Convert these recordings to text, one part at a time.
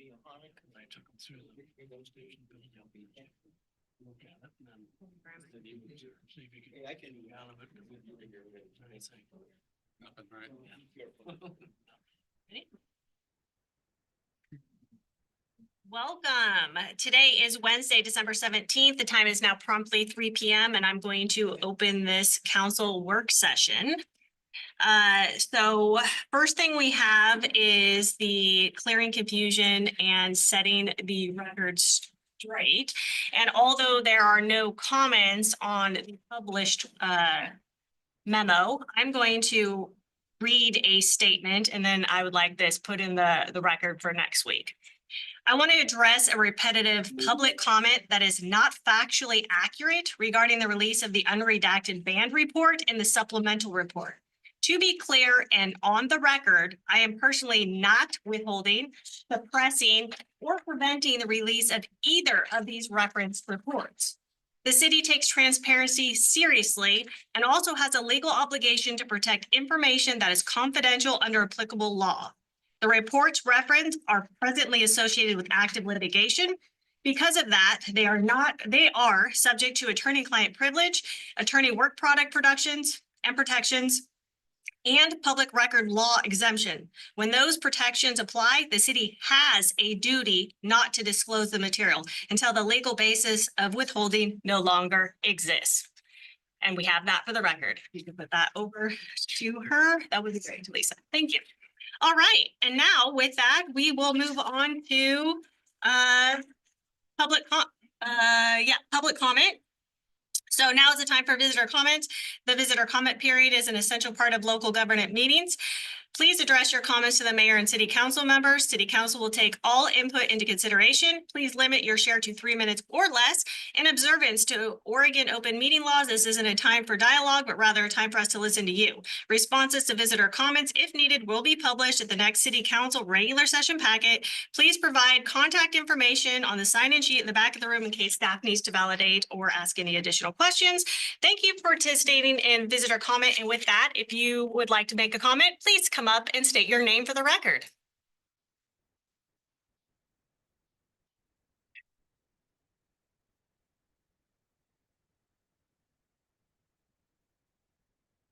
video on it, because I took them through the radio station building. Look at it and then you would see if you can. I can do out of it. Nothing, right? Welcome. Today is Wednesday, December 17th. The time is now promptly 3 p.m. and I'm going to open this council work session. So first thing we have is the clearing confusion and setting the records straight. And although there are no comments on the published memo, I'm going to read a statement and then I would like this put in the record for next week. I want to address a repetitive public comment that is not factually accurate regarding the release of the unredacted band report and the supplemental report. To be clear and on the record, I am personally not withholding, suppressing, or preventing the release of either of these referenced reports. The city takes transparency seriously and also has a legal obligation to protect information that is confidential under applicable law. The reports referenced are presently associated with active litigation. Because of that, they are subject to attorney-client privilege, attorney work product protections, and public record law exemption. When those protections apply, the city has a duty not to disclose the material until the legal basis of withholding no longer exists. And we have that for the record. You can put that over to her. That would be great, Lisa. Thank you. All right, and now with that, we will move on to public comment. So now is the time for visitor comments. The visitor comment period is an essential part of local government meetings. Please address your comments to the mayor and city council members. City council will take all input into consideration. Please limit your share to 3 minutes or less. In observance to Oregon open meeting laws, this isn't a time for dialogue, but rather a time for us to listen to you. Responses to visitor comments, if needed, will be published at the next city council regular session packet. Please provide contact information on the sign-in sheet in the back of the room in case staff needs to validate or ask any additional questions. Thank you for participating in visitor comment. And with that, if you would like to make a comment, please come up and state your name for the record.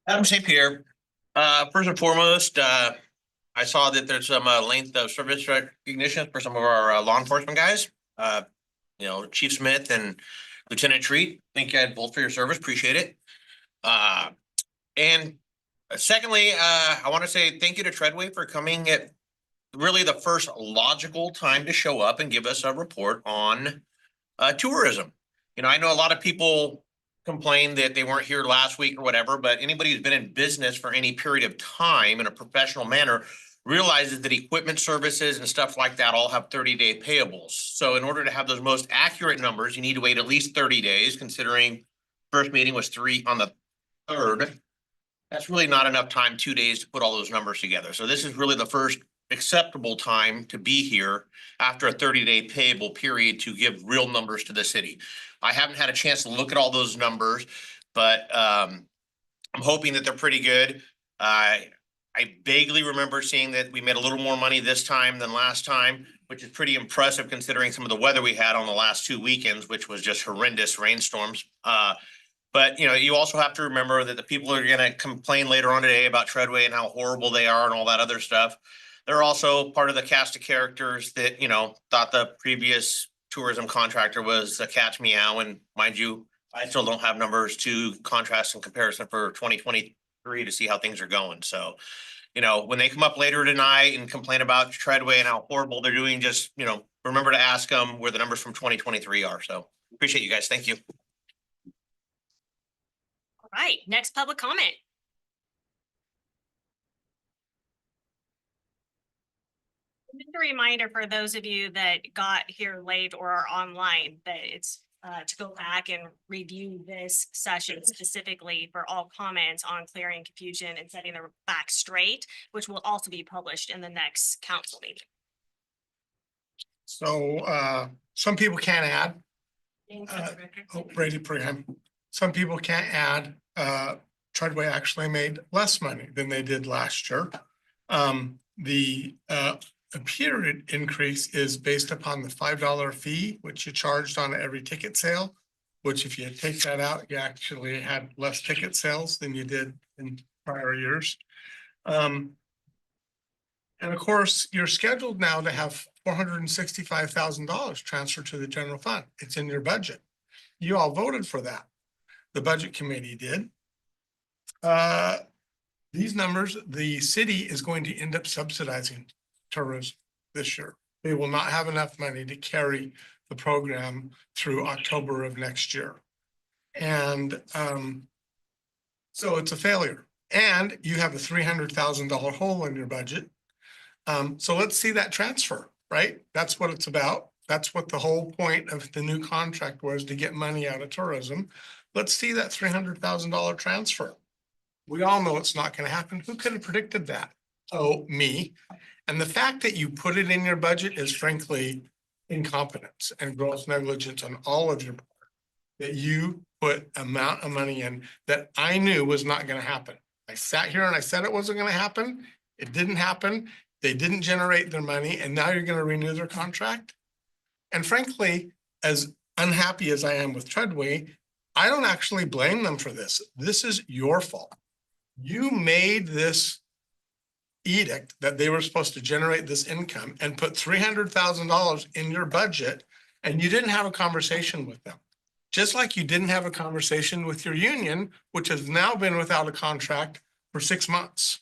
Adam St. Pierre. First and foremost, I saw that there's some length of service recognition for some of our law enforcement guys. Chief Smith and Lieutenant Treat. Thank you both for your service. Appreciate it. And secondly, I want to say thank you to Treadway for coming at really the first logical time to show up and give us a report on tourism. I know a lot of people complained that they weren't here last week or whatever, but anybody who's been in business for any period of time in a professional manner realizes that equipment services and stuff like that all have 30-day payables. So in order to have those most accurate numbers, you need to wait at least 30 days, considering first meeting was on the 3rd. That's really not enough time, 2 days, to put all those numbers together. So this is really the first acceptable time to be here after a 30-day payable period to give real numbers to the city. I haven't had a chance to look at all those numbers, but I'm hoping that they're pretty good. I vaguely remember seeing that we made a little more money this time than last time, which is pretty impressive considering some of the weather we had on the last 2 weekends, which was just horrendous rainstorms. But you also have to remember that the people are going to complain later on today about Treadway and how horrible they are and all that other stuff. They're also part of the cast of characters that, thought the previous tourism contractor was a cat's meow. And mind you, I still don't have numbers to contrast and comparison for 2023 to see how things are going. So, when they come up later tonight and complain about Treadway and how horrible they're doing, just, remember to ask them where the numbers from 2023 are. So appreciate you guys. Thank you. All right, next public comment. Just a reminder for those of you that got here late or are online that it's to go back and review this session specifically for all comments on clearing confusion and setting the facts straight, which will also be published in the next council meeting. So some people can't add. Brady Preheim. Some people can't add. Treadway actually made less money than they did last year. appeared increase is based upon the $5 fee, which you charged on every ticket sale. Which if you take that out, you actually had less ticket sales than you did in prior years. And of course, you're scheduled now to have $465,000 transferred to the general fund. It's in your budget. You all voted for that. The budget committee did. These numbers, the city is going to end up subsidizing tourism this year. They will not have enough money to carry the program through October of next year. And so it's a failure. And you have a $300,000 hole in your budget. So let's see that transfer, right? That's what it's about. That's what the whole point of the new contract was, to get money out of tourism. Let's see that $300,000 transfer. We all know it's not going to happen. Who could have predicted that? Oh, me. And the fact that you put it in your budget is frankly incompetence and gross negligence on all of your part. That you put amount of money in that I knew was not going to happen. I sat here and I said it wasn't going to happen. It didn't happen. They didn't generate their money, and now you're going to renew their contract. And frankly, as unhappy as I am with Treadway, I don't actually blame them for this. This is your fault. You made this edict that they were supposed to generate this income and put $300,000 in your budget, and you didn't have a conversation with them. Just like you didn't have a conversation with your union, which has now been without a contract for 6 months.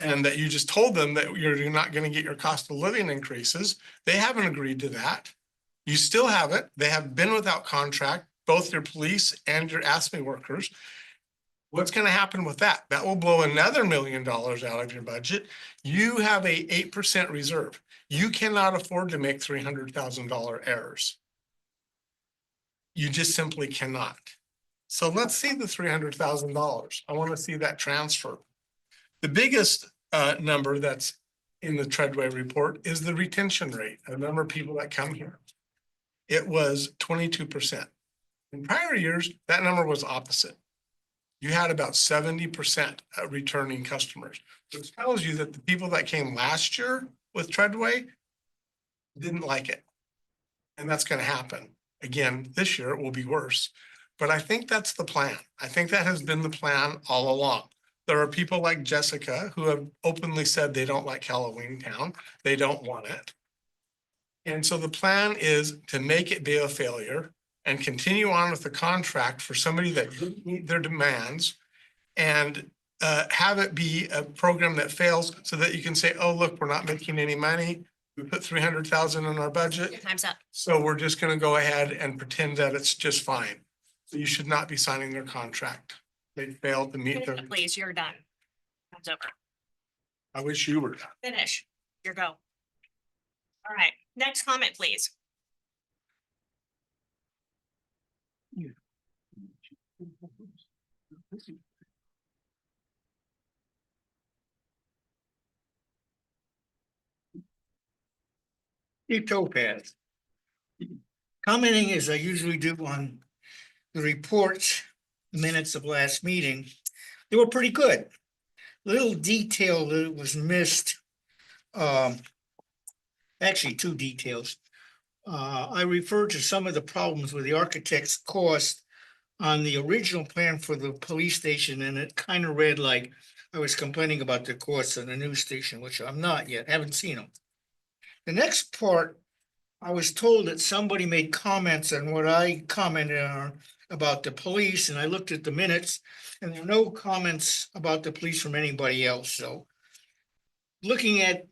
And that you just told them that you're not going to get your cost of living increases. They haven't agreed to that. You still haven't. They have been without contract, both your police and your ASME workers. What's going to happen with that? That will blow another $1 million out of your budget. You have a 8% reserve. You cannot afford to make $300,000 errors. You just simply cannot. So let's see the $300,000. I want to see that transfer. The biggest number that's in the Treadway report is the retention rate, the number of people that come here. It was 22%. In prior years, that number was opposite. You had about 70% returning customers, which tells you that the people that came last year with Treadway didn't like it. And that's going to happen. Again, this year it will be worse. But I think that's the plan. I think that has been the plan all along. There are people like Jessica who have openly said they don't like Halloween Town. They don't want it. And so the plan is to make it be a failure and continue on with the contract for somebody that didn't meet their demands, and have it be a program that fails so that you can say, oh, look, we're not making any money. We put 300,000 in our budget. Your time's up. So we're just going to go ahead and pretend that it's just fine. So you should not be signing their contract. They failed to meet their, Please, you're done. Time's over. I wish you were done. Finish. Your go. All right, next comment, please. Steve Topaz. Commenting as I usually do on the reports, minutes of last meeting, they were pretty good. Little detail that was missed. Actually, two details. I referred to some of the problems with the architect's cost on the original plan for the police station, and it kind of read like I was complaining about the costs on the new station, which I'm not yet, haven't seen them. The next part, I was told that somebody made comments on what I commented on about the police, and I looked at the minutes, and there are no comments about the police from anybody else. So looking at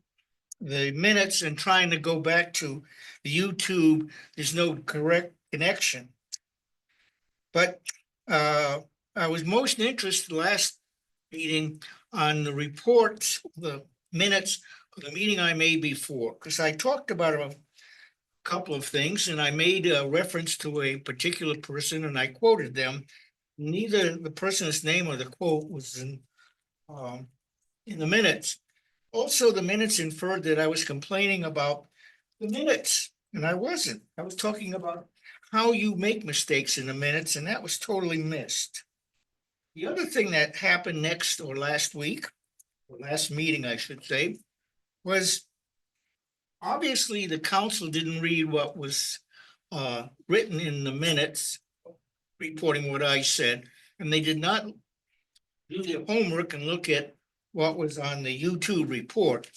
the minutes and trying to go back to the YouTube, there's no correct connection. But I was most interested last meeting on the reports, the minutes of the meeting I made before, because I talked about a couple of things, and I made a reference to a particular person, and I quoted them. Neither the person's name or the quote was in the minutes. Also, the minutes inferred that I was complaining about the minutes, and I wasn't. I was talking about how you make mistakes in the minutes, and that was totally missed. The other thing that happened next or last week, or last meeting, I should say, was Obviously, the council didn't read what was written in the minutes, reporting what I said, and they did not do their homework and look at what was on the YouTube report.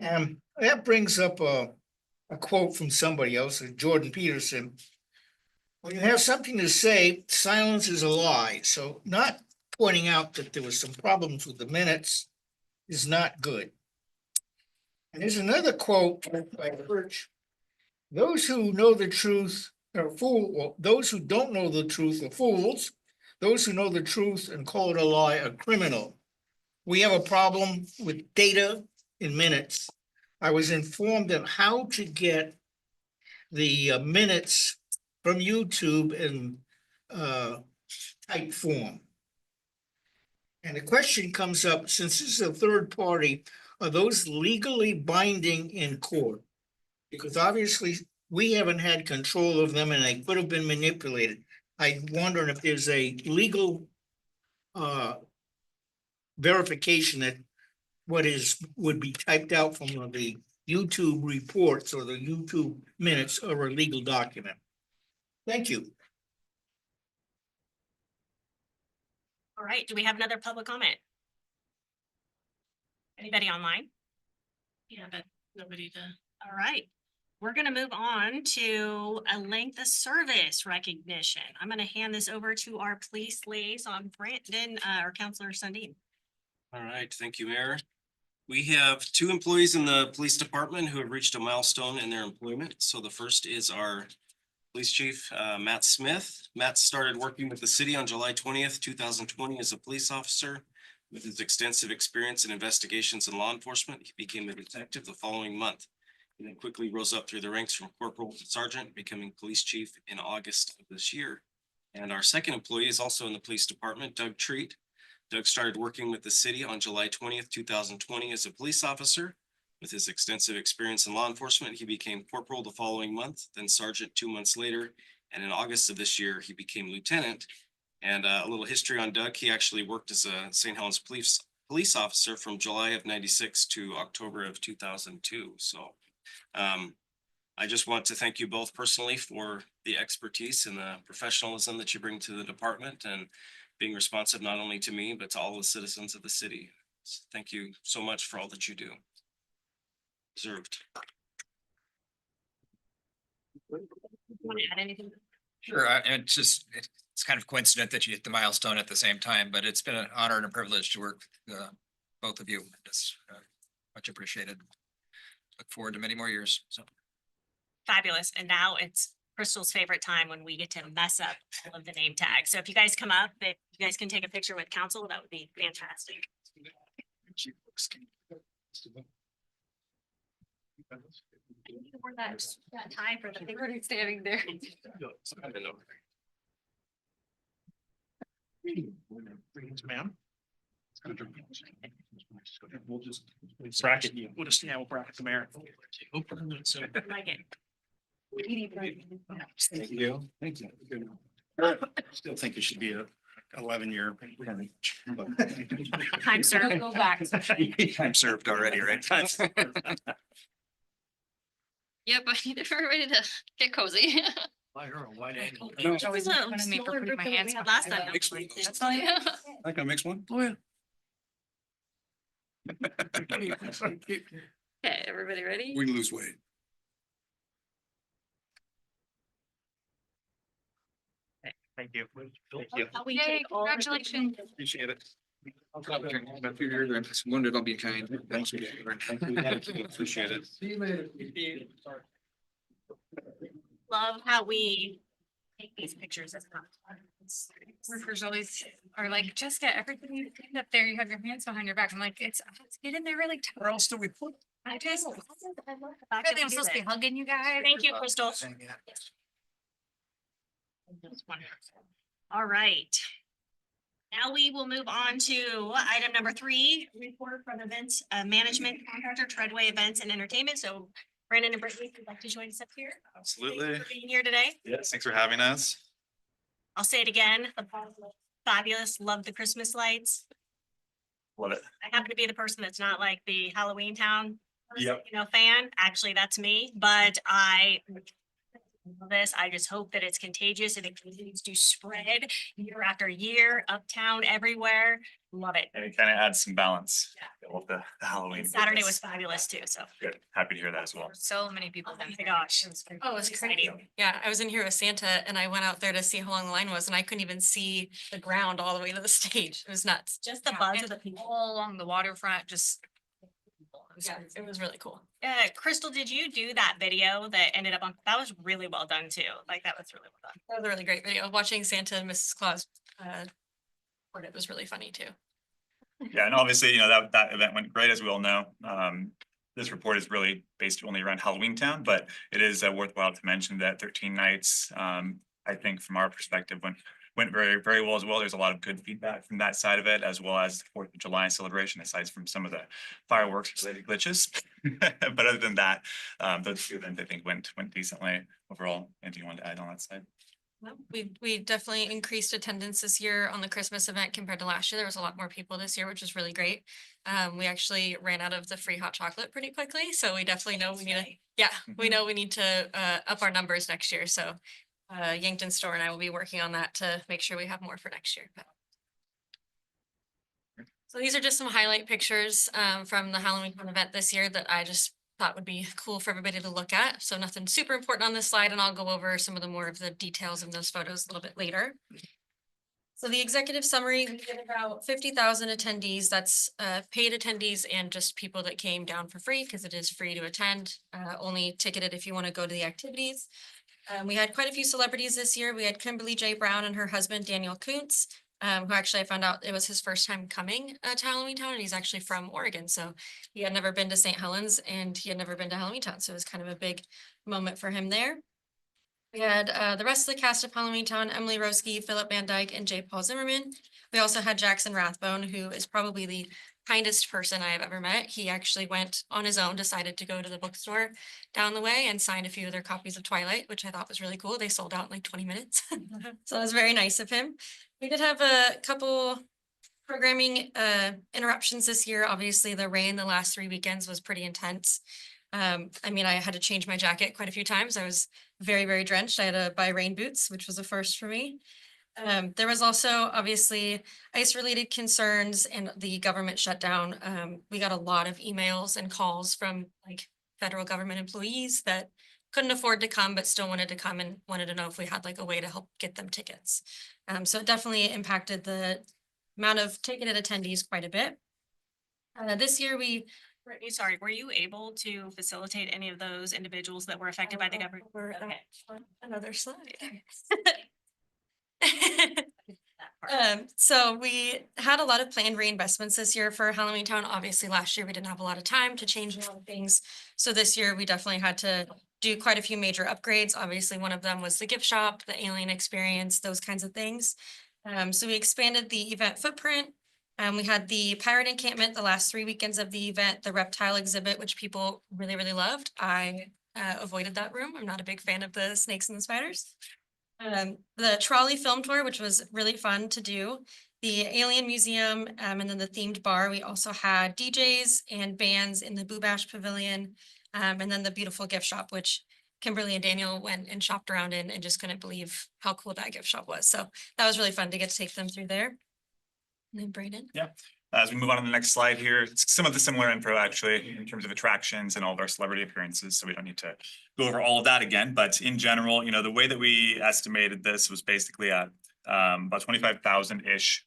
And that brings up a quote from somebody else, Jordan Peterson. When you have something to say, silence is a lie. So not pointing out that there was some problems with the minutes is not good. And there's another quote by Birch. Those who know the truth are fools, well, those who don't know the truth are fools. Those who know the truth and call it a lie are criminal. We have a problem with data in minutes. I was informed of how to get the minutes from YouTube in type form. And the question comes up, since this is a third party, are those legally binding in court? Because obviously we haven't had control of them and they could have been manipulated. I'm wondering if there's a legal verification that would be typed out from the YouTube reports or the YouTube minutes or a legal document. Thank you. All right, do we have another public comment? Anybody online? Yeah, but nobody to. All right, we're gonna move on to a length of service recognition. I'm gonna hand this over to our police liaison, Brandon, or Counselor Sundin. All right, thank you, Mayor. We have 2 employees in the police department who have reached a milestone in their employment. So the first is our police chief, Matt Smith. Matt started working with the city on July 20th, 2020 as a police officer. With his extensive experience in investigations and law enforcement, he became a detective the following month. He then quickly rose up through the ranks from corporal to sergeant, becoming police chief in August of this year. And our second employee is also in the police department, Doug Treat. Doug started working with the city on July 20th, 2020 as a police officer. With his extensive experience in law enforcement, he became corporal the following month, then sergeant 2 months later. And in August of this year, he became lieutenant. And a little history on Doug, he actually worked as a St. Helens police officer from July of '96 to October of 2002. So I just want to thank you both personally for the expertise and the professionalism that you bring to the department and being responsive not only to me, but to all the citizens of the city. So thank you so much for all that you do. Deserved. Want to add anything? Sure, and it's kind of coincident that you hit the milestone at the same time, but it's been an honor and a privilege to work with both of you. It's much appreciated. Look forward to many more years, so. Fabulous. And now it's Crystal's favorite time when we get to mess up all of the name tags. So if you guys come up, if you guys can take a picture with council, that would be fantastic. We're that time for the people standing there. Ma'am. We'll just bracket you. We'll just, yeah, we'll bracket the mayor. So, Like it. thank you. Thank you. Still think it should be a 11-year. Time served. Go back. Time served already, right? Yep, I need everybody to get cozy. Wide angle. It was a smaller group than we had last time. That's all, yeah. I can mix one? Oh, yeah. Okay, everybody ready? We lose weight. Thank you. How we Yay, take all. congratulations. Appreciate it. I just wondered, I'll be kind. Thanks. Appreciate it. See you later. Love how we take these pictures as. Workers always are like, Jessica, everything you stand up there, you have your hands behind your back. I'm like, it's get in there really tough. Where else do we put? I just, I love the fact I that think I'm we do supposed to be that. hugging you guys. Thank you, Crystal. All right. Now we will move on to item number 3, report from events, management contractor, Treadway Events and Entertainment. So Brandon and Brittany, if you'd like to join us up here. Thank you Absolutely. for being here today. Yes, thanks for having us. I'll say it again, the park looks fabulous, love the Christmas lights. Love it. I happen to be the person that's not like the Halloween town Yep. fan. Actually, that's me, but I love this. I just hope that it's contagious and it continues to spread year after year, uptown, everywhere. Love it. And it kind of adds some balance with the Halloween. And Saturday was goodness. fabulous too, so. Good. Happy to hear that as well. So many people. Oh my gosh. It was Oh, it's exciting. crazy. Yeah, I was in here with Santa and I went out there to see how long the line was and I couldn't even see the ground all the way to the stage. It was nuts. Just the Yeah, buzz and of the people. All along the waterfront, just. Yeah, it was really cool. Crystal, did you do that video that ended up on, that was really well done too. Like that was really well done. That was a really great video. Watching Santa and Mrs. Claus record it was really funny too. Yeah, and obviously, that event went great, as we all know. This report is really based only around Halloween Town, but it is worthwhile to mention that 13 nights, I think from our perspective, went very, very well as well. There's a lot of good feedback from that side of it, as well as the 4th of July celebration, aside from some of the fireworks related glitches. But other than that, those two events I think went decently overall. Anything you want to add on that side? Well, we definitely increased attendance this year on the Christmas event compared to last year. There was a lot more people this year, which was really great. We actually ran out of the free hot chocolate pretty quickly, so we definitely know we need to, we know we need to up our numbers next year. So Yankton Store and I will be working on that to make sure we have more for next year. So these are just some highlight pictures from the Halloween Town event this year that I just thought would be cool for everybody to look at. So nothing super important on this slide, and I'll go over some of the more of the details of those photos a little bit later. So the executive summary, we did about 50,000 attendees. That's paid attendees and just people that came down for free because it is free to attend, only ticketed if you want to go to the activities. We had quite a few celebrities this year. We had Kimberly J. Brown and her husband, Daniel Kuntz, who actually I found out it was his first time coming to Halloween Town, and he's actually from Oregon. So he had never been to St. Helens and he had never been to Halloween Town. So it was kind of a big moment for him there. We had the rest of the cast of Halloween Town, Emily Roski, Philip Van Dyke, and J. Paul Zimmerman. We also had Jackson Rathbone, who is probably the kindest person I have ever met. He actually went on his own, decided to go to the bookstore down the way and signed a few of their copies of Twilight, which I thought was really cool. They sold out in like 20 minutes. So it was very nice of him. We did have a couple programming interruptions this year. Obviously, the rain the last 3 weekends was pretty intense. I mean, I had to change my jacket quite a few times. I was very, very drenched. I had to buy rain boots, which was a first for me. There was also obviously ice-related concerns and the government shutdown. We got a lot of emails and calls from like federal government employees that couldn't afford to come, but still wanted to come and wanted to know if we had like a way to help get them tickets. So it definitely impacted the amount of ticketed attendees quite a bit. This year Brittany, sorry, were you able to facilitate any of those individuals that were affected by the government? Okay. Another slide. So we had a lot of planned reinvestments this year for Halloween Town. Obviously, last year we didn't have a lot of time to change a lot of things. So this year we definitely had to do quite a few major upgrades. Obviously, one of them was the gift shop, the alien experience, those kinds of things. So we expanded the event footprint. We had the pirate encampment the last 3 weekends of the event, the reptile exhibit, which people really, really loved. I avoided that room. I'm not a big fan of the snakes and the spiders. The trolley film tour, which was really fun to do, the alien museum, and then the themed bar. We also had DJs and bands in the Boo Bash Pavilion, and then the beautiful gift shop, which Kimberly and Daniel went and shopped around in and just couldn't believe how cool that gift shop was. So that was really fun to get to take them through there. And then Brayden. As we move on to the next slide here, it's some of the similar info actually in terms of attractions and all of our celebrity appearances. So we don't need to go over all of that again, but in general, the way that we estimated this was basically at about 25,000-ish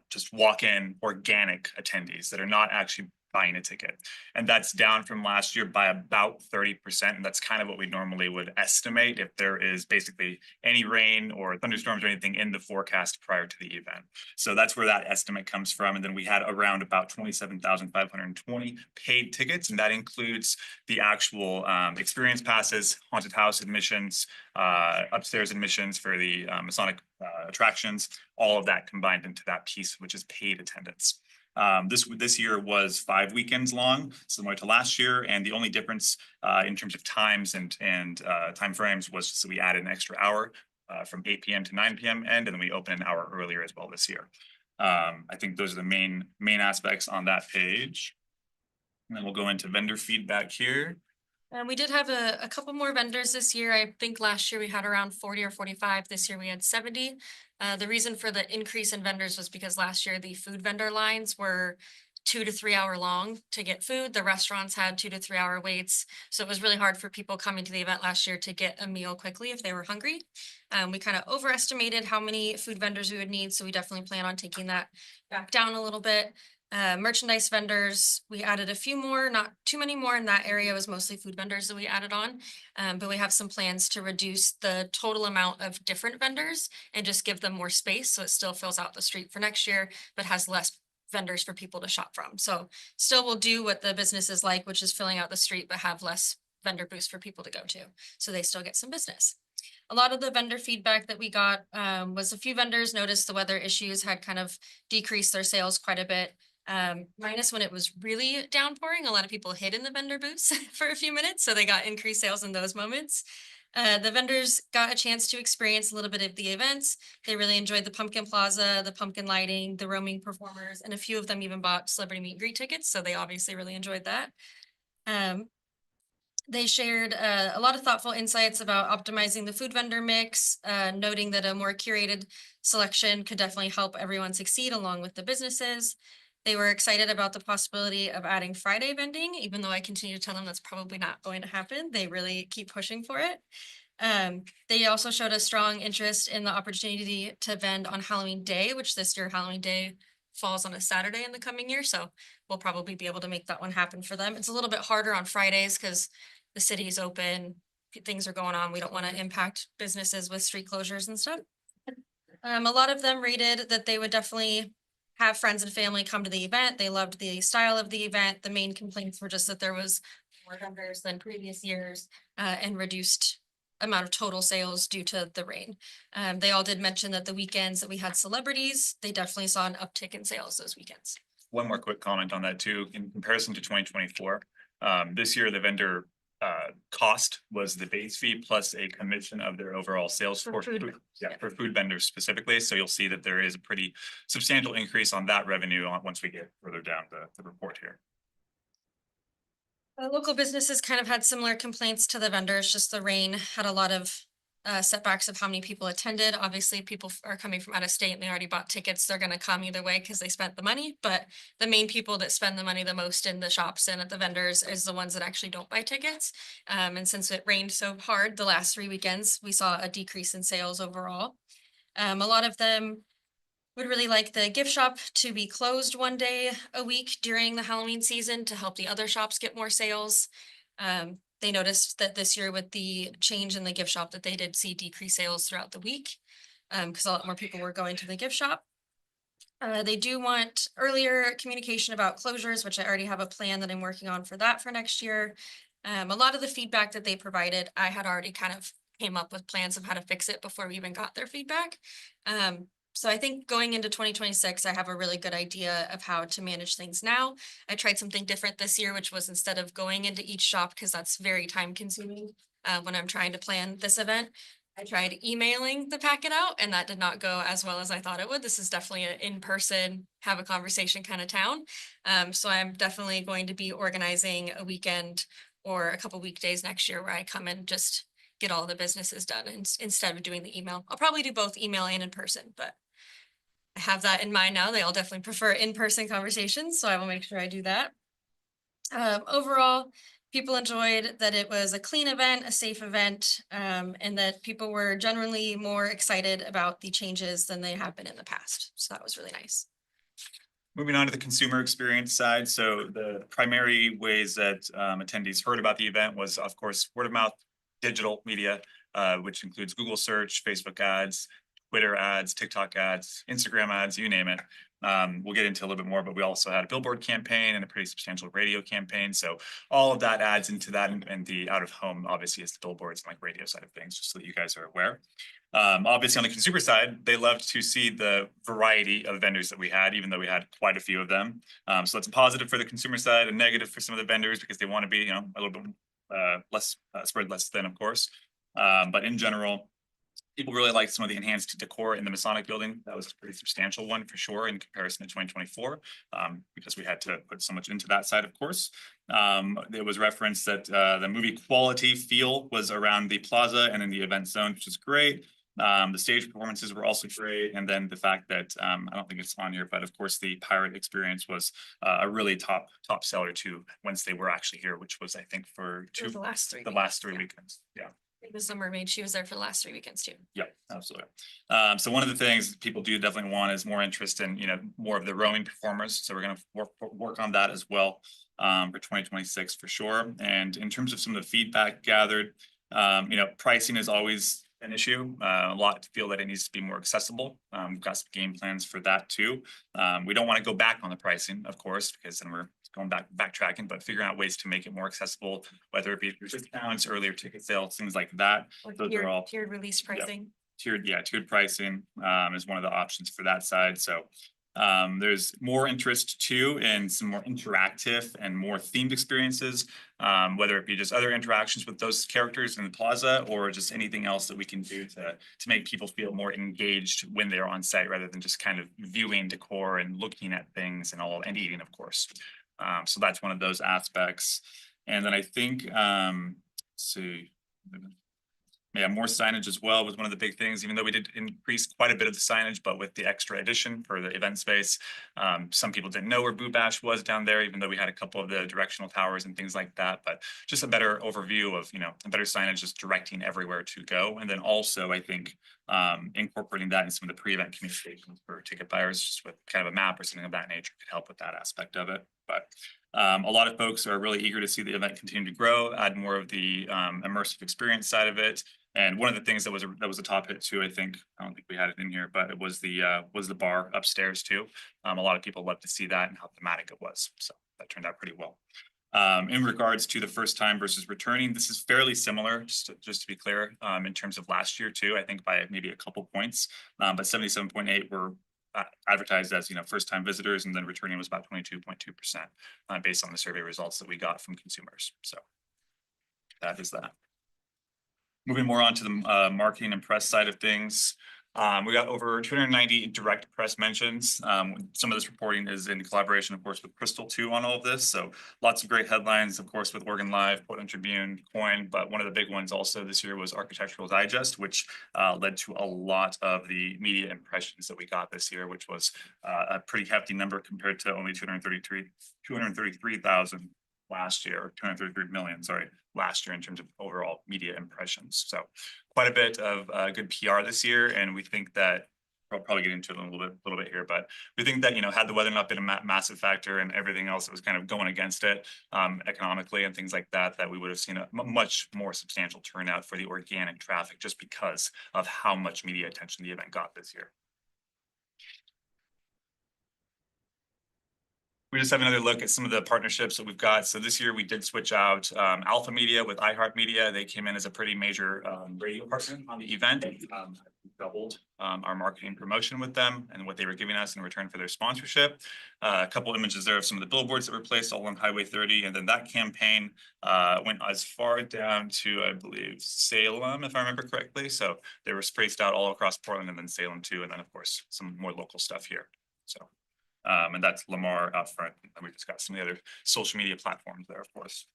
just walk-in organic attendees that are not actually buying a ticket. And that's down from last year by about 30%. And that's kind of what we normally would estimate if there is basically any rain or thunderstorms or anything in the forecast prior to the event. So that's where that estimate comes from. And then we had around about 27,520 paid tickets. And that includes the actual experience passes, haunted house admissions, upstairs admissions for the Masonic attractions, all of that combined into that piece, which is paid attendance. This year was 5 weekends long, similar to last year, and the only difference in terms of times and timeframes was so we added an extra hour from 8 p.m. to 9 p.m. and then we opened an hour earlier as well this year. I think those are the main aspects on that page. And then we'll go into vendor feedback here. And we did have a couple more vendors this year. I think last year we had around 40 or 45. This year we had 70. The reason for the increase in vendors was because last year the food vendor lines were 2 to 3 hour long to get food. The restaurants had 2 to 3 hour waits. So it was really hard for people coming to the event last year to get a meal quickly if they were hungry. We kind of overestimated how many food vendors we would need. So we definitely plan on taking that back down a little bit. Merchandise vendors, we added a few more, not too many more in that area. It was mostly food vendors that we added on. But we have some plans to reduce the total amount of different vendors and just give them more space. So it still fills out the street for next year, but has less vendors for people to shop from. So still will do what the business is like, which is filling out the street, but have less vendor booths for people to go to. So they still get some business. A lot of the vendor feedback that we got was a few vendors noticed the weather issues had kind of decreased their sales quite a bit. Minus when it was really downpouring, a lot of people hid in the vendor booths for a few minutes, so they got increased sales in those moments. The vendors got a chance to experience a little bit of the events. They really enjoyed the pumpkin plaza, the pumpkin lighting, the roaming performers, and a few of them even bought celebrity meet and greet tickets, so they obviously really enjoyed that. They shared a lot of thoughtful insights about optimizing the food vendor mix, noting that a more curated selection could definitely help everyone succeed along with the businesses. They were excited about the possibility of adding Friday vending, even though I continue to tell them that's probably not going to happen. They really keep pushing for it. They also showed a strong interest in the opportunity to vend on Halloween Day, which this year Halloween Day falls on a Saturday in the coming year. So we'll probably be able to make that one happen for them. It's a little bit harder on Fridays because the city is open, things are going on. We don't want to impact businesses with street closures and stuff. A lot of them rated that they would definitely have friends and family come to the event. They loved the style of the event. The main complaints were just that there was more vendors than previous years and reduced amount of total sales due to the rain. They all did mention that the weekends that we had celebrities, they definitely saw an uptick in sales those weekends. One more quick comment on that too, in comparison to 2024. This year, the vendor cost was the base fee plus a commission of their overall sales For for food food, vendors, yeah, yeah. for food vendors specifically. So you'll see that there is a pretty substantial increase on that revenue once we get further down the report here. Local businesses kind of had similar complaints to the vendors, just the rain had a lot of setbacks of how many people attended. Obviously, people are coming from out of state and they already bought tickets. They're gonna come either way because they spent the money. But the main people that spend the money the most in the shops and at the vendors is the ones that actually don't buy tickets. And since it rained so hard the last 3 weekends, we saw a decrease in sales overall. A lot of them would really like the gift shop to be closed one day a week during the Halloween season to help the other shops get more sales. They noticed that this year with the change in the gift shop that they did see decreased sales throughout the week. Because a lot more people were going to the gift shop. They do want earlier communication about closures, which I already have a plan that I'm working on for that for next year. A lot of the feedback that they provided, I had already kind of came up with plans of how to fix it before we even got their feedback. So I think going into 2026, I have a really good idea of how to manage things now. I tried something different this year, which was instead of going into each shop, because that's very time consuming when I'm trying to plan this event, I tried emailing the packet out and that did not go as well as I thought it would. This is definitely an in-person, have a conversation kind of town. So I'm definitely going to be organizing a weekend or a couple weekdays next year where I come and just get all the businesses done instead of doing the email. I'll probably do both email and in person, but I have that in mind now. They all definitely prefer in-person conversations, so I will make sure I do that. Overall, people enjoyed that it was a clean event, a safe event, and that people were generally more excited about the changes than they have been in the past. So that was really nice. Moving on to the consumer experience side. So the primary ways that attendees heard about the event was, of course, word of mouth, digital media, which includes Google search, Facebook ads, Twitter ads, TikTok ads, Instagram ads, you name it. We'll get into a little bit more, but we also had a billboard campaign and a pretty substantial radio campaign. So all of that adds into that, and the out of home obviously is the billboards and like radio side of things, just so that you guys are aware. Obviously on the consumer side, they loved to see the variety of vendors that we had, even though we had quite a few of them. So that's a positive for the consumer side, a negative for some of the vendors because they want to be, a little bit less spread less thin, of course. But in general, People really liked some of the enhanced decor in the Masonic building. That was a pretty substantial one for sure in comparison to 2024, because we had to put so much into that side, of course. There was reference that the movie quality feel was around the plaza and in the event zone, which is great. The stage performances were also great. And then the fact that, I don't think it's on here, but of course the pirate experience was a really top seller too, once they were actually here, which was, I think, for It was the last 3 the weeks. last 3 Yeah. weekends. Yeah. It was the mermaid. She was there for the last 3 weekends too. Yeah, absolutely. So one of the things people do definitely want is more interest in, more of the rowing performers. So we're gonna work on that as well for 2026 for sure. And in terms of some of the feedback gathered, pricing is always an issue. A lot feel that it needs to be more accessible. We've got some game plans for that too. We don't want to go back on the pricing, of course, because then we're going backtracking, but figuring out ways to make it more accessible, whether it be through discounts, earlier ticket sales, things like that. Or Those are all tiered release pricing. tiered pricing is one of the options for that side. So there's more interest too in some more interactive and more themed experiences, whether it be just other interactions with those characters in the plaza or just anything else that we can do to make people feel more engaged when they're on site rather than just kind of viewing decor and looking at things and eating, of course. So that's one of those aspects. And then I think, let's see. Yeah, more signage as well was one of the big things, even though we did increase quite a bit of the signage, but with the extra addition for the event space. Some people didn't know where Boo Bash was down there, even though we had a couple of the directional towers and things like that. But just a better overview of, a better signage, just directing everywhere to go. And then also, I think, incorporating that in some of the pre-event communications for ticket buyers, just with kind of a map or something of that nature could help with that aspect of it. But a lot of folks are really eager to see the event continue to grow, add more of the immersive experience side of it. And one of the things that was a top hit too, I think, I don't think we had it in here, but it was the bar upstairs too. A lot of people loved to see that and how thematic it was. So that turned out pretty well. In regards to the first time versus returning, this is fairly similar, just to be clear, in terms of last year too, I think by maybe a couple points, but 77.8 were advertised as, first time visitors, and then returning was about 22.2% based on the survey results that we got from consumers. So that is that. Moving more on to the marketing and press side of things. We got over 290 direct press mentions. Some of this reporting is in collaboration, of course, with Crystal too on all of this. So lots of great headlines, of course, with Oregon Live, Portland Tribune, Coin. But one of the big ones also this year was Architectural Digest, which led to a lot of the media impressions that we got this year, which was a pretty hefty number compared to only 233,000 last year, or 233 million, sorry, last year in terms of overall media impressions. So quite a bit of good PR this year. And we think that, I'll probably get into it a little bit here, but we think that, had the weather not been a massive factor and everything else that was kind of going against it economically and things like that, that we would have seen a much more substantial turnout for the organic traffic just because of how much media attention the event got this year. We just have another look at some of the partnerships that we've got. So this year we did switch out Alpha Media with iHeartMedia. They came in as a pretty major radio partner on the event. Doubled our marketing promotion with them and what they were giving us in return for their sponsorship. A couple images there of some of the billboards that were placed all on Highway 30. And then that campaign went as far down to, I believe, Salem, if I remember correctly. So they were spaced out all across Portland and then Salem too. And then of course, some more local stuff here. So. And that's Lamar out front. And we just got some of the other social media platforms there, of course.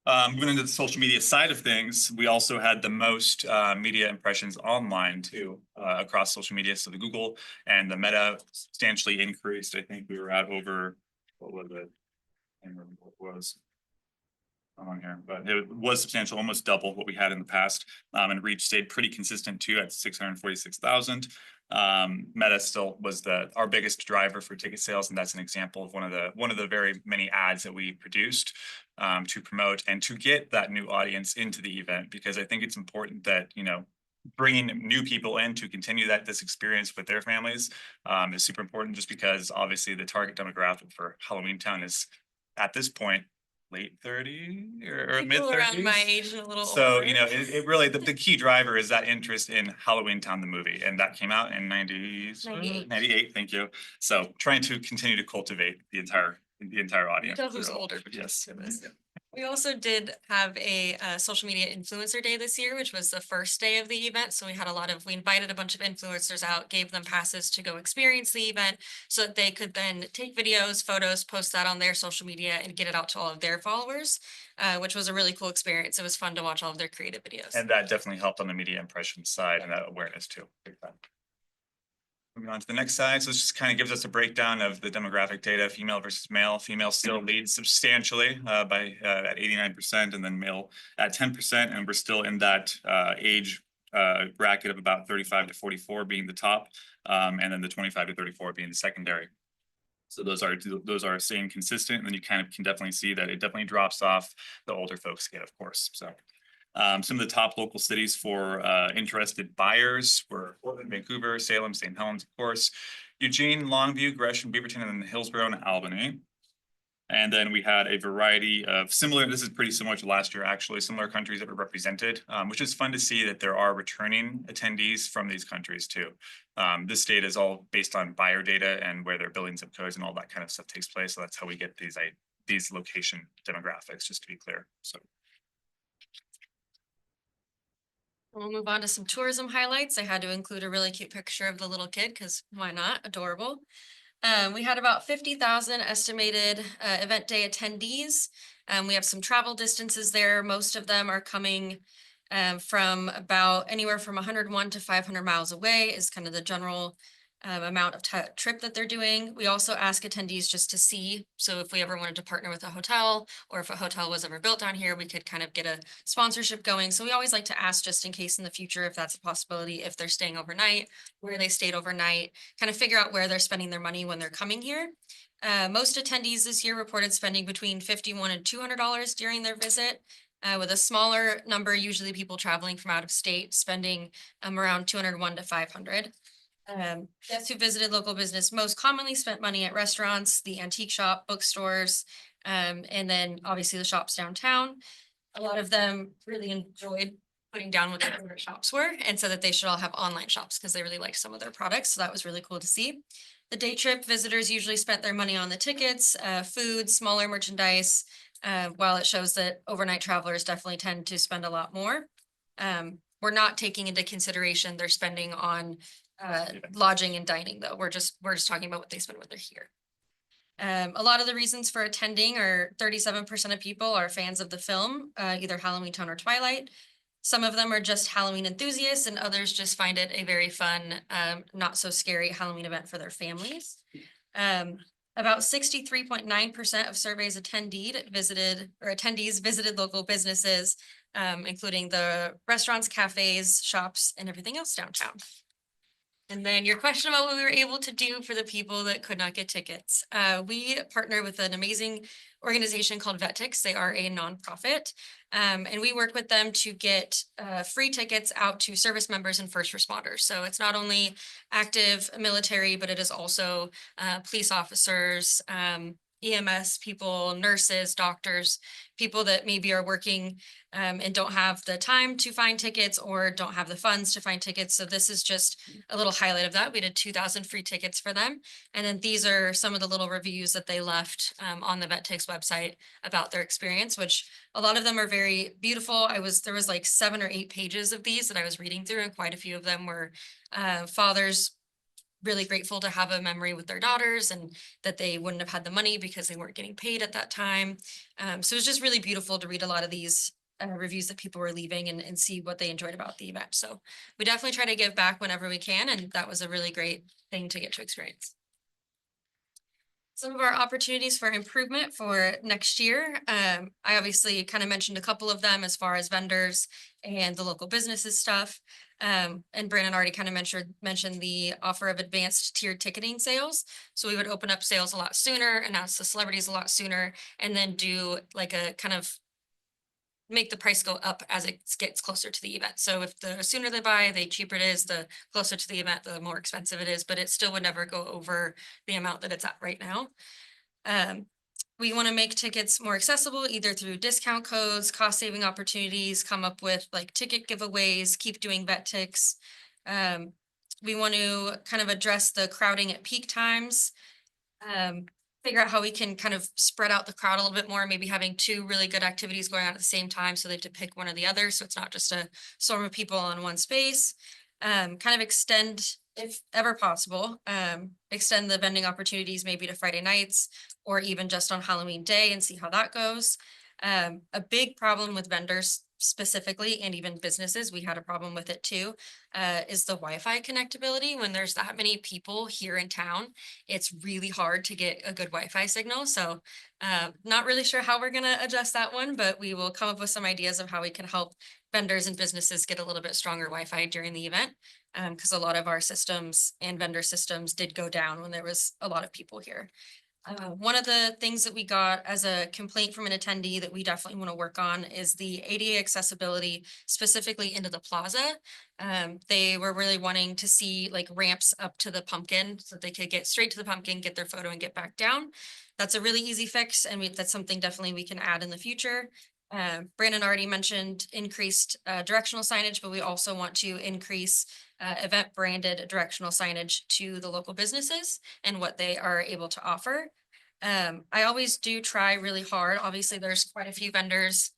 Moving into the social media side of things, we also had the most media impressions online too, across social media. So the Google and the Meta substantially increased. I think we were at over, what was it? I can't remember what it was on here, but it was substantial, almost double what we had in the past. And reach stayed pretty consistent too at 646,000. Meta still was our biggest driver for ticket sales, and that's an example of one of the very many ads that we produced to promote and to get that new audience into the event, because I think it's important that bringing new people in to continue this experience with their families is super important, just because obviously the target demographic for Halloween Town is at this point late 30 or mid 30s. Around my age, a little So, older. it really, the key driver is that interest in Halloween Town, the movie, and that came out in 98, thank you. So trying to continue to cultivate the entire audience. Tell who's older. Yes. We also did have a social media influencer day this year, which was the first day of the event. So we invited a bunch of influencers out, gave them passes to go experience the event so that they could then take videos, photos, post that on their social media and get it out to all of their followers, which was a really cool experience. It was fun to watch all of their creative videos. And that definitely helped on the media impression side and that awareness too. Big time. Moving on to the next slide. So this just kind of gives us a breakdown of the demographic data, female versus male. Female still leads substantially at 89% and then male at 10%. And we're still in that age bracket of about 35 to 44 being the top, and then the 25 to 34 being the secondary. So those are staying consistent, and then you kind of can definitely see that it definitely drops off the older folks get, of course. So some of the top local cities for interested buyers were Portland, Vancouver, Salem, St. Helens, of course, Eugene, Longview, Gresham, Beaverton, and then Hillsborough and Albany. And then we had a variety of this is pretty similar to last year, actually, similar countries that were represented, which is fun to see that there are returning attendees from these countries too. This data is all based on buyer data and where their billing zip codes and all that kind of stuff takes place. So that's how we get these location demographics, just to be clear. So. We'll move on to some tourism highlights. I had to include a really cute picture of the little kid because why not? Adorable. We had about 50,000 estimated event day attendees. We have some travel distances there. Most of them are coming from about anywhere from 101 to 500 miles away is kind of the general amount of trip that they're doing. We also ask attendees just to see. So if we ever wanted to partner with a hotel or if a hotel was ever built down here, we could kind of get a sponsorship going. So we always like to ask just in case in the future, if that's a possibility, if they're staying overnight, where they stayed overnight, kind of figure out where they're spending their money when they're coming here. Most attendees this year reported spending between $51 and $200 during their visit. With a smaller number, usually people traveling from out of state spending around 201 to 500. Guests who visited local business most commonly spent money at restaurants, the antique shop, bookstores, and then obviously the shops downtown. A lot of them really enjoyed putting down what their favorite shops were and said that they should all have online shops because they really liked some of their products. So that was really cool to see. The day trip visitors usually spent their money on the tickets, food, smaller merchandise, while it shows that overnight travelers definitely tend to spend a lot more. We're not taking into consideration their spending on lodging and dining though. We're just talking about what they spend when they're here. A lot of the reasons for attending are 37% of people are fans of the film, either Halloween Town or Twilight. Some of them are just Halloween enthusiasts and others just find it a very fun, not so scary Halloween event for their families. About 63.9% of surveys attendees visited local businesses, including the restaurants, cafes, shops, and everything else downtown. And then your question about what we were able to do for the people that could not get tickets. We partner with an amazing organization called VetTix. They are a nonprofit. And we work with them to get free tickets out to service members and first responders. So it's not only active military, but it is also police officers, EMS people, nurses, doctors, people that maybe are working and don't have the time to find tickets or don't have the funds to find tickets. So this is just a little highlight of that. We did 2,000 free tickets for them. And then these are some of the little reviews that they left on the VetTix website about their experience, which a lot of them are very beautiful. There was like 7 or 8 pages of these that I was reading through, and quite a few of them were fathers really grateful to have a memory with their daughters and that they wouldn't have had the money because they weren't getting paid at that time. So it was just really beautiful to read a lot of these reviews that people were leaving and see what they enjoyed about the event. So we definitely try to give back whenever we can, and that was a really great thing to get to experience. Some of our opportunities for improvement for next year. I obviously kind of mentioned a couple of them as far as vendors and the local businesses stuff. And Brandon already kind of mentioned the offer of advanced tiered ticketing sales. So we would open up sales a lot sooner, announce the celebrities a lot sooner, and then do like a kind of make the price go up as it gets closer to the event. So if the sooner they buy, the cheaper it is, the closer to the event, the more expensive it is, but it still would never go over the amount that it's at right now. We want to make tickets more accessible, either through discount codes, cost saving opportunities, come up with like ticket giveaways, keep doing VetTix. We want to kind of address the crowding at peak times. figure out how we can kind of spread out the crowd a little bit more, maybe having two really good activities going on at the same time, so they have to pick one or the other, so it's not just a swarm of people on one space. Kind of extend, if ever possible, extend the vending opportunities maybe to Friday nights or even just on Halloween day and see how that goes. A big problem with vendors specifically, and even businesses, we had a problem with it too, is the Wi-Fi connectability. When there's that many people here in town, it's really hard to get a good Wi-Fi signal. So not really sure how we're gonna adjust that one, but we will come up with some ideas of how we can help vendors and businesses get a little bit stronger Wi-Fi during the event. Because a lot of our systems and vendor systems did go down when there was a lot of people here. One of the things that we got as a complaint from an attendee that we definitely want to work on is the ADA accessibility specifically into the plaza. They were really wanting to see like ramps up to the pumpkin so that they could get straight to the pumpkin, get their photo and get back down. That's a really easy fix, and that's something definitely we can add in the future. Brandon already mentioned increased directional signage, but we also want to increase event branded directional signage to the local businesses and what they are able to offer. I always do try really hard. Obviously, there's quite a few vendors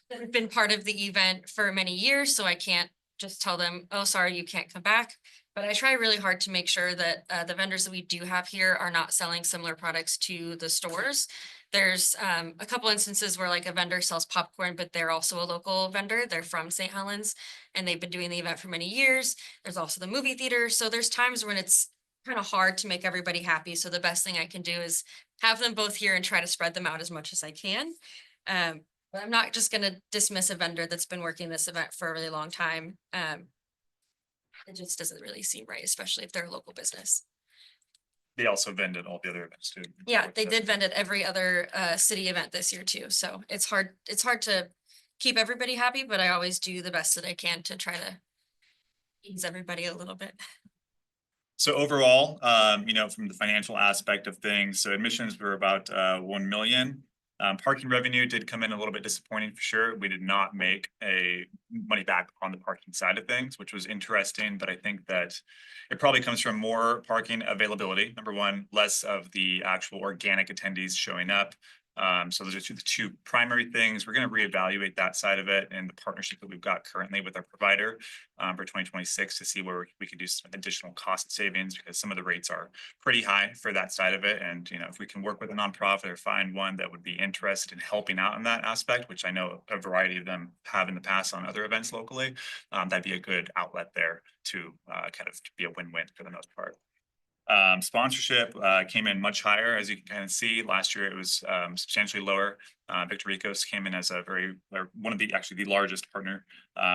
that have been part of the event for many years, so I can't just tell them, oh, sorry, you can't come back. But I try really hard to make sure that the vendors that we do have here are not selling similar products to the stores. There's a couple instances where like a vendor sells popcorn, but they're also a local vendor. They're from St. Helens and they've been doing the event for many years. There's also the movie theater. So there's times when it's kind of hard to make everybody happy. So the best thing I can do is have them both here and try to spread them out as much as I can. But I'm not just gonna dismiss a vendor that's been working this event for a really long time. It just doesn't really seem right, especially if they're a local business. They also vended all the other events too. Yeah, they did vend at every other city event this year too. So it's hard to keep everybody happy, but I always do the best that I can to try to ease everybody a little bit. So overall, from the financial aspect of things, so admissions were about 1 million. Parking revenue did come in a little bit disappointing for sure. We did not make a money back on the parking side of things, which was interesting, but I think that it probably comes from more parking availability. Number one, less of the actual organic attendees showing up. So those are the two primary things. We're going to reevaluate that side of it and the partnership that we've got currently with our provider for 2026 to see where we could do some additional cost savings, because some of the rates are pretty high for that side of it. And, if we can work with a nonprofit or find one that would be interested in helping out in that aspect, which I know a variety of them have in the past on other events locally, that'd be a good outlet there to kind of be a win-win for the most part. Sponsorship came in much higher, as you can kind of see. Last year it was substantially lower. Victor Ricos came in as one of the largest partner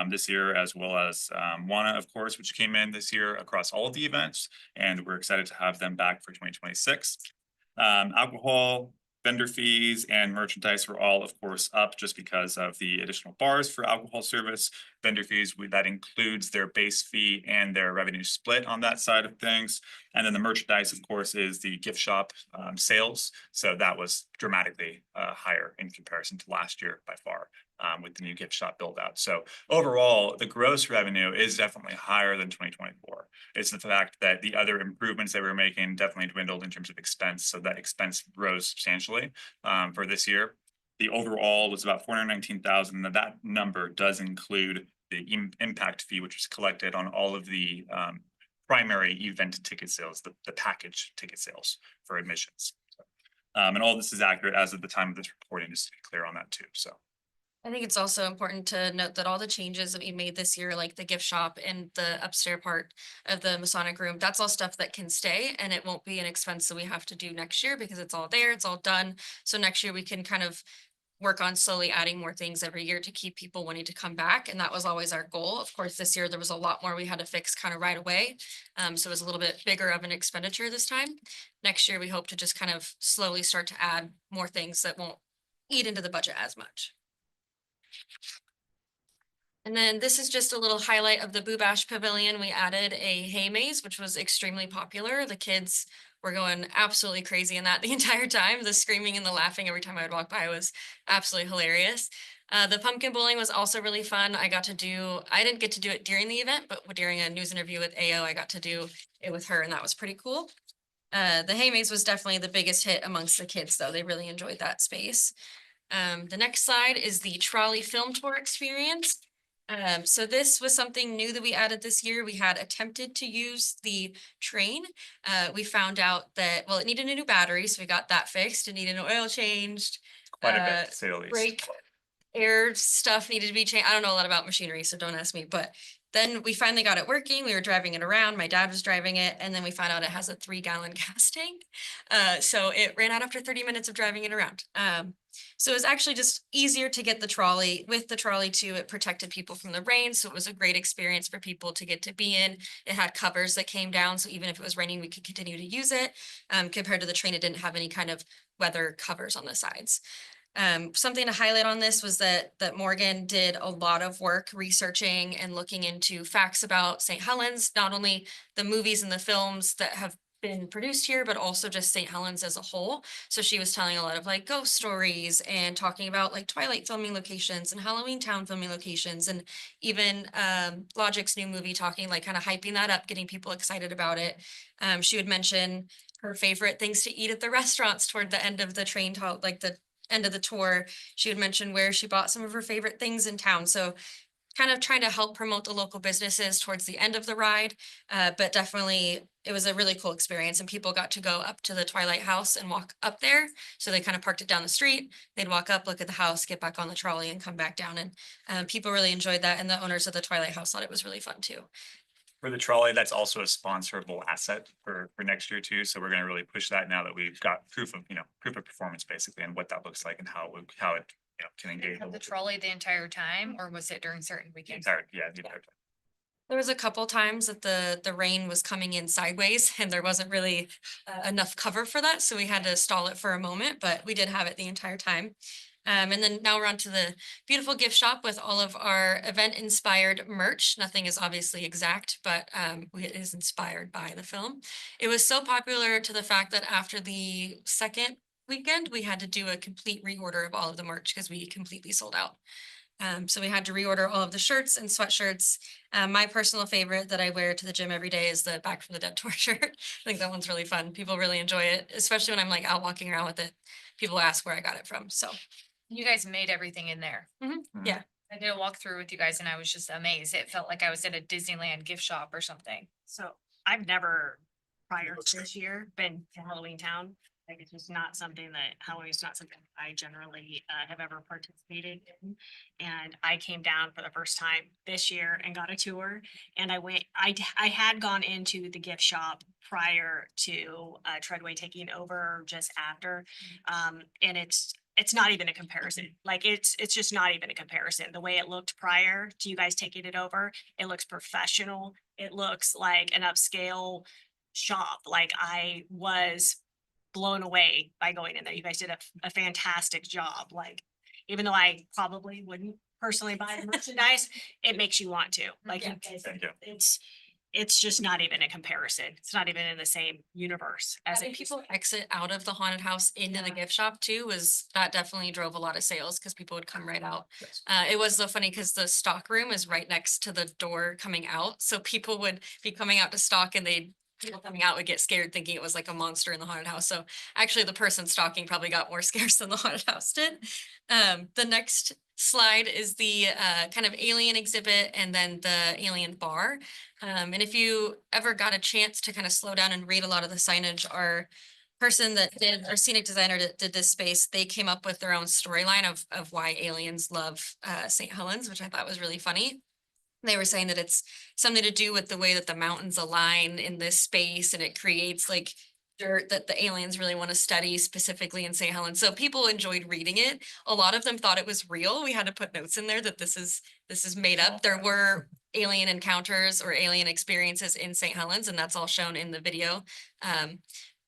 this year, as well as WANA, of course, which came in this year across all of the events, and we're excited to have them back for 2026. Alcohol, vendor fees, and merchandise were all, of course, up just because of the additional bars for alcohol service. Vendor fees, that includes their base fee and their revenue split on that side of things. And then the merchandise, of course, is the gift shop sales. So that was dramatically higher in comparison to last year by far with the new gift shop build out. So overall, the gross revenue is definitely higher than 2024. It's the fact that the other improvements that we're making definitely dwindled in terms of expense. So that expense rose substantially for this year. The overall was about 419,000. That number does include the impact fee, which was collected on all of the primary event ticket sales, the package ticket sales for admissions. And all this is accurate as of the time of this reporting, just to be clear on that too. So I think it's also important to note that all the changes that we made this year, like the gift shop and the upstairs part of the Masonic room, that's all stuff that can stay, and it won't be an expense that we have to do next year because it's all there, it's all done. So next year we can kind of work on slowly adding more things every year to keep people wanting to come back. And that was always our goal. Of course, this year there was a lot more we had to fix kind of right away. So it was a little bit bigger of an expenditure this time. Next year, we hope to just kind of slowly start to add more things that won't eat into the budget as much. And then this is just a little highlight of the Boo Bash Pavilion. We added a hay maze, which was extremely popular. The kids were going absolutely crazy in that the entire time. The screaming and the laughing every time I would walk by was absolutely hilarious. The pumpkin bowling was also really fun. I didn't get to do it during the event, but during a news interview with AO, I got to do it with her, and that was pretty cool. The hay maze was definitely the biggest hit amongst the kids, though. They really enjoyed that space. The next slide is the trolley film tour experience. So this was something new that we added this year. We had attempted to use the train. We found out that, well, it needed a new battery, so we got that fixed. It needed an oil changed. Quite a bit, to say the least. Brake air stuff needed to be changed. I don't know a lot about machinery, so don't ask me, but then we finally got it working. We were driving it around. My dad was driving it, and then we found out it has a 3-gallon gas tank. So it ran out after 30 minutes of driving it around. So it was actually just easier to get the trolley. With the trolley too, it protected people from the rain, so it was a great experience for people to get to be in. It had covers that came down, so even if it was raining, we could continue to use it. Compared to the train, it didn't have any kind of weather covers on the sides. Something to highlight on this was that Morgan did a lot of work researching and looking into facts about St. Helens, not only the movies and the films that have been produced here, but also just St. Helens as a whole. So she was telling a lot of like ghost stories and talking about like Twilight filming locations and Halloween Town filming locations, and even Logic's new movie, talking like kind of hyping that up, getting people excited about it. She would mention her favorite things to eat at the restaurants toward the end of the train talk, like the end of the tour. She would mention where she bought some of her favorite things in town. So kind of trying to help promote the local businesses towards the end of the ride. But definitely it was a really cool experience, and people got to go up to the Twilight House and walk up there. So they kind of parked it down the street. They'd walk up, look at the house, get back on the trolley and come back down. And people really enjoyed that. And the owners of the Twilight House thought it was really fun too. For the trolley, that's also a sponsorable asset for next year too. So we're gonna really push that now that we've got proof of performance basically, and what that looks like and how it can engage. Had the trolley the entire time, or was it during certain The weekends? entire, yeah, the entire time. There was a couple times that the rain was coming in sideways and there wasn't really enough cover for that. So we had to stall it for a moment, but we did have it the entire time. And then now we're on to the beautiful gift shop with all of our event inspired merch. Nothing is obviously exact, but it is inspired by the film. It was so popular to the fact that after the second weekend, we had to do a complete reorder of all of the merch because we completely sold out. So we had to reorder all of the shirts and sweatshirts. My personal favorite that I wear to the gym every day is the Back from the Dead tour shirt. I think that one's really fun. People really enjoy it, especially when I'm like out walking around with it. People ask where I got it from, so. You guys made everything in there. Yeah. I did a walkthrough with you guys and I was just amazed. It felt like I was at a Disneyland gift shop or something. So I've never, prior to this year, been to Halloween Town. Like, it's just not something that, Halloween is not something I generally have ever participated in. And I came down for the first time this year and got a tour. And I had gone into the gift shop prior to Treadway taking over, just after. And it's not even a comparison. Like, it's just not even a comparison. The way it looked prior to you guys taking it over, it looks professional. It looks like an upscale shop. Like, I was blown away by going in there. You guys did a fantastic job. Like, even though I probably wouldn't personally buy the merchandise, it makes you want to. Like, you guys, Thank you. it's just not even a comparison. It's not even in the same universe as Having it people exit out of the haunted house into the gift shop too that definitely drove a lot of sales because people would come right out. Yes. It was so funny because the stock room is right next to the door coming out. So people would be coming out to stock and people coming out would get scared thinking it was like a monster in the haunted house. So actually the person stalking probably got more scares than the haunted house did. The next slide is the kind of alien exhibit and then the alien bar. And if you ever got a chance to kind of slow down and read a lot of the signage, our scenic designer that did this space, they came up with their own storyline of why aliens love St. Helens, which I thought was really funny. They were saying that it's something to do with the way that the mountains align in this space, and it creates like dirt that the aliens really want to study specifically in St. Helens. So people enjoyed reading it. A lot of them thought it was real. We had to put notes in there that this is made up. There were alien encounters or alien experiences in St. Helens, and that's all shown in the video.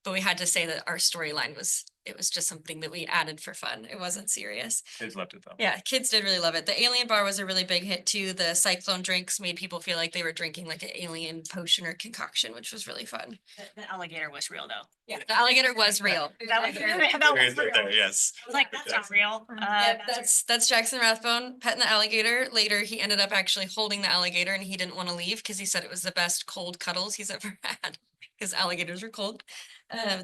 But we had to say that our storyline was just something that we added for fun. It wasn't serious. Kids loved it though. Yeah, kids did really love it. The alien bar was a really big hit too. The cyclone drinks made people feel like they were drinking like an alien potion or concoction, which was really fun. The alligator was real though. Yeah, the alligator was real. That was real. Yes. I was like, that's not real. Yeah, that's Jackson Rathbone petting the alligator. Later, he ended up actually holding the alligator and he didn't want to leave because he said it was the best cold cuddles he's ever had. because alligators are cold.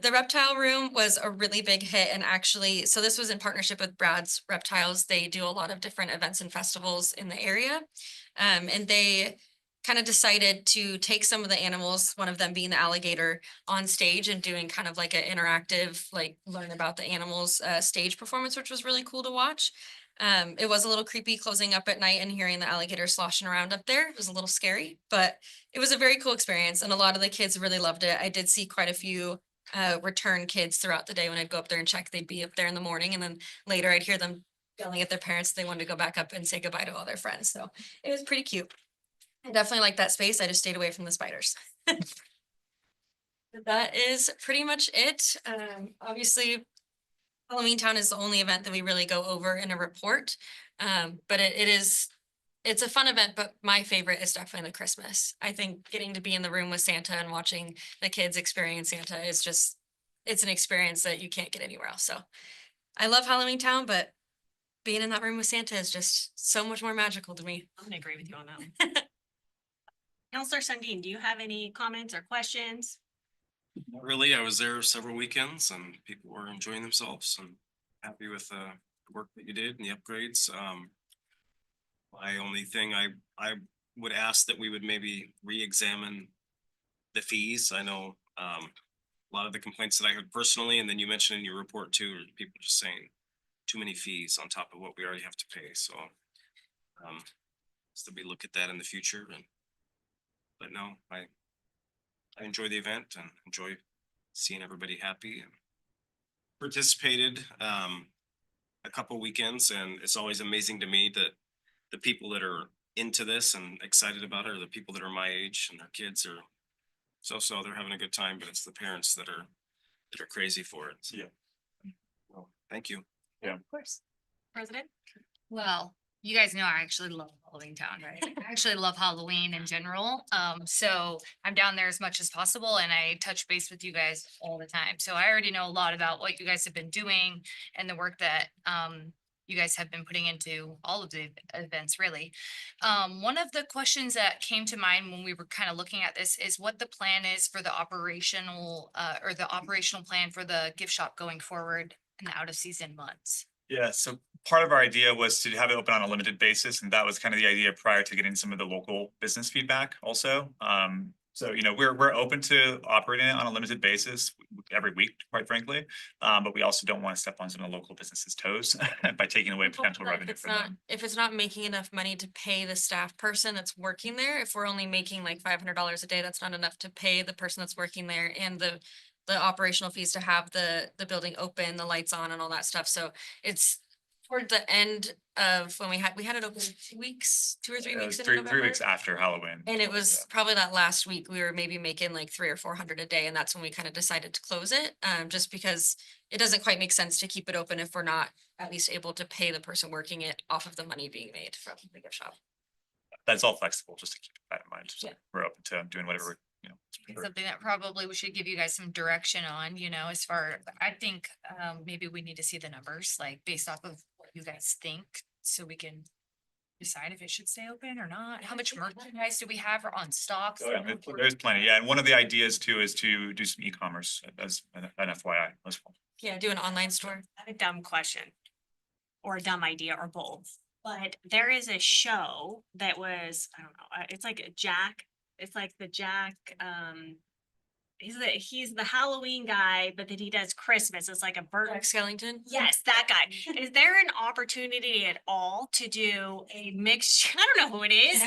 The reptile room was a really big hit, and actually, so this was in partnership with Brad's Reptiles. They do a lot of different events and festivals in the area. And they kind of decided to take some of the animals, one of them being the alligator, on stage and doing kind of like an interactive, like learn about the animals stage performance, which was really cool to watch. It was a little creepy closing up at night and hearing the alligator sloshing around up there. It was a little scary, but it was a very cool experience, and a lot of the kids really loved it. I did see quite a few return kids throughout the day. When I'd go up there and check, they'd be up there in the morning, and then later I'd hear them yelling at their parents. They wanted to go back up and say goodbye to all their friends. So it was pretty cute. I definitely like that space. I just stayed away from the spiders. That is pretty much it. Obviously, Halloween Town is the only event that we really go over in a report. But it's a fun event, but my favorite is definitely the Christmas. I think getting to be in the room with Santa and watching the kids experience Santa is just, it's an experience that you can't get anywhere else. So I love Halloween Town, but being in that room with Santa is just so much more magical to me. I'm gonna agree with you on that one. Counselor Sundin, do you have any comments or questions? Not really, I was there several weekends and people were enjoying themselves and happy with the work that you did and the upgrades. My only thing I would ask that we would maybe re-examine the fees. I know a lot of the complaints that I heard personally, and then you mentioned in your report too, are people just saying too many fees on top of what we already have to pay, so so we look at that in the future. And but no, I enjoy the event and enjoy seeing everybody happy, and participated a couple weekends, and it's always amazing to me that the people that are into this and excited about it are the people that are my age, and their kids are so they're having a good time, but it's the parents that are crazy for it. So, Yeah. well, thank you. Yeah. Of course. President? Well, you guys know I actually love Halloween Town, right? I actually love Halloween in general. So I'm down there as much as possible and I touch base with you guys all the time. So I already know a lot about what you guys have been doing and the work that you guys have been putting into all of the events, really. One of the questions that came to mind when we were kind of looking at this is what the plan is for the operational or the operational plan for the gift shop going forward in the out of season months. Yeah, so part of our idea was to have it open on a limited basis, and that was kind of the idea prior to getting some of the local business feedback also. So, you know, we're open to operating it on a limited basis every week, quite frankly. But we also don't want to step on some of the local businesses' toes by taking away potential But revenue from them. if it's not making enough money to pay the staff person that's working there, if we're only making like $500 a day, that's not enough to pay the person that's working there and the operational fees to have the building open, the lights on and all that stuff. So it's toward the end of when we had it open 2 weeks, 2 or 3 weeks in Three November. weeks after Halloween. And it was probably that last week, we were maybe making like 300 or 400 a day, and that's when we kind of decided to close it. Just because it doesn't quite make sense to keep it open if we're not at least able to pay the person working it off of the money being made from the gift shop. That's all flexible, just to keep that in mind. So Yeah. we're open to doing whatever, you know. is preferred. Something that probably we should give you guys some direction on, you know, as far, I think maybe we need to see the numbers, like based off of what you guys think, so we can decide if it should stay open or not. How much merchandise do we have on stock? Oh, yeah, there's plenty. Yeah, and one of the ideas too is to do some e-commerce as an FYI as well. Yeah, do an online store. A dumb question or a dumb idea or both. But there is a show that was, I don't know, it's like a Jack, it's like the Jack, he's the Halloween guy, but then he does Christmas. It's like a bird. Jack Skellington. Yes, that guy. Is there an opportunity at all to do a mix? I don't know who it is.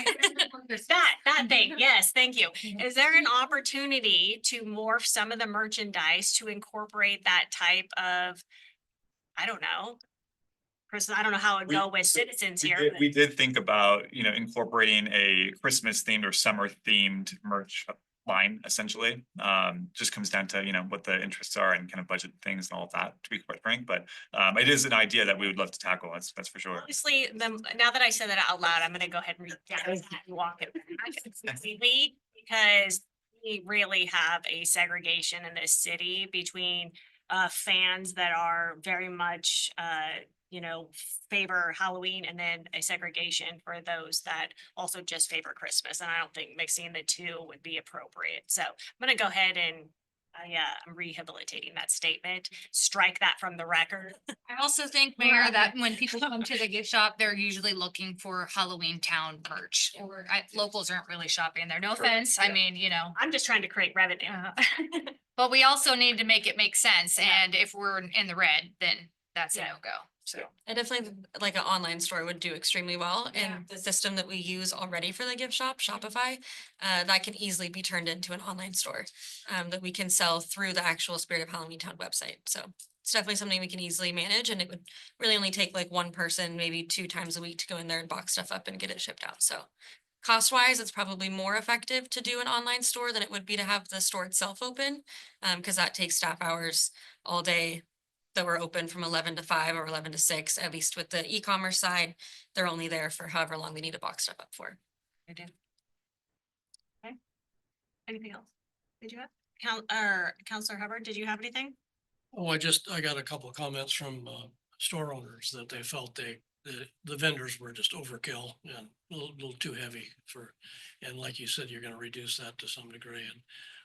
That thing. Yes, thank you. Is there an opportunity to morph some of the merchandise to incorporate that type of, I don't know. Chris, I don't know how it would go with citizens here. We did think about, you know, incorporating a Christmas themed or summer themed merch line essentially. Just comes down to, you know, what the interests are and kind of budget things and all of that, to be quite frank. But it is an idea that we would love to tackle. That's for sure. Honestly, now that I said that out loud, I'm gonna go ahead and read that and walk it back completely, because we really have a segregation in this city between fans that are very much favor Halloween and then a segregation for those that also just favor Christmas. And I don't think mixing the two would be appropriate. So I'm gonna go ahead and I'm rehabilitating that statement, strike that from the record. I also think, Mayor, that when people come to the gift shop, they're usually looking for Halloween Town merch. Or locals aren't really shopping there. No offense. I mean, I'm just trying to create revenue. but we also need to make it make sense. And if we're in the red, then that's a Yeah. no-go. So. I definitely like an online store would do extremely well, Yeah. and the system that we use already for the gift shop, Shopify, that can easily be turned into an online store that we can sell through the actual Spirit of Halloween Town website. So it's definitely something we can easily manage, and it would really only take like one person, maybe 2 times a week to go in there and box stuff up and get it shipped out. So cost wise, it's probably more effective to do an online store than it would be to have the store itself open, because that takes staff hours all day that were open from 11 to 5 or 11 to 6, at least with the e-commerce side. They're only there for however long they need to box stuff up for. I do. Okay. Anything else? Did you have? Counselor Hubbard, did you have anything? Oh, I got a couple of comments from store owners that they felt the vendors were just overkill and a little too heavy and like you said, you're gonna reduce that to some degree. And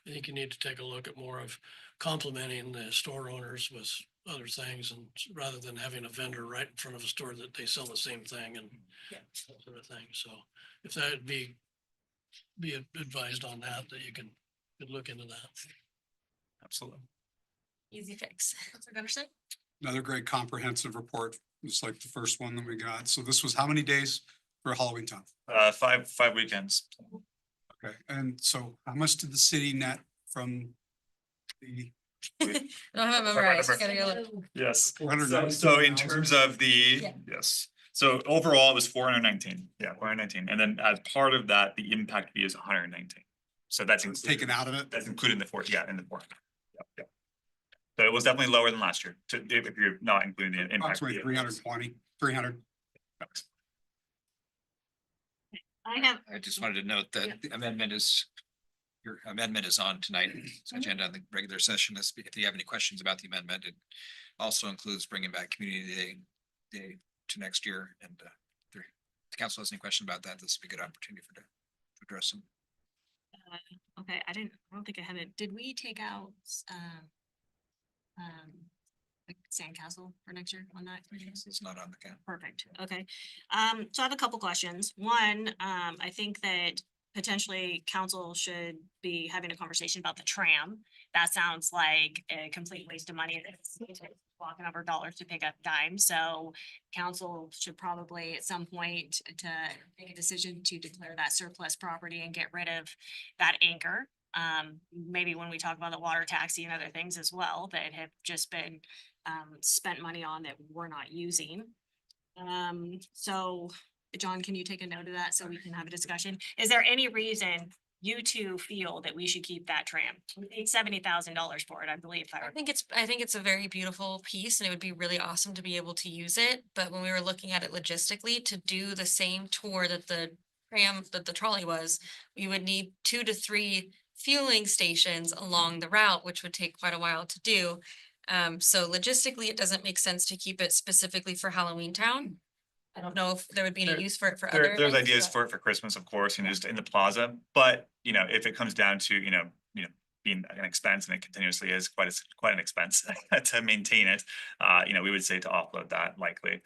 I think you need to take a look at more of complementing the store owners with other things, and rather than having a vendor right in front of a store that they sell the same thing and that sort of thing. So if that would be advised on that you could look into that. Absolutely. Easy fix. Counselor Gunderson? Another great comprehensive report. It's like the first one that we got. So this was how many days for Halloween Town? 5 weekends. Okay, and so how much did the city net from the I don't have it memorized. I gotta go look. Yes. 419,000? So in terms of the, Yeah. yes, so overall it was 419, 419, and then as part of that, the impact fee is 119. So that's It's taken out of it? That's included in the fourth, in the fourth. Yep. So it was definitely lower than last year, if you're not including the impact. Approximately fee. 320, 300. I just wanted to note that the amendment your amendment is on tonight's agenda on the regular session. If you have any questions about the amendment, it also includes bringing back Community Day to next year. And if the council has any question about that, this would be a good opportunity to address them. Okay, I don't think I had it. Did we take out like Sandcastle for next year on that? It's not on the cap. Perfect, okay. So I have a couple questions. One, I think that potentially council should be having a conversation about the tram. That sounds like a complete waste of money. It's walking over dollars to pick up dimes. So council should probably at some point to make a decision to declare that surplus property and get rid of that anchor. Maybe when we talk about the water taxi and other things as well that have just been spent money on that we're not using. So John, can you take a note of that so we can have a discussion? Is there any reason you two feel that we should keep that tram? We paid $70,000 for it, I believe. I think it's a very beautiful piece, and it would be really awesome to be able to use it. But when we were looking at it logistically, to do the same tour that the trolley was, we would need 2 to 3 fueling stations along the route, which would take quite a while to do. So logistically, it doesn't make sense to keep it specifically for Halloween Town. I don't know if there would be any use for it for other. There's events, ideas but- for it for Christmas, of course, just in the plaza, but if it comes down to, being an expense, and it continuously is quite an expense to maintain it. We would say to offload that likely,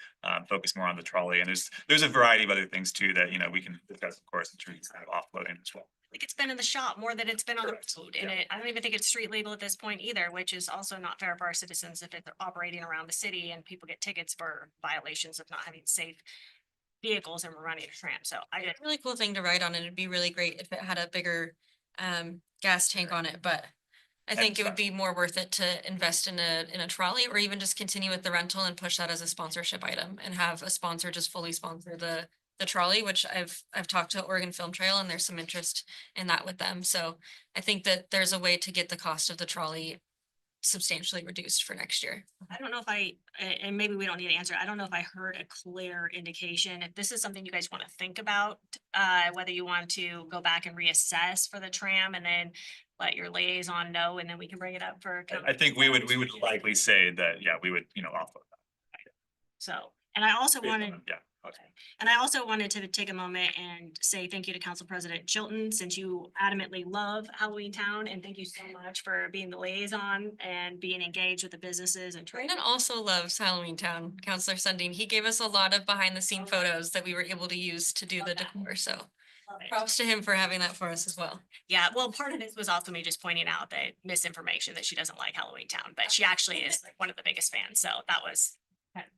focus more on the trolley, and there's a variety of other things too that, we can discuss, of course, in terms of offloading as well. I think it's been in the shop more than it's been on the road. And I don't even think it's street legal at this point either, which is also not fair for our citizens if it's operating around the city and people get tickets for violations of not having safe vehicles and we're running a tram. So Really cool thing to ride on, and it'd be really great if it had a bigger gas tank on it, but I think it would be more worth it to invest in a trolley, or even just continue with the rental and push that as a sponsorship item and have a sponsor just fully sponsor the trolley, which I've talked to Oregon Film Trail, and there's some interest in that with them. So I think that there's a way to get the cost of the trolley substantially reduced for next year. I don't know if and maybe we don't need to answer. I don't know if I heard a clear indication. If this is something you guys want to think about, whether you want to go back and reassess for the tram and then let your liaison know, and then we can bring it up for. I think we would likely say that, we would, offload that. So, and I also wanted. Yeah. And I also wanted to take a moment and say thank you to Council President Chilton, since you adamantly love Halloween Town, and thank you so much for being the liaison and being engaged with the businesses and. Brandon also loves Halloween Town, Counselor Sundin. He gave us a lot of behind the scene photos that we were able to use to do the decor, so Love it. props to him for having that for us as well. Yeah, well, part of this was also me just pointing out that misinformation that she doesn't like Halloween Town, but she actually is like one of the biggest fans, so that was kind of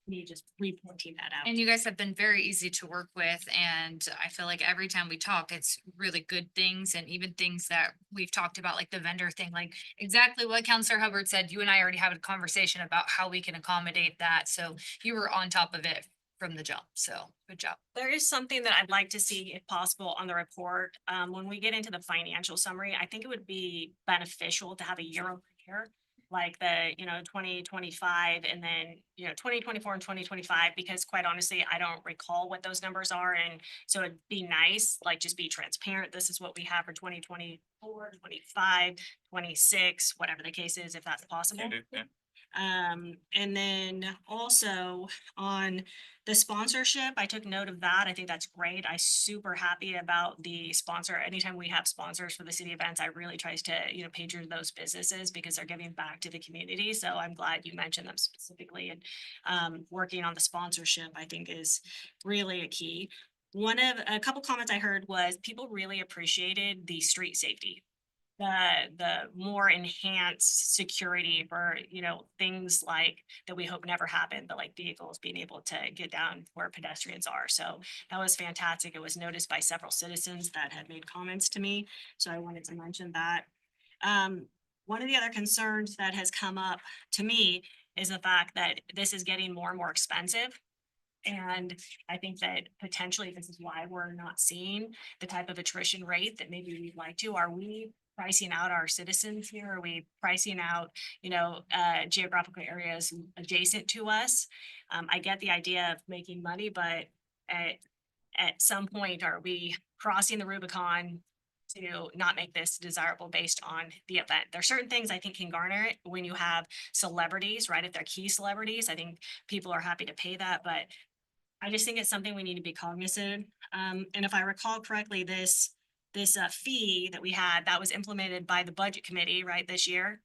me just re-pointing that out. And you guys have been very easy to work with, and I feel like every time we talk, it's really good things, and even things that we've talked about, like the vendor thing, like exactly what Counselor Hubbard said, you and I already had a conversation about how we can accommodate that, so you were on top of it from the jump, so good job. There is something that I'd like to see, if possible, on the report. When we get into the financial summary, I think it would be beneficial to have a year over year. Like the, 2025 and then, 2024 and 2025, because quite honestly, I don't recall what those numbers are. And so it'd be nice, like just be transparent. This is what we have for 2024, 25, 26, whatever the case is, if that's possible. Can do, yeah. And then also on the sponsorship, I took note of that. I think that's great. I super happy about the sponsor. Anytime we have sponsors for the city events, I really tries to, pager those businesses because they're giving back to the community. So I'm glad you mentioned them specifically, and working on the sponsorship, I think, is really a key. A couple comments I heard was people really appreciated the street safety. The more enhanced security for, things like that we hope never happen, but like vehicles being able to get down where pedestrians are. So that was fantastic. It was noticed by several citizens that had made comments to me. So I wanted to mention that. One of the other concerns that has come up to me is the fact that this is getting more and more expensive. And I think that potentially this is why we're not seeing the type of attrition rate that maybe we'd like to. Are we pricing out our citizens here? Are we pricing out, geographical areas adjacent to us? I get the idea of making money, but at some point, are we crossing the Rubicon to not make this desirable based on the event? There are certain things I think can garner it when you have celebrities, right? If they're key celebrities, I think people are happy to pay that, but I just think it's something we need to be cognizant. And if I recall correctly, this fee that we had, that was implemented by the budget committee, right, this year,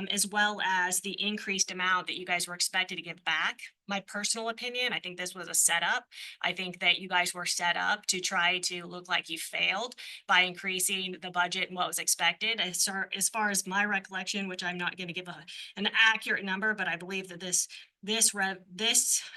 as well as the increased amount that you guys were expected to give back. My personal opinion, I think this was a setup. I think that you guys were set up to try to look like you failed by increasing the budget and what was expected. As far as my recollection, which I'm not going to give an accurate number, but I believe that this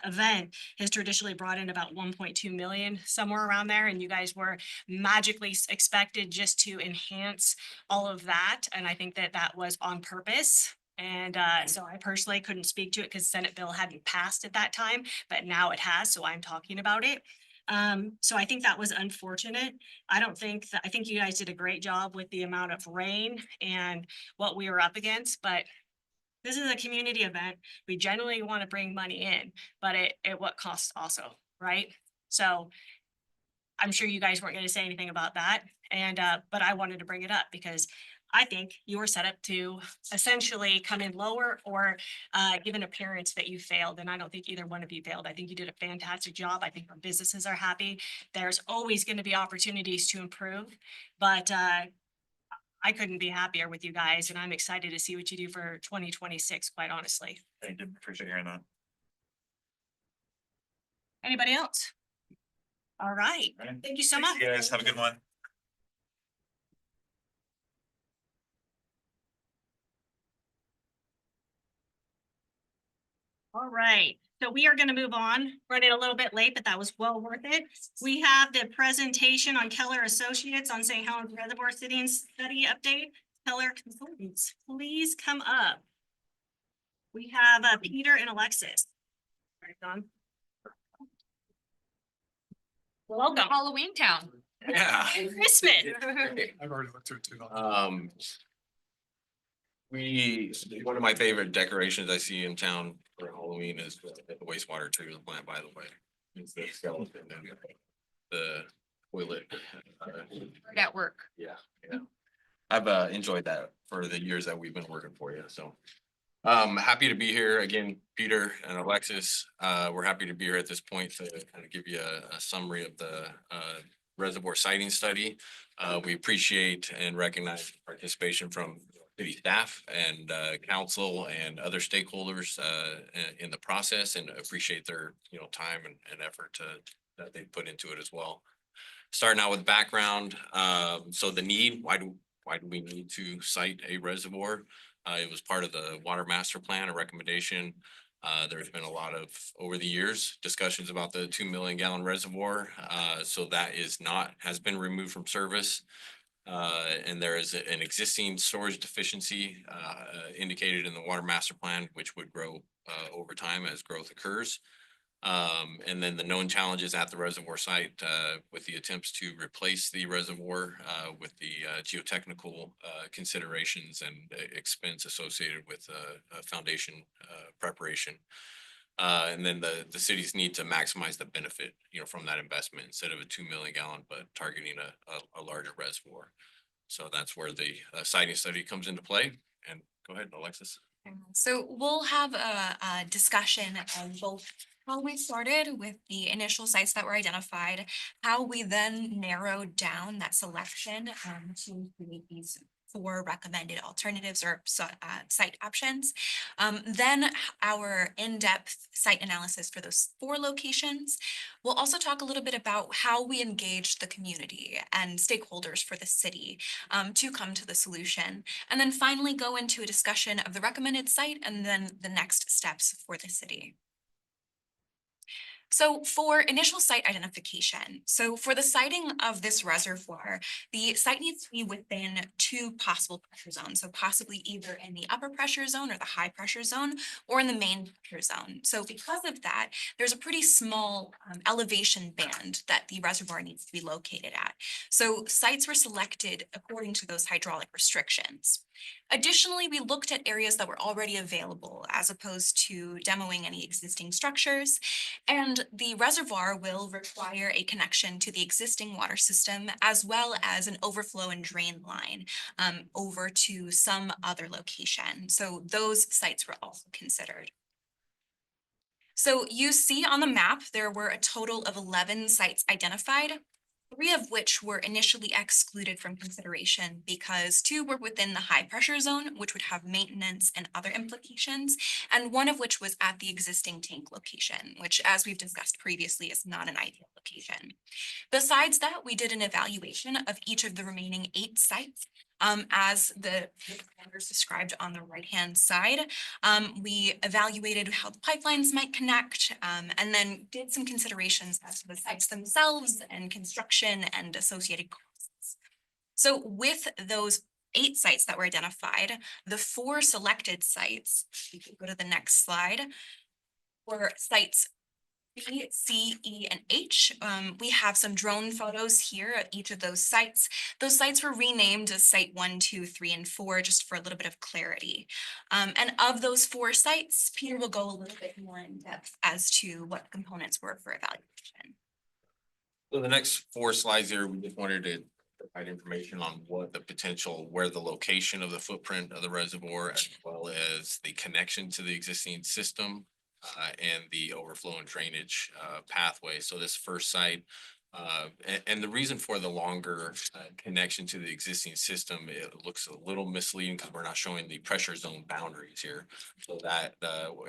event has traditionally brought in about 1.2 million, somewhere around there, and you guys were magically expected just to enhance all of that. And I think that that was on purpose. And so I personally couldn't speak to it because Senate bill hadn't passed at that time, but now it has, so I'm talking about it. So I think that was unfortunate. I think you guys did a great job with the amount of rain and what we were up against, but this is a community event. We generally want to bring money in, but at what cost also, right? So I'm sure you guys weren't going to say anything about that. And, but I wanted to bring it up because I think you were set up to essentially come in lower or give an appearance that you failed. And I don't think either one of you failed. I think you did a fantastic job. I think our businesses are happy. There's always going to be opportunities to improve, but I couldn't be happier with you guys, and I'm excited to see what you do for 2026, quite honestly. Thank you. Appreciate hearing that. Anybody else? All right. All right. Thank you so Thanks, much. you guys have a good one. All right, so we are going to move on. Running a little bit late, but that was well worth it. We have the presentation on Keller Associates on St. Helens Reservoir Study update. Keller Consultants, please come up. We have Peter and Alexis. Right, Don? Welcome. Halloween Town. Yeah. And Christmas. I've already looked through it too. One of my favorite decorations I see in town for Halloween is the wastewater treatment plant, by the way. It's the skeleton and the toilet. At work. Yeah. I've enjoyed that for the years that we've been working for you, so Happy to be here again, Peter and Alexis. We're happy to be here at this point to kind of give you a summary of the reservoir siting study. We appreciate and recognize participation from city staff and council and other stakeholders in the process, and appreciate their, time and effort that they put into it as well. Starting out with background, so the need, why do we need to site a reservoir? It was part of the water master plan, a recommendation. There's been a lot of, over the years, discussions about the 2 million gallon reservoir. So that has been removed from service. And there is an existing storage deficiency indicated in the water master plan, which would grow over time as growth occurs. And then the known challenges at the reservoir site with the attempts to replace the reservoir with the geotechnical considerations and expense associated with foundation preparation. And then the cities need to maximize the benefit, from that investment instead of a 2 million gallon, but targeting a larger reservoir. So that's where the siting study comes into play. And go ahead, Alexis. So we'll have a discussion of both how we started with the initial sites that were identified, how we then narrowed down that selection to create these 4 recommended alternatives or site options. Then our in-depth site analysis for those 4 locations. We'll also talk a little bit about how we engaged the community and stakeholders for the city to come to the solution. And then finally go into a discussion of the recommended site and then the next steps for the city. So for initial site identification, so for the siting of this reservoir, the site needs to be within 2 possible pressure zones. So possibly either in the upper pressure zone or the high pressure zone, or in the main pressure zone. So because of that, there's a pretty small elevation band that the reservoir needs to be located at. So sites were selected according to those hydraulic restrictions. Additionally, we looked at areas that were already available as opposed to demoing any existing structures. And the reservoir will require a connection to the existing water system as well as an overflow and drain line over to some other location. So those sites were also considered. So you see on the map, there were a total of 11 sites identified. 3 of which were initially excluded from consideration because 2 were within the high pressure zone, which would have maintenance and other implications, and 1 of which was at the existing tank location, which, as we've discussed previously, is not an ideal location. Besides that, we did an evaluation of each of the remaining 8 sites. As the planners described on the right-hand side, we evaluated how the pipelines might connect, and then did some considerations as to the sites themselves and construction and associated costs. So with those 8 sites that were identified, the 4 selected sites, we could go to the next slide, were sites B, C, E, and H. We have some drone photos here of each of those sites. Those sites were renamed as site 1, 2, 3, and 4, just for a little bit of clarity. And of those 4 sites, Peter will go a little bit more in depth as to what components were for evaluation. So the next 4 slides here, we just wanted to provide information on what the potential, where the location of the footprint of the reservoir, as well as the connection to the existing system. And the overflow and drainage pathway. So this first site, and the reason for the longer connection to the existing system, it looks a little misleading because we're not showing the pressure zone boundaries here. So that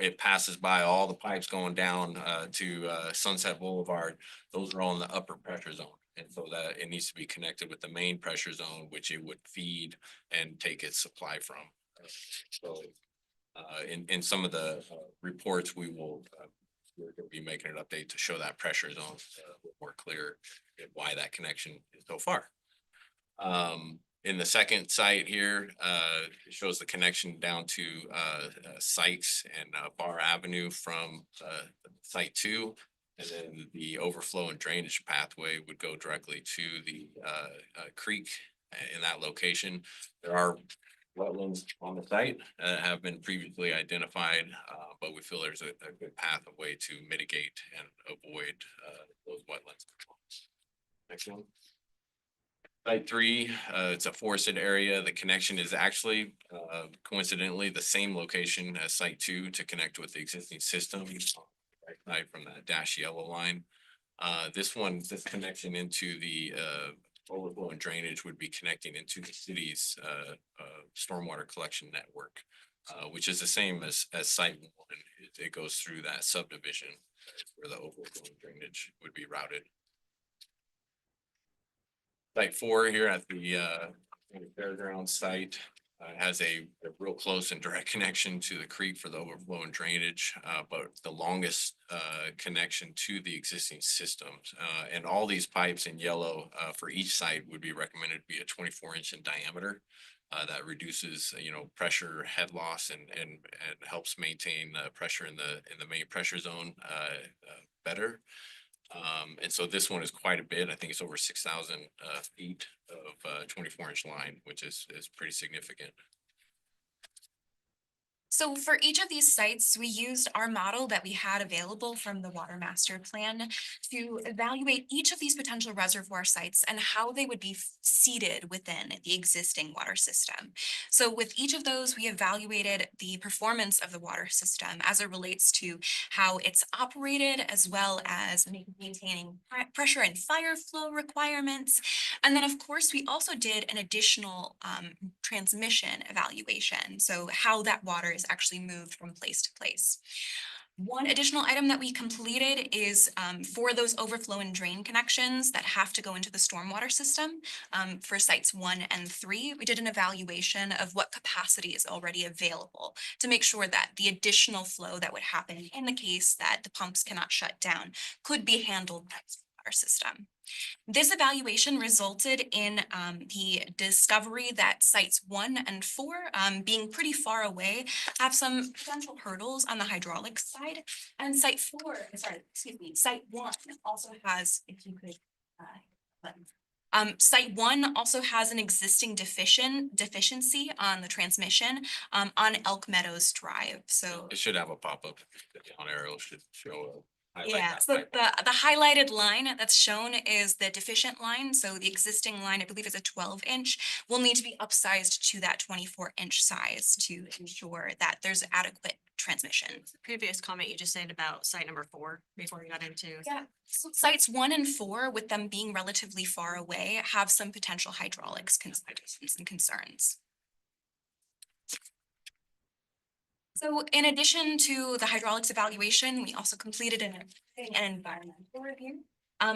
it passes by all the pipes going down to Sunset Boulevard. Those are all in the upper pressure zone. And so that it needs to be connected with the main pressure zone, which it would feed and take its supply from. So in some of the reports, we're going to be making an update to show that pressure zone more clear and why that connection is so far. In the second site here, it shows the connection down to Sykes and Bar Avenue from site 2. And then the overflow and drainage pathway would go directly to the creek in that location. There are wetlands on the site have been previously identified, but we feel there's a good pathway to mitigate and avoid those wetlands. Next one. Site three, it's a forested area. The connection is actually coincidentally the same location as site two to connect with the existing system. Right side from that dash yellow line. This connection into the overflow and drainage would be connecting into the city's stormwater collection network, which is the same as site one. It goes through that subdivision where the overflow and drainage would be routed. Site four here at the fairgrounds site has a real close and direct connection to the creek for the overflow and drainage, but the longest connection to the existing systems. And all these pipes in yellow for each site would be recommended to be a 24-inch in diameter. That reduces, pressure, head loss, and helps maintain pressure in the main pressure zone better. And so this one is quite a bit. I think it's over 6,000 feet of 24-inch line, which is pretty significant. So for each of these sites, we used our model that we had available from the Water Master Plan to evaluate each of these potential reservoir sites and how they would be seated within the existing water system. So with each of those, we evaluated the performance of the water system as it relates to how it's operated, as well as maintaining pressure and fire flow requirements. And then, of course, we also did an additional transmission evaluation. So how that water is actually moved from place to place. One additional item that we completed is for those overflow and drain connections that have to go into the stormwater system for sites 1 and 3. We did an evaluation of what capacity is already available to make sure that the additional flow that would happen in the case that the pumps cannot shut down could be handled by the stormwater system. This evaluation resulted in the discovery that sites 1 and 4, being pretty far away, have some potential hurdles on the hydraulic side. And site 1 also has, if you could, site 1 also has an existing deficiency on the transmission on Elk Meadows Drive. So It should have a pop-up. The down arrow should show. yeah, so the highlighted line that's shown is the deficient line. So the existing line, I believe, is a 12-inch, will need to be upsized to that 24-inch size to ensure that there's adequate transmission. Previous comment you just said about site number 4 before we got into. Yeah, so sites 1 and 4, with them being relatively far away, have some potential hydraulics considerations and concerns. So in addition to the hydraulics evaluation, we also completed an environmental review.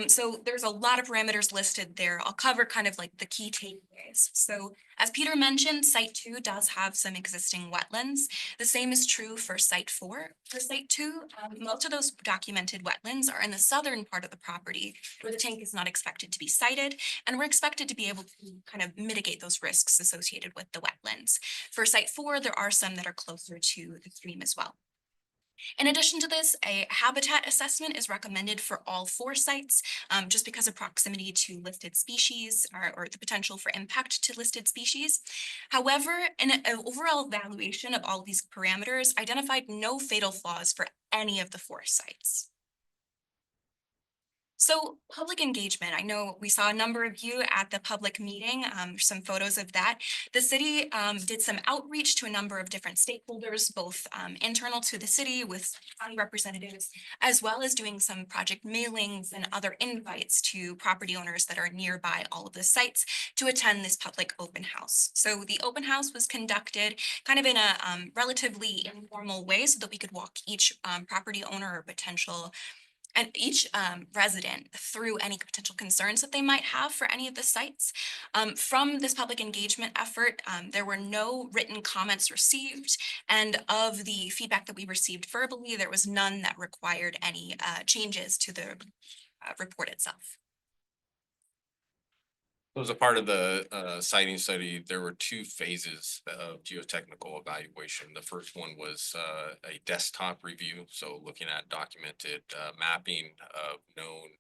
So there's a lot of parameters listed there. I'll cover kind of like the key takeaways. So as Peter mentioned, site 2 does have some existing wetlands. The same is true for site 4. For site 2, most of those documented wetlands are in the southern part of the property where the tank is not expected to be sited, and we're expected to be able to kind of mitigate those risks associated with the wetlands. For site 4, there are some that are closer to the stream as well. In addition to this, a habitat assessment is recommended for all 4 sites, just because of proximity to listed species or the potential for impact to listed species. However, an overall evaluation of all of these parameters identified no fatal flaws for any of the 4 sites. So public engagement, I know we saw a number of you at the public meeting, some photos of that. The city did some outreach to a number of different stakeholders, both internal to the city with county representatives, as well as doing some project mailings and other invites to property owners that are nearby all of the sites to attend this public open house. So the open house was conducted kind of in a relatively informal way so that we could walk each property owner or potential and each resident through any potential concerns that they might have for any of the sites. From this public engagement effort, there were no written comments received, and of the feedback that we received verbally, there was none that required any changes to the report itself. As a part of the siting study, there were 2 phases of geotechnical evaluation. The first one was a desktop review, so looking at documented mapping of known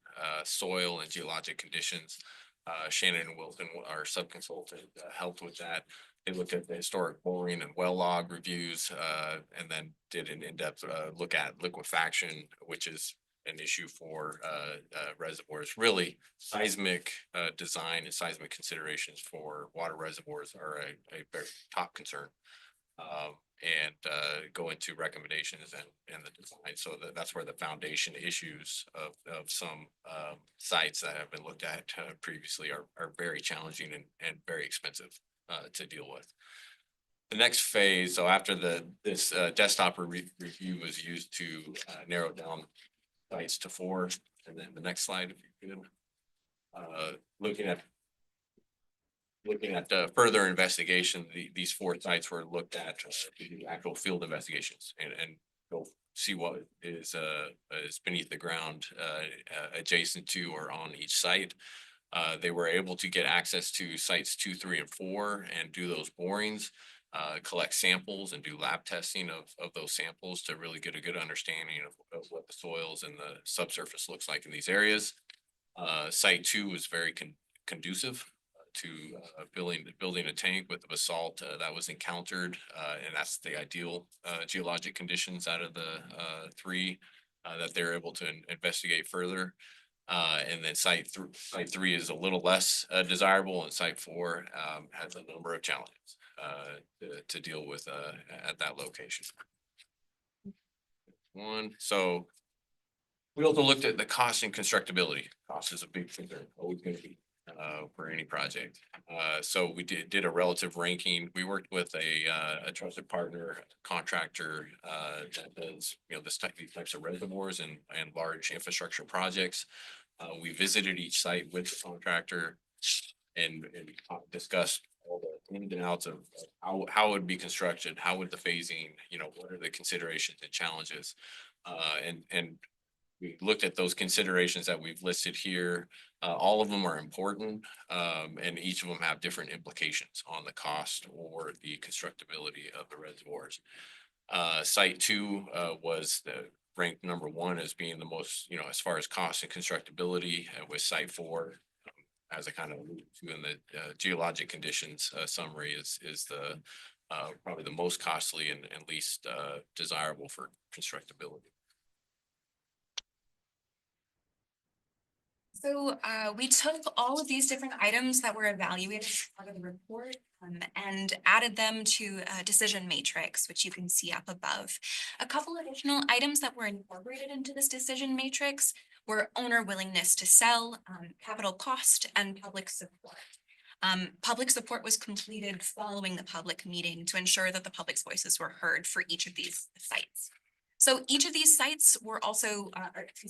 soil and geologic conditions. Shannon and Wilson, our subconsultant, helped with that. They looked at the historic boring and well log reviews, and then did an in-depth look at liquefaction, which is an issue for reservoirs. Really, seismic design and seismic considerations for water reservoirs are a very top concern. And go into recommendations and the design. So that's where the foundation issues of some sites that have been looked at previously are very challenging and very expensive to deal with. The next phase, so after this desktop review was used to narrow down sites to 4, and then the next slide, if you could. Looking at further investigation, these 4 sites were looked at to do actual field investigations and go see what is beneath the ground adjacent to or on each site. They were able to get access to sites 2, 3, and 4 and do those borings, collect samples and do lab testing of those samples to really get a good understanding of what the soils and the subsurface looks like in these areas. Site 2 was very conducive to building a tank with the basalt that was encountered, and that's the ideal geologic conditions out of the 3 that they're able to investigate further. And then site 3 is a little less desirable, and site 4 has a number of challenges to deal with at that location. So we also looked at the cost and constructability. Cost is a big concern, always going to be for any project. So we did a relative ranking. We worked with a trusted partner contractor that does, these types of reservoirs and large infrastructure projects. We visited each site with the contractor and discussed all the ins and outs of how it would be constructed, how would the phasing, what are the considerations and challenges. And we looked at those considerations that we've listed here. All of them are important, and each of them have different implications on the cost or the constructability of the reservoirs. Site 2 was ranked number 1 as being the most, as far as cost and constructability, with site 4, as I kind of alluded to in the geologic conditions summary, is the probably the most costly and least desirable for constructability. So we took all of these different items that were evaluated as part of the report and added them to a decision matrix, which you can see up above. A couple additional items that were incorporated into this decision matrix were owner willingness to sell, capital cost, and public support. Public support was completed following the public meeting to ensure that the public's voices were heard for each of these sites. So each of these sites were also,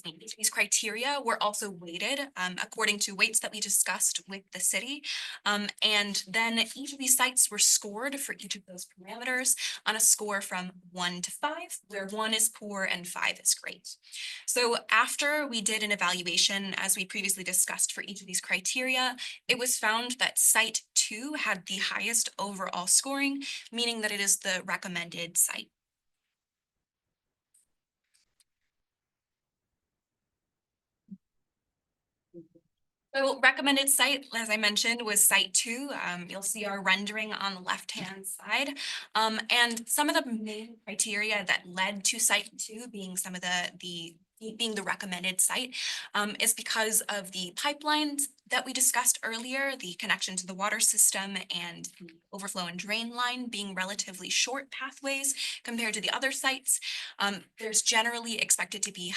each of these criteria were also weighted according to weights that we discussed with the city. And then each of these sites were scored for each of those parameters on a score from 1 to 5, where 1 is poor and 5 is great. So after we did an evaluation, as we previously discussed for each of these criteria, it was found that site 2 had the highest overall scoring, meaning that it is the recommended site. So recommended site, as I mentioned, was site 2. You'll see our rendering on the left-hand side. And some of the main criteria that led to site 2 being some of being the recommended site is because of the pipelines that we discussed earlier, the connection to the water system and the overflow and drain line being relatively short pathways compared to the other sites. There's generally expected to be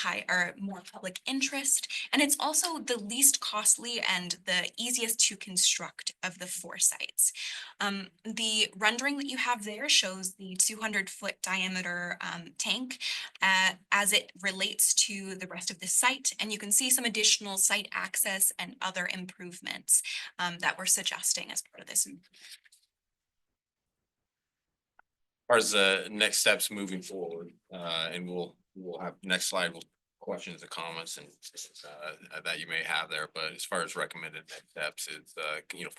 more public interest, and it's also the least costly and the easiest to construct of the 4 sites. The rendering that you have there shows the 200-foot diameter tank as it relates to the rest of the site, and you can see some additional site access and other improvements that we're suggesting as part of this. As far as the next steps moving forward, and we'll have next slide with questions and comments and that you may have there. But as far as recommended next steps, is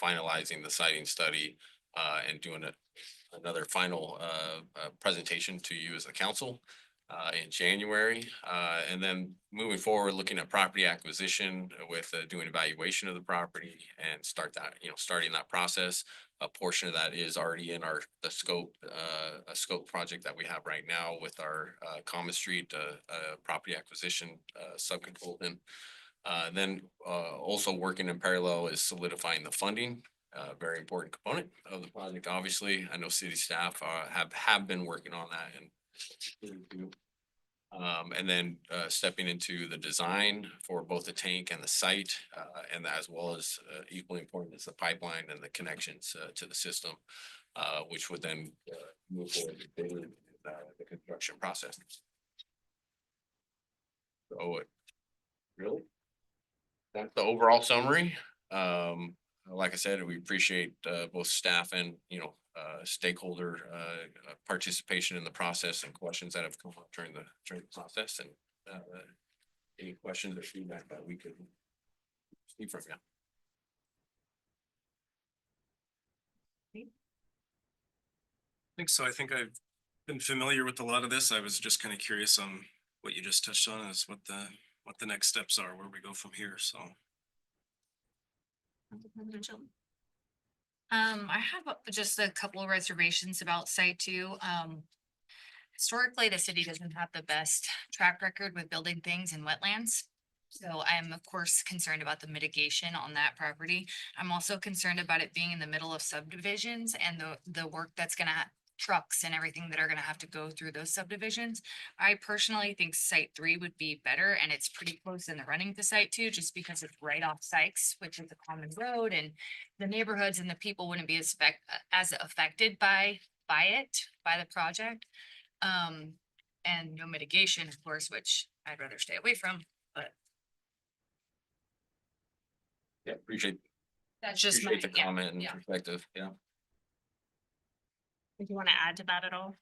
finalizing the siting study and doing another final presentation to you as a council. in January. And then moving forward, looking at property acquisition with doing evaluation of the property and starting that process. A portion of that is already in the scope, a scope project that we have right now with our Common Street property acquisition subconsultant. Then also working in parallel is solidifying the funding. Very important component of the project, obviously. I know city staff have been working on that and and then stepping into the design for both the tank and the site, and as well as equally important is the pipeline and the connections to the system, which would then move forward with the construction process. So, really, that's the overall summary. Like I said, we appreciate both staff and, stakeholder participation in the process and questions that have come up during the process, and any questions or feedback that we could see from you. Think so. I think I've been familiar with a lot of this. I was just kind of curious on what you just touched on is what the next steps are, where we go from here, so. I have just a couple of reservations about site two. Historically, the city doesn't have the best track record with building things in wetlands. So I'm of course concerned about the mitigation on that property. I'm also concerned about it being in the middle of subdivisions and the work that's gonna trucks and everything that are gonna have to go through those subdivisions. I personally think site three would be better, and it's pretty close in the running to site two, just because it's right off Sykes, which is a common road, and the neighborhoods and the people wouldn't be as affected by the project. And no mitigation, of course, which I'd rather stay away from, but Yeah, appreciate That's just my, appreciate the yeah. comment and yeah. perspective. Yeah. Do you want to add to that at all?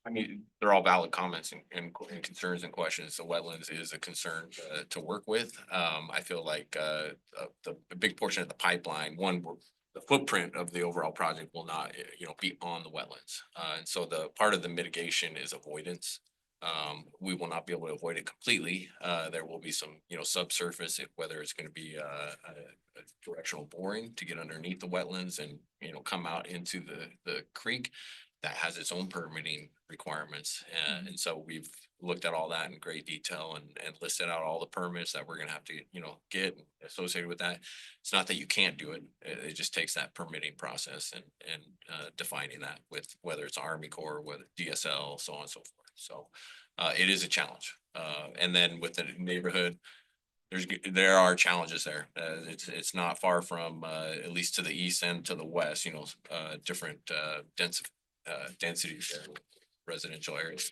I mean, they're all valid comments and concerns and questions. The wetlands is a concern to work with. I feel like the big portion of the pipeline, the footprint of the overall project will not, be on the wetlands. And so the part of the mitigation is avoidance. We will not be able to avoid it completely. There will be some, subsurface, whether it's going to be a directional boring to get underneath the wetlands and, come out into the creek that has its own permitting requirements. And so we've looked at all that in great detail and listed out all the permits that we're gonna have to, get associated with that. It's not that you can't do it. It just takes that permitting process and defining that with whether it's Army Corps, whether DSL, so on and so forth. So it is a challenge. And then with the neighborhood, there are challenges there. It's not far from at least to the east and to the west, different densities there, residential areas.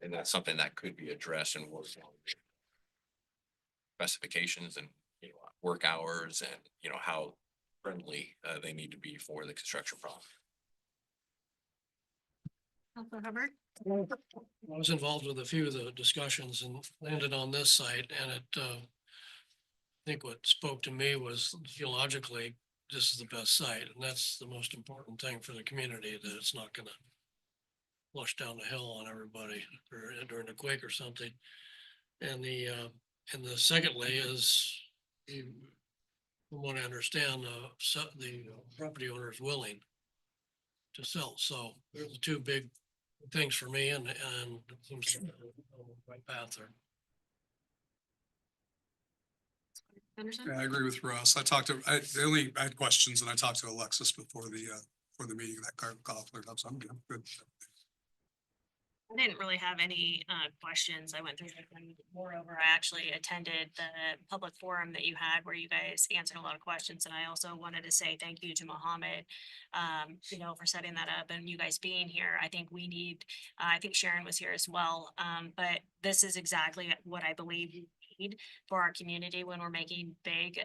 And that's something that could be addressed and worked on. Specifications and, work hours and, how friendly they need to be for the construction process. Councilor Hubbard? I was involved with a few of the discussions and landed on this site, and I think what spoke to me was geologically, this is the best site, and that's the most important thing for the community, that it's not gonna flush down the hill on everybody or during a quake or something. And the secondly is, from what I understand, the property owner is willing to sell. So there's the two big things for me, and it seems to be the right path there. Anderson? Yeah, I agree with Russ. I had questions and I talked to Alexis before the meeting that got cleared up, so I'm good. I didn't really have any questions. I went through them. Moreover, I actually attended the public forum that you had where you guys answered a lot of questions. And I also wanted to say thank you to Mohammed, for setting that up and you guys being here. I think I think Sharon was here as well. But this is exactly what I believe we need for our community when we're making big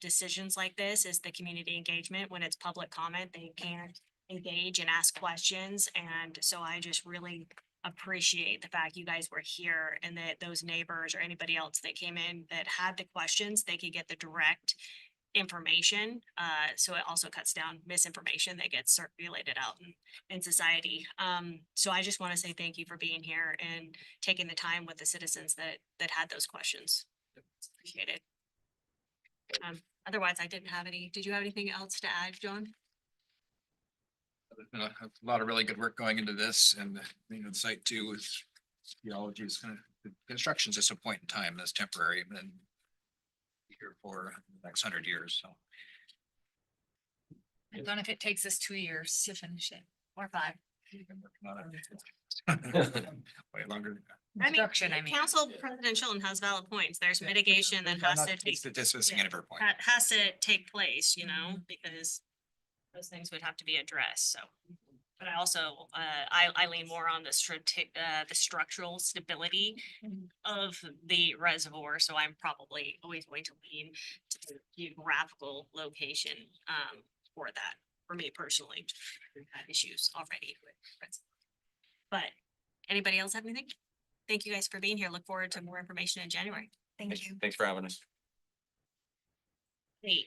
decisions like this, is the community engagement. When it's public comment, they can't engage and ask questions. And so I just really appreciate the fact you guys were here, and that those neighbors or anybody else that came in that had the questions, they could get the direct information. So it also cuts down misinformation that gets circulated out in society. So I just want to say thank you for being here and taking the time with the citizens that had those questions. It's appreciated. Otherwise, I didn't have any. Did you have anything else to add, John? There's been a lot of really good work going into this and, you know, the site too is geology is kind of, the construction's just a point in time that's temporary and then here for the next 100 years, so. I don't know if it takes us 2 years to finish it or 5. we've been working on it. Way longer. Construction, I mean. Council President Chilton has valid points. There's mitigation that has to take, Dismissing any of her point. that has to take place, you know, because those things would have to be addressed, so. But I also, I lean more on the structural stability of the reservoir, so I'm probably always going to lean to the geographical location, for that, for me personally. We've had issues already with reservoir. But anybody else have anything? Thank you guys for being here. Look forward to more information in January. Thank you. Thanks for having us. 8.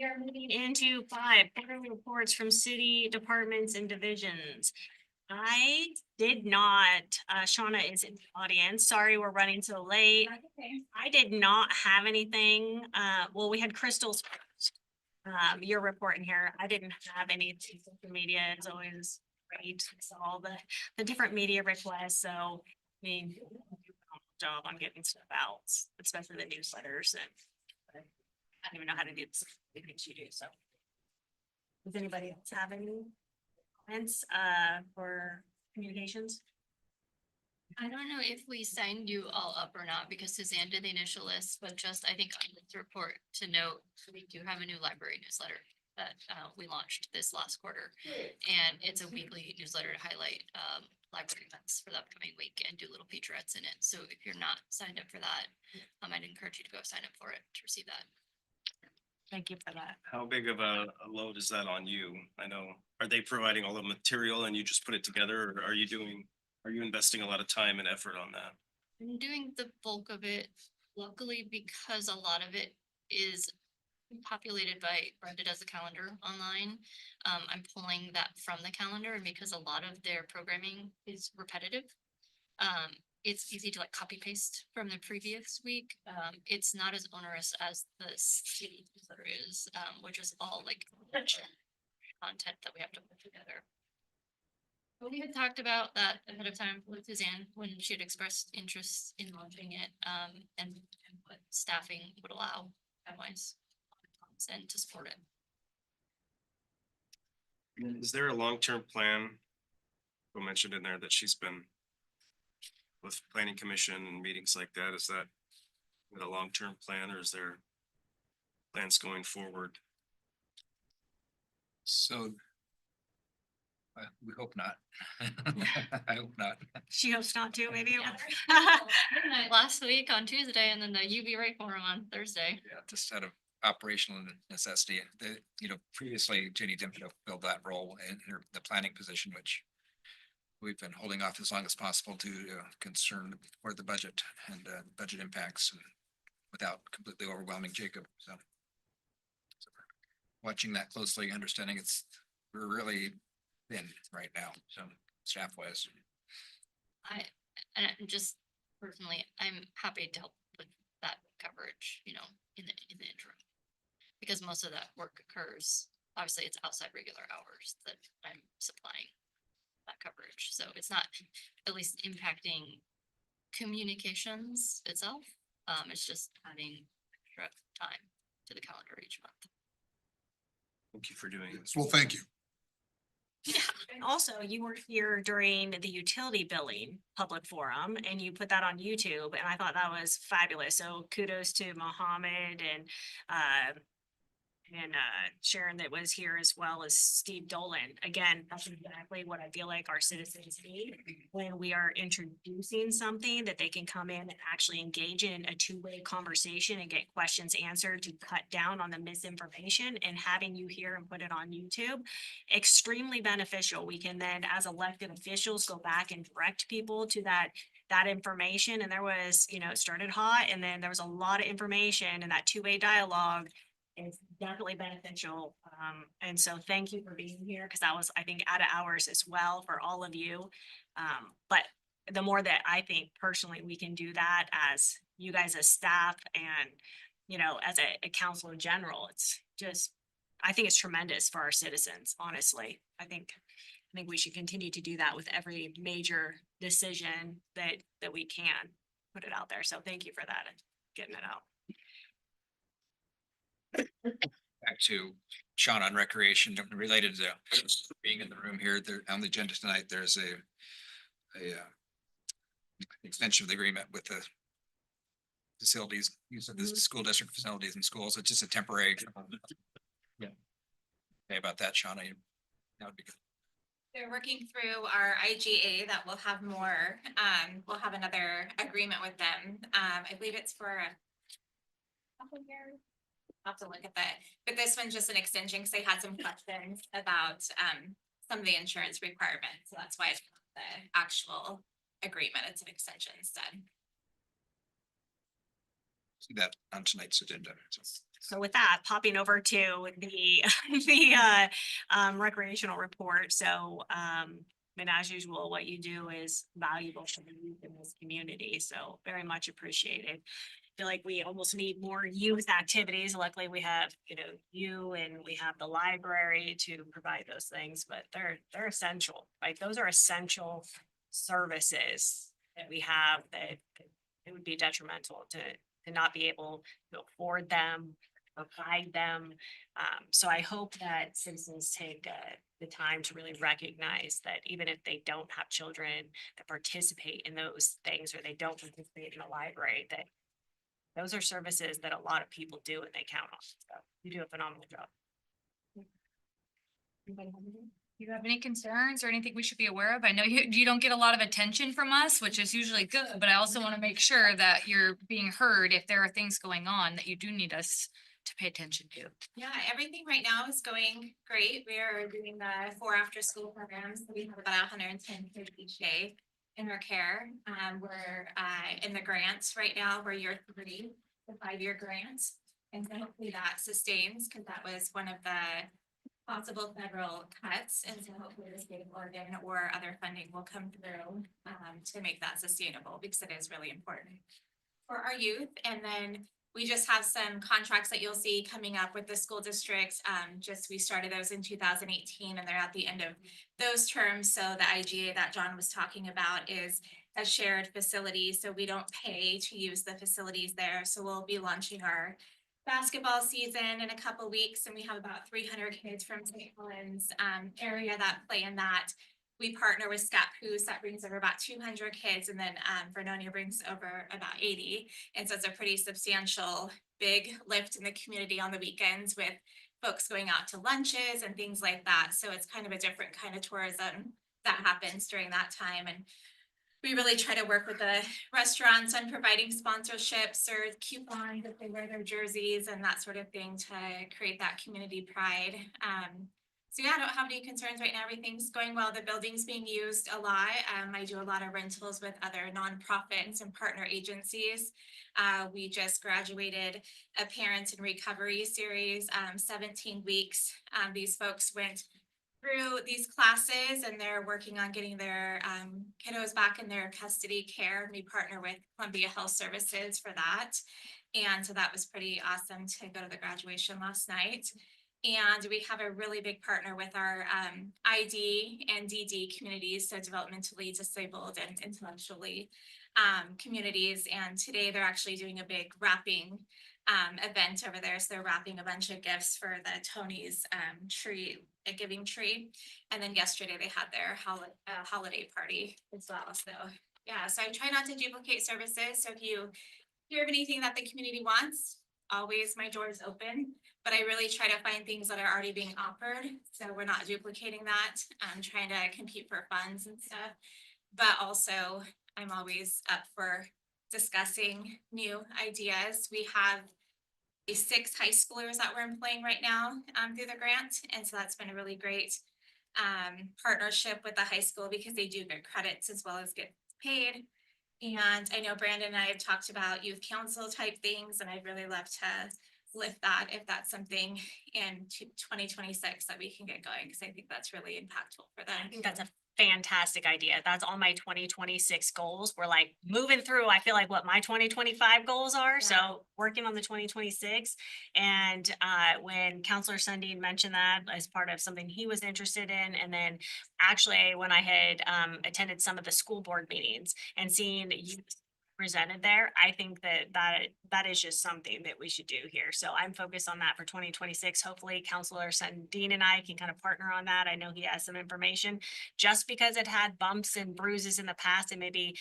We are moving into 5, quarterly reports from city departments and divisions. I did not, Shauna is in the audience. Sorry, we're running so late. I did not have anything. Well, we had Crystal's first. Your report in here. I didn't have any. Social media is always great. So all the different media requests. So, I mean, job on getting stuff out, especially the newsletters and I don't even know how to do this, the things you do, so. Does anybody else have any comments, for communications? I don't know if we signed you all up or not because Suzanne did the initial list, but just I think on this report to note, we do have a new library newsletter that we launched this last quarter. And it's a weekly newsletter to highlight library events for the upcoming week and do little featurettes in it. So if you're not signed up for that, I'd encourage you to go sign up for it to receive that. Thank you for that. How big of a load is that on you? I know, are they providing all the material and you just put it together, or are you investing a lot of time and effort on that? I'm doing the bulk of it locally because a lot of it is populated by Brenda does the calendar online. I'm pulling that from the calendar and because a lot of their programming is repetitive. It's easy to like copy paste from the previous week. It's not as onerous as the city newsletter is, which is all like content that we have to put together. But we had talked about that ahead of time with Suzanne when she had expressed interest in launching it, and what staffing would allow otherwise and to support it. Is there a long-term plan? We mentioned in there that she's been with planning commission and meetings like that. Is that a long-term plan or is there plans going forward? So. We hope not. I hope not. She hopes not to, maybe. Yeah. Last week on Tuesday and then the UB Rate Forum on Thursday. Yeah, just out of operational necessity, previously Jenny Dimito filled that role in the planning position, which we've been holding off as long as possible to concern for the budget and budget impacts and without completely overwhelming Jacob, so. Watching that closely, understanding we're really thin right now, so staff wise. And just personally, I'm happy to help with that coverage, in the interim. Because most of that work occurs, obviously it's outside regular hours that I'm supplying that coverage. So it's not at least impacting communications itself. It's just adding extra time to the calendar each month. Thank you for doing this. Well, thank you. Yeah, and also you were here during the utility billing public forum and you put that on YouTube and I thought that was fabulous. So kudos to Mohammed and Sharon that was here as well as Steve Dolan. Again, that's exactly what I feel like our citizens need when we are introducing something that they can come in and actually engage in a two-way conversation and get questions answered to cut down on the misinformation, and having you here and put it on YouTube, extremely beneficial. We can then, as elected officials, go back and direct people to that information. And there was, it started hot and then there was a lot of information and that two-way dialogue is definitely beneficial. And so thank you for being here, because that was, I think, out of hours as well for all of you. But the more that I think personally we can do that as you guys as staff and, you know, as a council in general, it's just, I think it's tremendous for our citizens, honestly. I think we should continue to do that with every major decision that we can put it out there. So thank you for that and getting it out. Back to Sean on recreation, related to being in the room here, there on the agenda tonight, there's a extension of the agreement with the facilities, use of the school district facilities and schools. It's just a temporary. Yeah. Okay, about that, Shauna, that would be good. They're working through our IGA that will have more, we'll have another agreement with them. I believe it's for a couple years. I'll have to look at that, but this one's just an extension because they had some questions about some of the insurance requirements, so that's why it's not the actual agreement, it's an extension instead. See that on tonight's agenda. So with that, popping over to the recreational report. So and as usual, what you do is valuable for the youth in this community. So very much appreciated. I feel like we almost need more youth activities. Luckily, we have, you know, you and we have the library to provide those things, but they're essential. Like those are essential services that we have that it would be detrimental to not be able to afford them, provide them. So I hope that citizens take the time to really recognize that even if they don't have children that participate in those things, or they don't participate in a library, that those are services that a lot of people do and they count on. So you do a phenomenal job. Anybody have anything? You have any concerns or anything we should be aware of? I know you don't get a lot of attention from us, which is usually good, but I also want to make sure that you're being heard if there are things going on that you do need us to pay attention to. Yeah, everything right now is going great. We are doing the 4 after-school programs. So we have about 110 kids each day in our care. We're in the grants right now. We're year 3, the 5-year grants. And so hopefully that sustains, because that was one of the possible federal cuts. And so hopefully the state of Oregon or other funding will come through to make that sustainable, because it is really important for our youth. And then we just have some contracts that you'll see coming up with the school districts. We started those in 2018 and they're at the end of those terms. So the IGA that John was talking about is a shared facility. So we don't pay to use the facilities there. So we'll be launching our basketball season in a couple weeks. And we have about 300 kids from St. Helens area that play in that. We partner with Scappoose that brings over about 200 kids, and then Vernonia brings over about 80. And so it's a pretty substantial, big lift in the community on the weekends with folks going out to lunches and things like that. So it's kind of a different kind of tourism that happens during that time. And we really try to work with the restaurants on providing sponsorships or coupons if they wear their jerseys and that sort of thing to create that community pride. So yeah, I don't have any concerns right now. Everything's going well. The building's being used a lot. I do a lot of rentals with other nonprofits and partner agencies. We just graduated a Parents in Recovery series, 17 weeks. These folks went through these classes and they're working on getting their kiddos back in their custody care. We partner with Columbia Health Services for that. And so that was pretty awesome to go to the graduation last night. And we have a really big partner with our ID and DD communities, so developmentally disabled and intellectually communities. And today they're actually doing a big wrapping event over there. So they're wrapping a bunch of gifts for the Tony's tree, a giving tree. And then yesterday they had their holiday party as well. So yeah, so I try not to duplicate services. So if you hear of anything that the community wants, always my door is open. But I really try to find things that are already being offered. So we're not duplicating that. I'm trying to compete for funds and stuff. But also I'm always up for discussing new ideas. We have 6 high schoolers that we're employing right now through the grant. And so that's been a really great partnership with the high school because they do get credits as well as get paid. And I know Brandon and I have talked about youth council type things, and I'd really love to lift that if that's something in 2026 that we can get going, because I think that's really impactful for them. I think that's a fantastic idea. That's all my 2026 goals. We're like moving through, I feel like what my 2025 goals are. So working on the 2026. And when Counselor Sundin mentioned that as part of something he was interested in, and then actually when I had attended some of the school board meetings and seeing youth presented there, I think that is just something that we should do here. So I'm focused on that for 2026. Hopefully Counselor Sundin and I can kind of partner on that. I know he has some information. Just because it had bumps and bruises in the past and maybe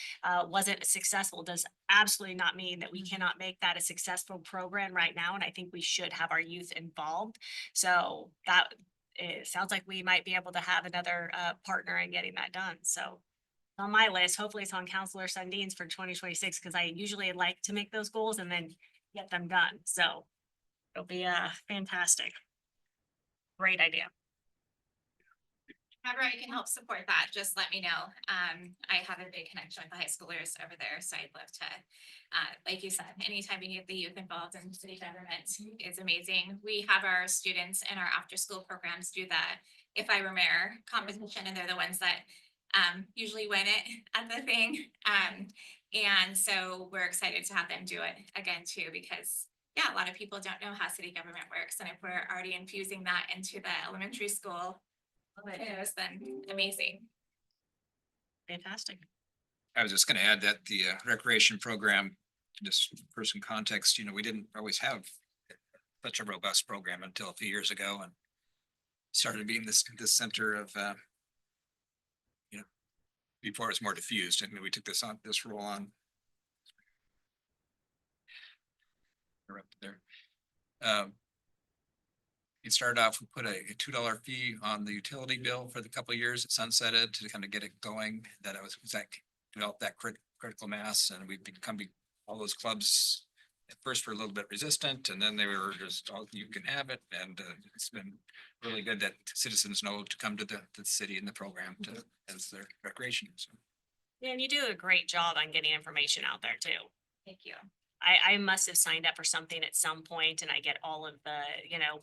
wasn't successful does absolutely not mean that we cannot make that a successful program right now. And I think we should have our youth involved. So that it sounds like we might be able to have another partner in getting that done. So on my list, hopefully it's on Counselor Sundin's for 2026, because I usually like to make those goals and then get them done. So it'll be fantastic. Great idea. However, I can help support that, just let me know. I have a big connection with the high schoolers over there, so I'd love to, like you said, anytime we get the youth involved in city government is amazing. We have our students in our after-school programs do the If I Were Mayor competition, and they're the ones that usually win it at the thing. And so we're excited to have them do it again too, because yeah, a lot of people don't know how city government works. And if we're already infusing that into the elementary school, then amazing. Fantastic. I was just gonna add that the recreation program, just for some context, we didn't always have such a robust program until a few years ago, and started being this center of before it was more diffused, and we took this role on. Interrupted there. It started off, we put a $2 fee on the utility bill for the couple of years it sunsetted to kind of get it going. That developed that critical mass, and we've become all those clubs at first were a little bit resistant, and then they were just, all you can have it, and it's been really good that citizens know to come to the city and the program as their recreation. So. Yeah, and you do a great job on getting information out there too. Thank you. I must have signed up for something at some point, and I get all of the,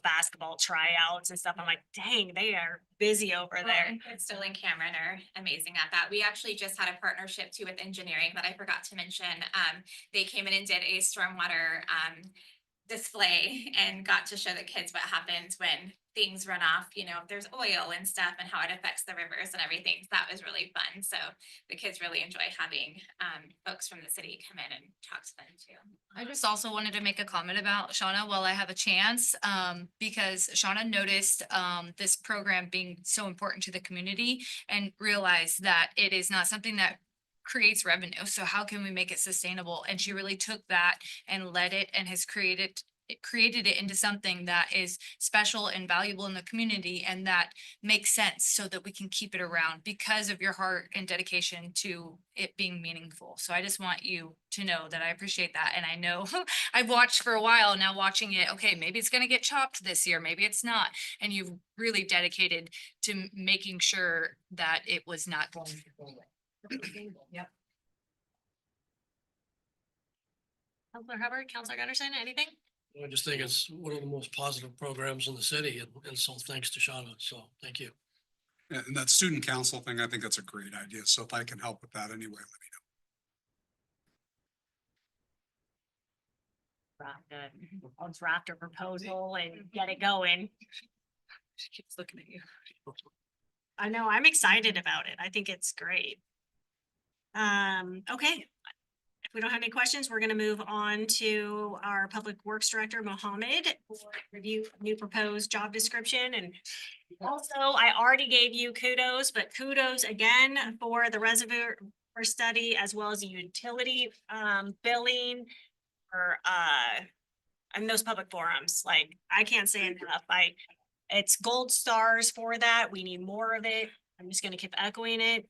basketball tryouts and stuff. I'm like, dang, they are busy over there. Still and Cameron are amazing at that. We actually just had a partnership too with engineering that I forgot to mention. They came in and did a stormwater display and got to show the kids what happens when things run off, if there's oil and stuff and how it affects the rivers and everything. So that was really fun. So the kids really enjoy having folks from the city come in and talk to them too. I just also wanted to make a comment about Shauna while I have a chance, because Shauna noticed this program being so important to the community and realized that it is not something that creates revenue. So how can we make it sustainable? And she really took that and led it and has created it into something that is special and valuable in the community, and that makes sense so that we can keep it around because of your heart and dedication to it being meaningful. So I just want you to know that I appreciate that. And I know I've watched for a while now, watching it. Okay, maybe it's going to get chopped this year, maybe it's not. And you've really dedicated to making sure that it was not going to go away. Yep. Counselor Hubbard, Counselor Gunderson, anything? I just think it's one of the most positive programs in the city, and so thanks to Shauna. So thank you. Yeah, and that student council thing, I think that's a great idea. So if I can help with that anyway, let me know. I'll draft a proposal and get it going. She keeps looking at you. I know, I'm excited about it. I think it's great. Okay. If we don't have any questions, we're gonna move on to our Public Works Director, Mohammed, for review new proposed job description. And also, I already gave you kudos, but kudos again for the reservoir study as well as the utility billing or and those public forums. Like, I can't say enough. It's gold stars for that. We need more of it. I'm just gonna keep echoing it.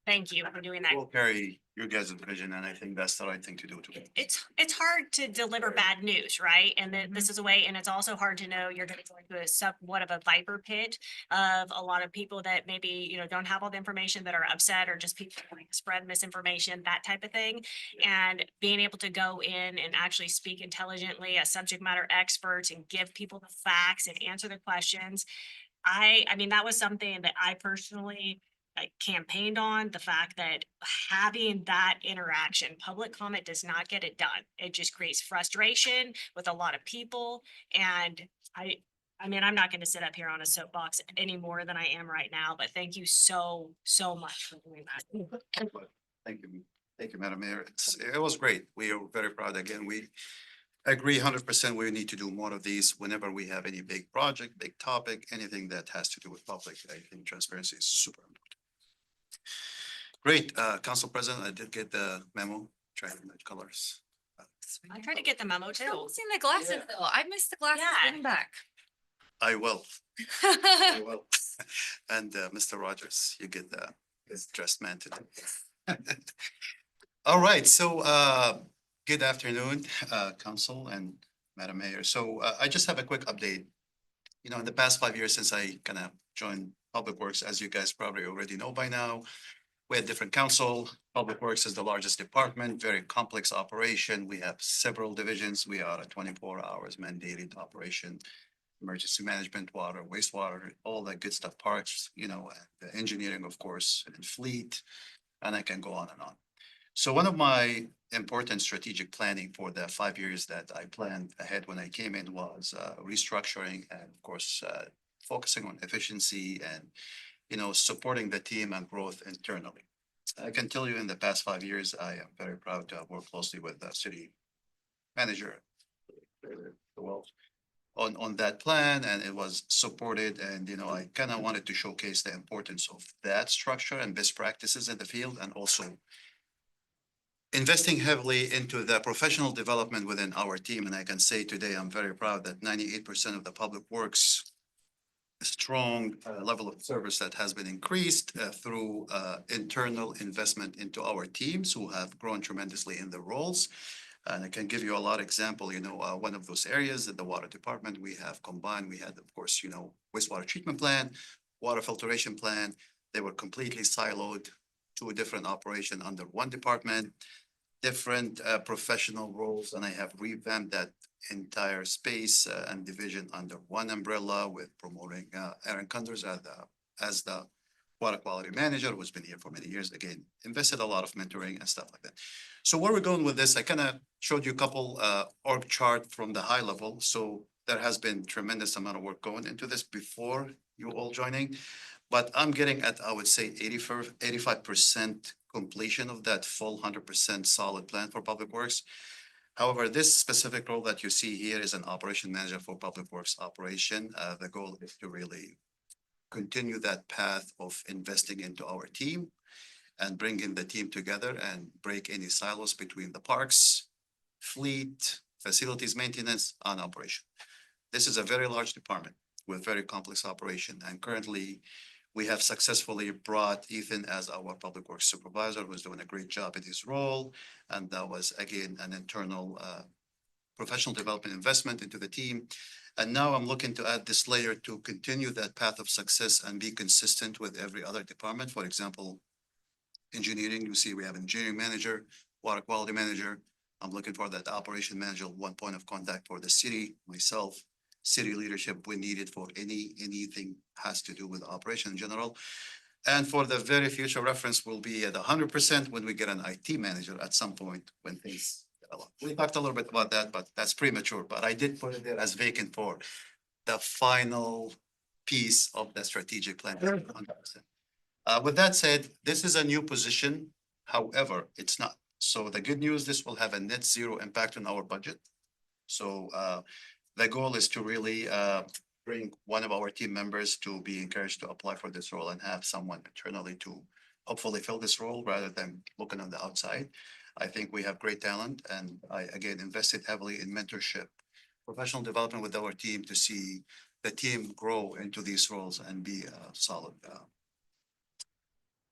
Thank you for doing that. Well, Carrie, your guys' vision, and I think that's the right thing to do too. It's hard to deliver bad news, right? And then this is a way, and it's also hard to know you're gonna go into a somewhat of a viper pit of a lot of people that maybe, don't have all the information, that are upset, or just people wanting to spread misinformation, that type of thing. And being able to go in and actually speak intelligently as subject matter experts and give people the facts and answer the questions. I mean, that was something that I personally campaigned on, the fact that having that interaction, public comment does not get it done. It just creates frustration with a lot of people. And I mean, I'm not going to sit up here on a soapbox any more than I am right now, but thank you so, so much for doing that. Thank you. Thank you, Madam Mayor. It was great. We are very proud. Again, we agree 100%. We need to do more of these whenever we have any big project, big topic, anything that has to do with public. I think transparency is super important. Great, Council President, I did get the memo, trying to match colors. I tried to get the memo too. I've seen the glasses though. I missed the glasses Yeah. getting back. I will, I will. And Mr. Rogers, you get the dressed man today. All right, so good afternoon, Council and Madam Mayor. So I just have a quick update. In the past 5 years since I kind of joined Public Works, as you guys probably already know by now, we had different council. Public Works is the largest department, very complex operation. We have several divisions. We are a 24 hours mandated operation, emergency management, water, wastewater, all that good stuff, parks, the engineering, of course, and fleet, and I can go on and on. So one of my important strategic planning for the 5 years that I planned ahead when I came in was restructuring and of course, focusing on efficiency and, supporting the team and growth internally. I can tell you in the past 5 years, I am very proud to work closely with the city manager on that plan, and it was supported. And, I kind of wanted to showcase the importance of that structure and best practices in the field, and also investing heavily into the professional development within our team. And I can say today, I'm very proud that 98% of the Public Works strong level of service that has been increased through internal investment into our teams who have grown tremendously in their roles. And I can give you a lot of example, one of those areas in the water department, we have combined, we had, of course, wastewater treatment plant, water filtration plant. They were completely siloed, two different operation under one department, different professional roles. And I have revamped that entire space and division under one umbrella, with promoting Aaron Kunders as the water quality manager, who's been here for many years. Again, invested a lot of mentoring and stuff like that. So where we're going with this, I kind of showed you a couple org chart from the high level. So there has been tremendous amount of work going into this before you all joining. But I'm getting at, I would say, 85% completion of that full 100% solid plan for Public Works. However, this specific role that you see here is an operation manager for Public Works operation. The goal is to really continue that path of investing into our team and bringing the team together and break any silos between the parks, fleet, facilities maintenance, and operation. This is a very large department with very complex operation. And currently, we have successfully brought Ethan as our Public Works supervisor, who's doing a great job in his role. And that was, again, an internal professional development investment into the team. And now I'm looking to add this layer to continue that path of success and be consistent with every other department. For example, engineering, you see we have engineering manager, water quality manager. I'm looking for that operation manager, one point of contact for the city, myself, city leadership when needed for anything has to do with operation in general. And for the very future reference, we'll be at 100% when we get an IT manager at some point when things develop. We talked a little bit about that, but that's premature. But I did put it there as vacant for the final piece of the strategic plan. 100%. With that said, this is a new position. However, it's not. So the good news, this will have a net zero impact on our budget. So the goal is to really bring one of our team members to be encouraged to apply for this role and have someone internally to hopefully fill this role rather than looking on the outside. I think we have great talent, and I, again, invested heavily in mentorship, professional development with our team to see the team grow into these roles and be solid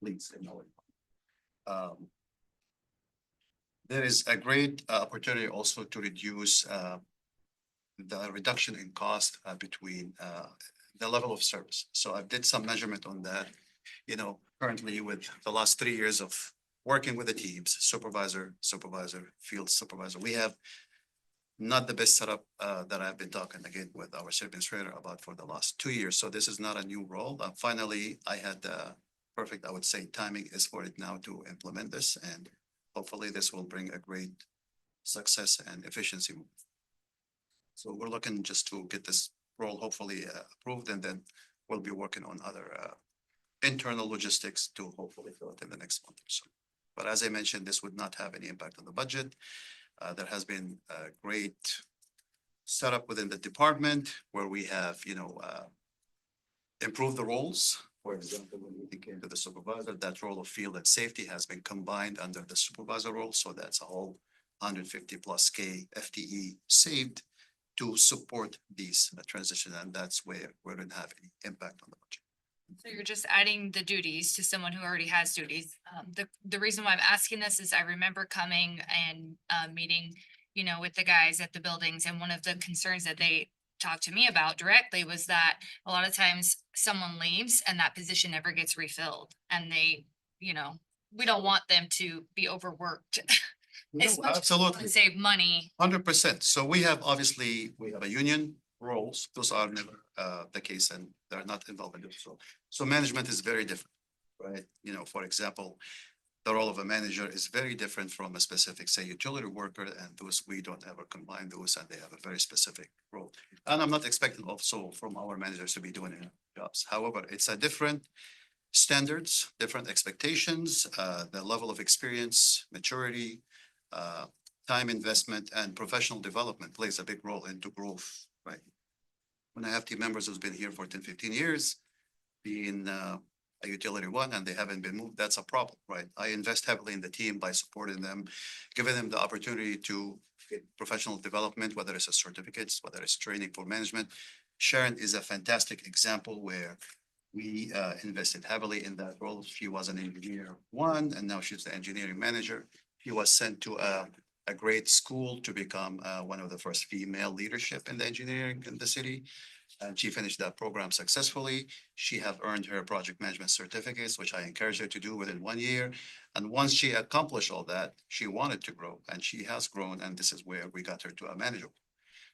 leads in our There is a great opportunity also to reduce the reduction in cost between the level of service. So I did some measurement on that. You know, currently with the last 3 years of working with the teams, supervisor, field supervisor, we have not the best setup that I've been talking again with our city administrator about for the last 2 years. So this is not a new role. Finally, I had the perfect, I would say, timing is for it now to implement this, and hopefully this will bring a great success and efficiency. So we're looking just to get this role hopefully approved, and then we'll be working on other internal logistics to hopefully fill it in the next month or so. But as I mentioned, this would not have any impact on the budget. There has been a great setup within the department where we have, improved the roles. For example, when we came to the supervisor, that role of field and safety has been combined under the supervisor role. So that's a whole 150+ K FTE saved to support these transition. And that's where we didn't have any impact on the budget. So you're just adding the duties to someone who already has duties. The reason why I'm asking this is I remember coming and meeting, with the guys at the buildings, and one of the concerns that they talked to me about directly was that a lot of times someone leaves and that position never gets refilled, and they, we don't want them to be overworked. As much as we wanna Absolutely. save money. 100%. So we have a union roles. Those are never the case, and they're not involved in it. So management is very different, right? For example, the role of a manager is very different from a specific, say, utility worker, and those, we don't ever combine those, and they have a very specific role. And I'm not expecting also from our managers to be doing their jobs. However, it's a different standards, different expectations, the level of experience, maturity, time investment, and professional development plays a big role into growth, right? When I have team members who's been here for 10, 15 years, being a utility one, and they haven't been moved, that's a problem, right? I invest heavily in the team by supporting them, giving them the opportunity to get professional development, whether it's a certificates, whether it's training for management. Sharon is a fantastic example where we invested heavily in that role. She was an engineer one, and now she's the engineering manager. She was sent to a great school to become one of the first female leadership in the engineering in the city. And she finished that program successfully. She have earned her project management certificates, which I encourage her to do within 1 year. And once she accomplished all that, she wanted to grow, and she has grown, and this is where we got her to a manager.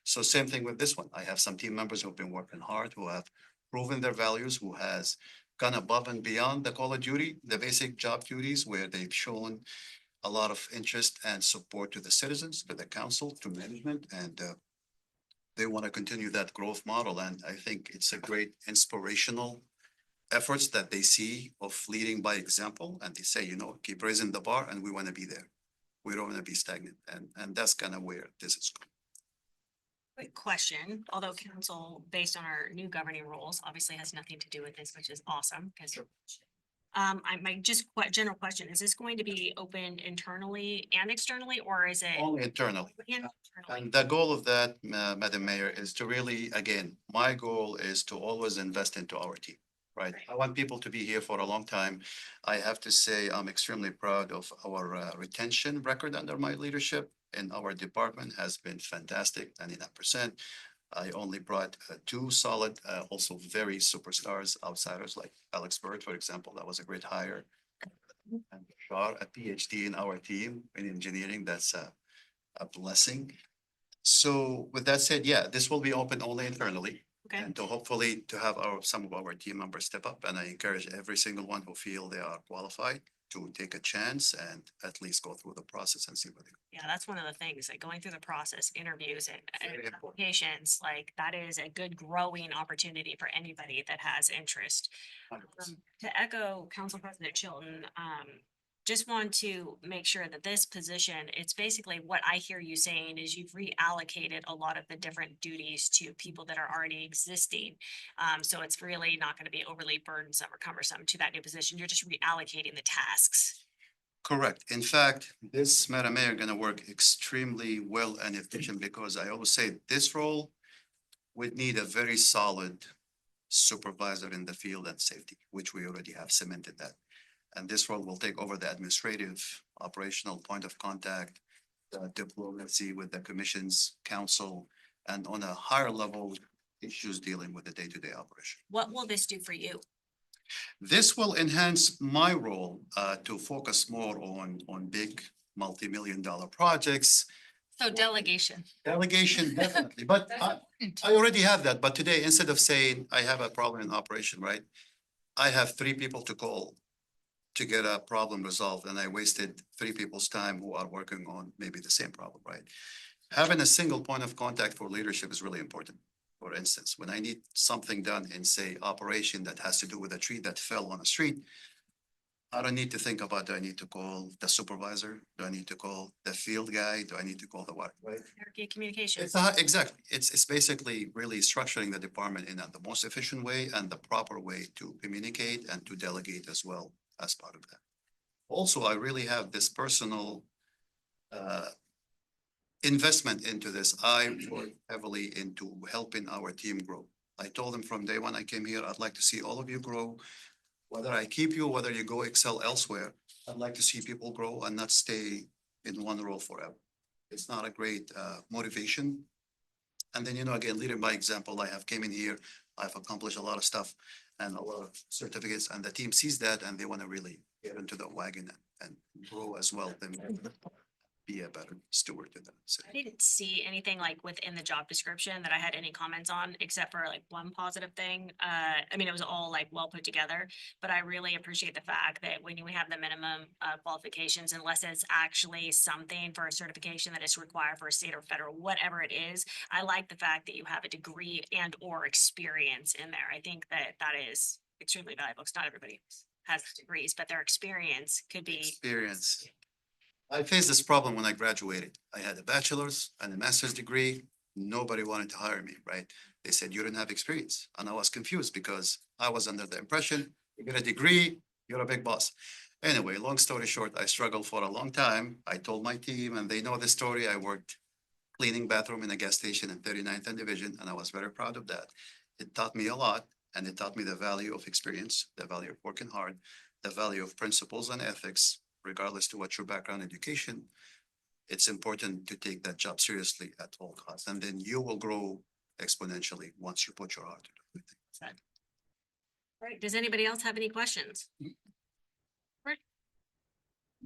So same thing with this one. I have some team members who've been working hard, who have proven their values, who has gone above and beyond the call of duty, the basic job duties, where they've shown a lot of interest and support to the citizens, to the council, to management, and they want to continue that growth model. And I think it's a great inspirational efforts that they see of leading by example, and they say, keep raising the bar, and we want to be there. We don't want to be stagnant, and that's kind of where this is going. Quick question, although council, based on our new governing rules, obviously has nothing to do with this, which is awesome, because my general question, is this going to be open internally and externally, or is it? Only internally. Internally. And the goal of that, Madam Mayor, is to really, again, my goal is to always invest into our team, right? I want people to be here for a long time. I have to say, I'm extremely proud of our retention record under my leadership in our department has been fantastic, 99%. I only brought two solid, also very superstars, outsiders like Alex Bird, for example. That was a great hire. And Bashar, a PhD in our team in engineering. That's a blessing. So with that said, yeah, this will be open only internally. Okay. And to hopefully to have some of our team members step up. And I encourage every single one who feel they are qualified to take a chance and at least go through the process and see what they. Yeah, that's one of the things, like going through the process, interviews and Very important. applications, like that is a good growing opportunity for anybody that has interest. 100%. To echo Council President Chilton, just want to make sure that this position, it's basically what I hear you saying is you've reallocated a lot of the different duties to people that are already existing. So it's really not going to be overly burdensome or cumbersome to that new position. You're just reallocating the tasks. Correct. In fact, this, Madam Mayor, gonna work extremely well and efficient because I always say this role would need a very solid supervisor in the field and safety, which we already have cemented that. And this role will take over the administrative, operational point of contact, diplomacy with the commissions, council, and on a higher level, issues dealing with the day-to-day operation. What will this do for you? This will enhance my role to focus more on big multi-million dollar projects. So delegation. Delegation, definitely, but I already have that, but today, instead of saying I have a problem in operation, right? I have 3 people to call to get a problem resolved, and I wasted 3 people's time who are working on maybe the same problem, right? Having a single point of contact for leadership is really important. For instance, when I need something done in, say, operation that has to do with a tree that fell on a street, I don't need to think about, do I need to call the supervisor? Do I need to call the field guy? Do I need to call the what, right? Hierarchy of communication. Exactly. It's basically really structuring the department in the most efficient way and the proper way to communicate and to delegate as well as part of that. Also, I really have this personal investment into this. I work heavily into helping our team grow. I told them from day one I came here, I'd like to see all of you grow. Whether I keep you, whether you go excel elsewhere, I'd like to see people grow and not stay in one role forever. It's not a great motivation. And then, again, leading by example, I have came in here, I've accomplished a lot of stuff and a lot of certificates, and the team sees that and they want to really get into the wagon and grow as well, then be a better steward to that. So I didn't see anything like within the job description that I had any comments on, except for like one positive thing. I mean, it was all like well put together, but I really appreciate the fact that when we have the minimum qualifications, unless it's actually something for a certification that is required for a state or federal, whatever it is, I like the fact that you have a degree and or experience in there. I think that that is extremely valuable, because not everybody has degrees, but their experience could be. experience. I faced this problem when I graduated. I had a bachelor's and a master's degree. Nobody wanted to hire me, right? They said, you don't have experience. And I was confused because I was under the impression, you get a degree, you're a big boss. Anyway, long story short, I struggled for a long time. I told my team, and they know the story. I worked cleaning bathroom in a gas station in 39th and Division, and I was very proud of that. It taught me a lot, and it taught me the value of experience, the value of working hard, the value of principles and ethics, regardless to what your background education. It's important to take that job seriously at all costs, and then you will grow exponentially once you put your heart into it. Right. Does anybody else have any questions?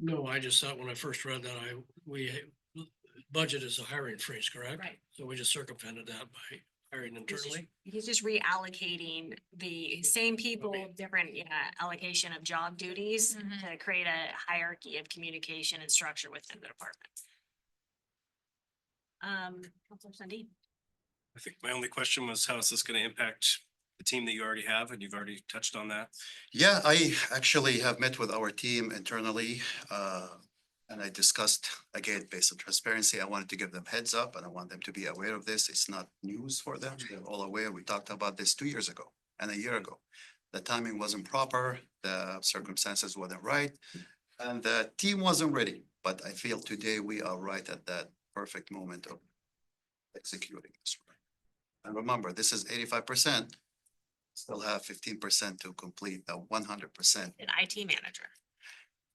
No, I just thought when I first read that, budget is a hiring freeze, correct? Right. So we just circumvented that by hiring internally. He's just reallocating the same people, different allocation of job duties to create a hierarchy of communication and structure within the department. Counselor Sundin. I think my only question was, how is this gonna impact the team that you already have? And you've already touched on that. Yeah, I actually have met with our team internally, and I discussed, again, based on transparency, I wanted to give them heads up and I want them to be aware of this. It's not news for them. They're all aware. We talked about this 2 years ago and a year ago. The timing wasn't proper, the circumstances wasn't right, and the team wasn't ready. But I feel today we are right at that perfect moment of executing this. And remember, this is 85%. Still have 15% to complete the 100% An IT manager.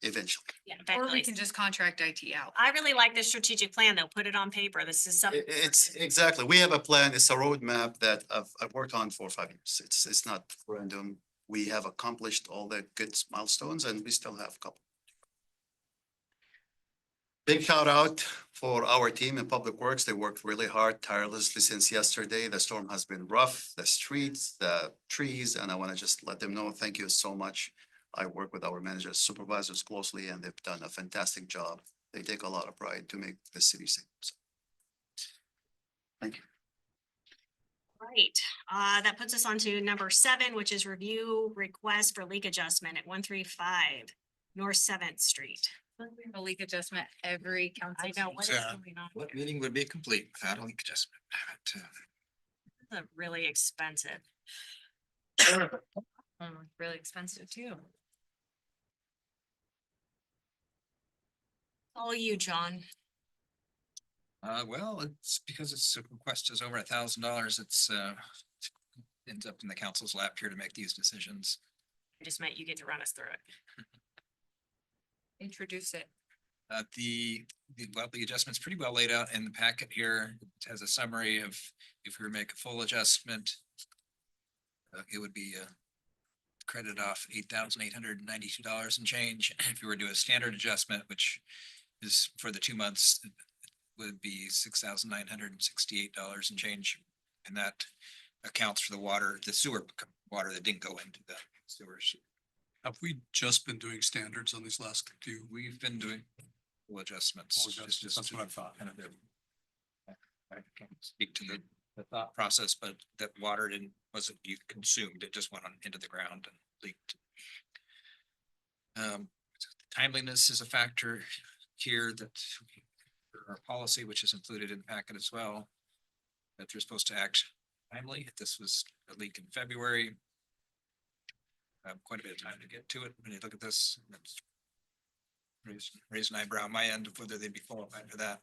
eventually. Yeah. Or we eventually. can just contract IT out. I really like this strategic plan, though. Put it on paper. This is something. It's exactly, we have a plan, it's a roadmap that I've worked on for 5 years. It's not random. We have accomplished all the good milestones and we still have a couple. Big shout out for our team in Public Works. They worked really hard tirelessly since yesterday. The storm has been rough, the streets, the trees, and I want to just let them know, thank you so much. I work with our managers, supervisors closely, and they've done a fantastic job. They take a lot of pride to make the city safe. So, thank you. Right, that puts us on to number 7, which is review request for leak adjustment at 135 North 7th Street. A leak adjustment every council. I know, what is Yeah. going on? What meeting would be complete without a leak adjustment? These are really expensive. Really expensive too. All you, John. Well, it's because it's a request is over $1,000. It's ends up in the council's lap here to make these decisions. I just meant you get to run us through it. Introduce it. The adjustment's pretty well laid out in the packet here. It has a summary of if we were to make a full adjustment. It would be credit off $8,892 and change. If you were to do a standard adjustment, which is for the 2 months, it would be $6,968 and change. And that accounts for the sewer water that didn't go into the sewers. Have we just been doing standards on these last few? We've been doing full adjustments. Full adjustments, that's what I thought. Kind of I can't speak to the thought process, but that water wasn't consumed. It just went on into the ground and leaked. Timeliness is a factor here that our policy, which is included in the packet as well, that they're supposed to act timely. This was a leak in February. Quite a bit of time to get to it. When you look at this, raise an eyebrow on my end of whether they'd be qualified for that.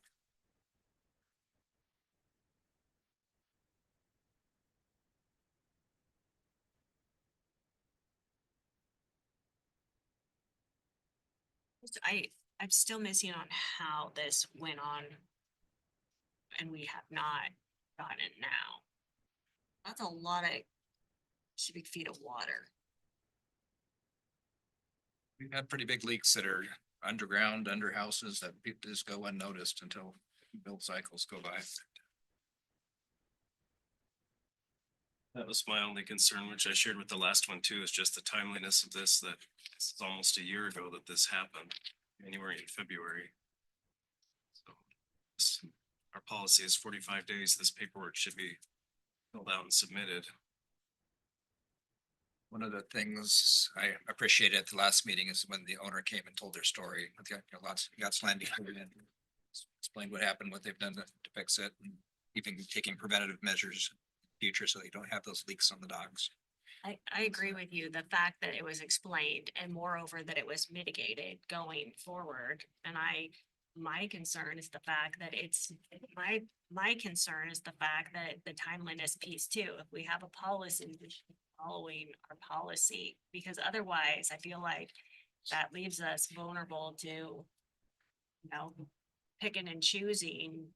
I'm still missing on how this went on. And we have not gotten it now. That's a lot of cubic feet of water. We've had pretty big leaks that are underground, under houses that just go unnoticed until build cycles go by. That was my only concern, which I shared with the last one too, is just the timeliness of this, that this is almost a year ago that this happened, January and February. So our policy is 45 days. This paperwork should be filled out and submitted. One of the things I appreciated at the last meeting is when the owner came and told their story. Got Landy and explained what happened, what they've done to fix it, and even taking preventative measures in the future so they don't have those leaks on the docks. I agree with you, the fact that it was explained and moreover that it was mitigated going forward. And my concern is the fact that my concern is the fact that the timeliness piece too, if we have a policy, we should be following our policy, because otherwise I feel like that leaves us vulnerable to, you know, picking and choosing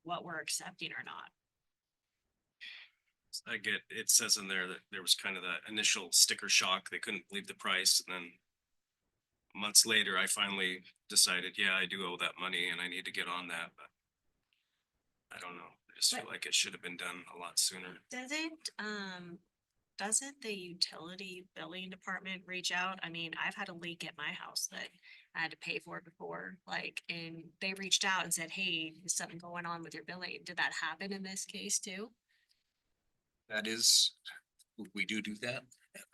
what we're accepting or not. I get, it says in there that there was kind of that initial sticker shock. They couldn't believe the price. And then months later, I finally decided, yeah, I do owe that money and I need to get on that, but I don't know. I just feel like it should have been done a lot sooner. Doesn't the utility billing department reach out? I mean, I've had a leak at my house that I had to pay for before, like, and they reached out and said, hey, is something going on with your billing? Did that happen in this case too? That is, we do that.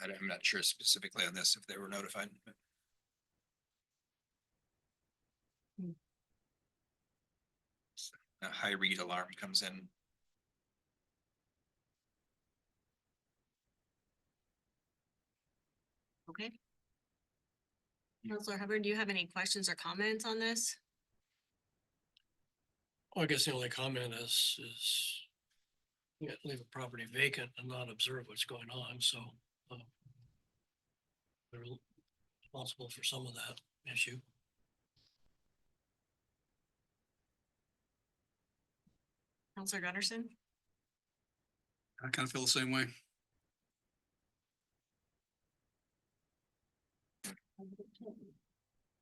I'm not sure specifically on this if they were notified. A high read alarm comes in. Okay. Counselor Hubbard, do you have any questions or comments on this? Well, I guess the only comment is you can't leave a property vacant and not observe what's going on, so they're responsible for some of that issue. Counselor Gunderson? I kind of feel the same way.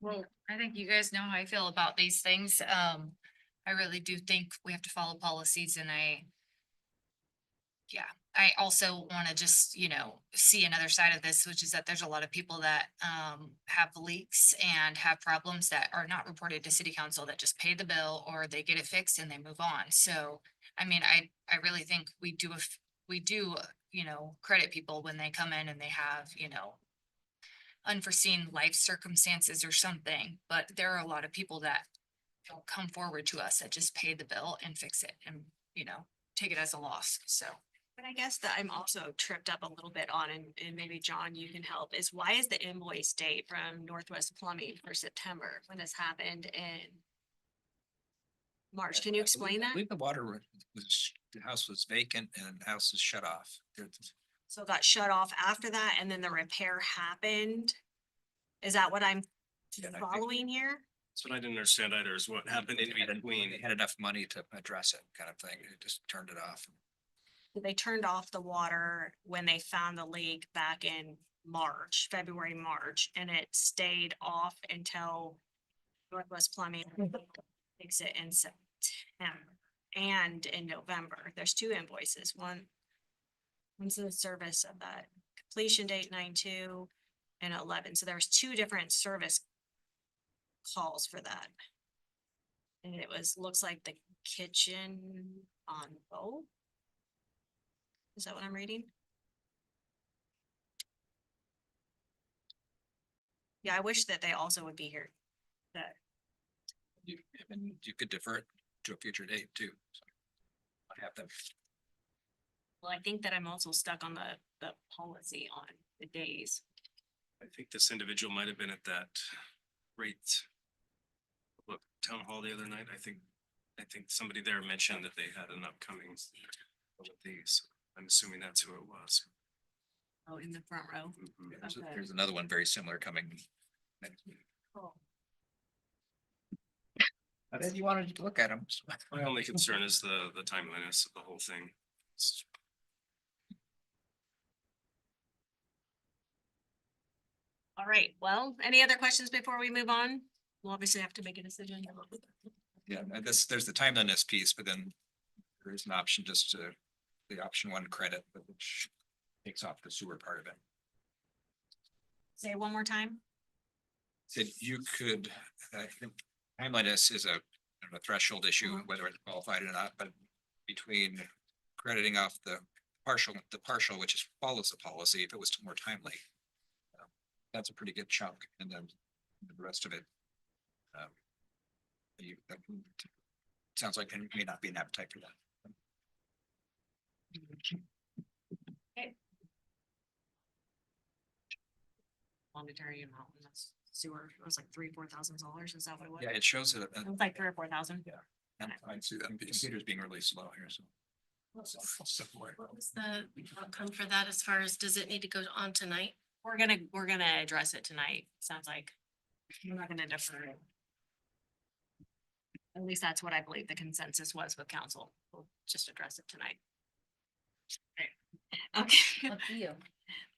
Well, I think you guys know how I feel about these things. I really do think we have to follow policies and I also want to just, see another side of this, which is that there's a lot of people that have leaks and have problems that are not reported to city council that just pay the bill or they get it fixed and they move on. So, I mean, I really think we do, credit people when they come in and they have, unforeseen life circumstances or something, but there are a lot of people that don't come forward to us that just pay the bill and fix it and, take it as a loss, so. But I guess that I'm also tripped up a little bit on, and maybe John, you can help, is why is the invoice date from Northwest Plumbing for September when this happened in March? Can you explain I that? believe the house was vacant and the house is shut off. So it got shut off after that and then the repair happened? Is that what I'm Yeah, I think- following here? That's what I didn't understand either, is what happened in between. They had enough money to address it kind of thing. They just turned it off. They turned off the water when they found the leak back in March, February, March, and it stayed off until Northwest Plumbing fixed it in September and in November. There's two invoices. One's the service of that completion date 9/2 and 11. So there's two different service calls for that. And it was, looks like the kitchen on both. Is that what I'm reading? Yeah, I wish that they also would be here. That, You could defer it to a future date too. So I have them. well, I think that I'm also stuck on the policy on the days. I think this individual might have been at that rate. Look, town hall the other night, I think somebody there mentioned that they had an upcoming of these. I'm assuming that's who it was. Oh, in the front row. Mhm. There's another one very similar coming next week. Oh. But then you wanted to look at them. My only concern is the timeliness of the whole thing. It's- All right, well, any other questions before we move on? We'll obviously have to make a decision. Yeah, and there's the timeliness piece, but then there is an option just to, the option one credit, but which takes off the sewer part of it. Say it one more time. That you could, I think timeliness is a threshold issue, whether it's qualified or not, but between crediting off the partial, which is follows the policy, if it was more timely. That's a pretty good chunk, and then the rest of it. Sounds like there may not be an appetite for that. Monetary amount, and that's sewer, it was like $3,000-4,000, is that what it was? Yeah, it shows it. It was like 3,000 or 4,000. Yeah. And I see that computer's being really slow here, so. What was the outcome for that as far as, does it need to go on tonight? We're gonna address it tonight, sounds like. We're not gonna defer it. At least that's what I believe the consensus was with council. We'll just address it tonight. Okay, Up to you.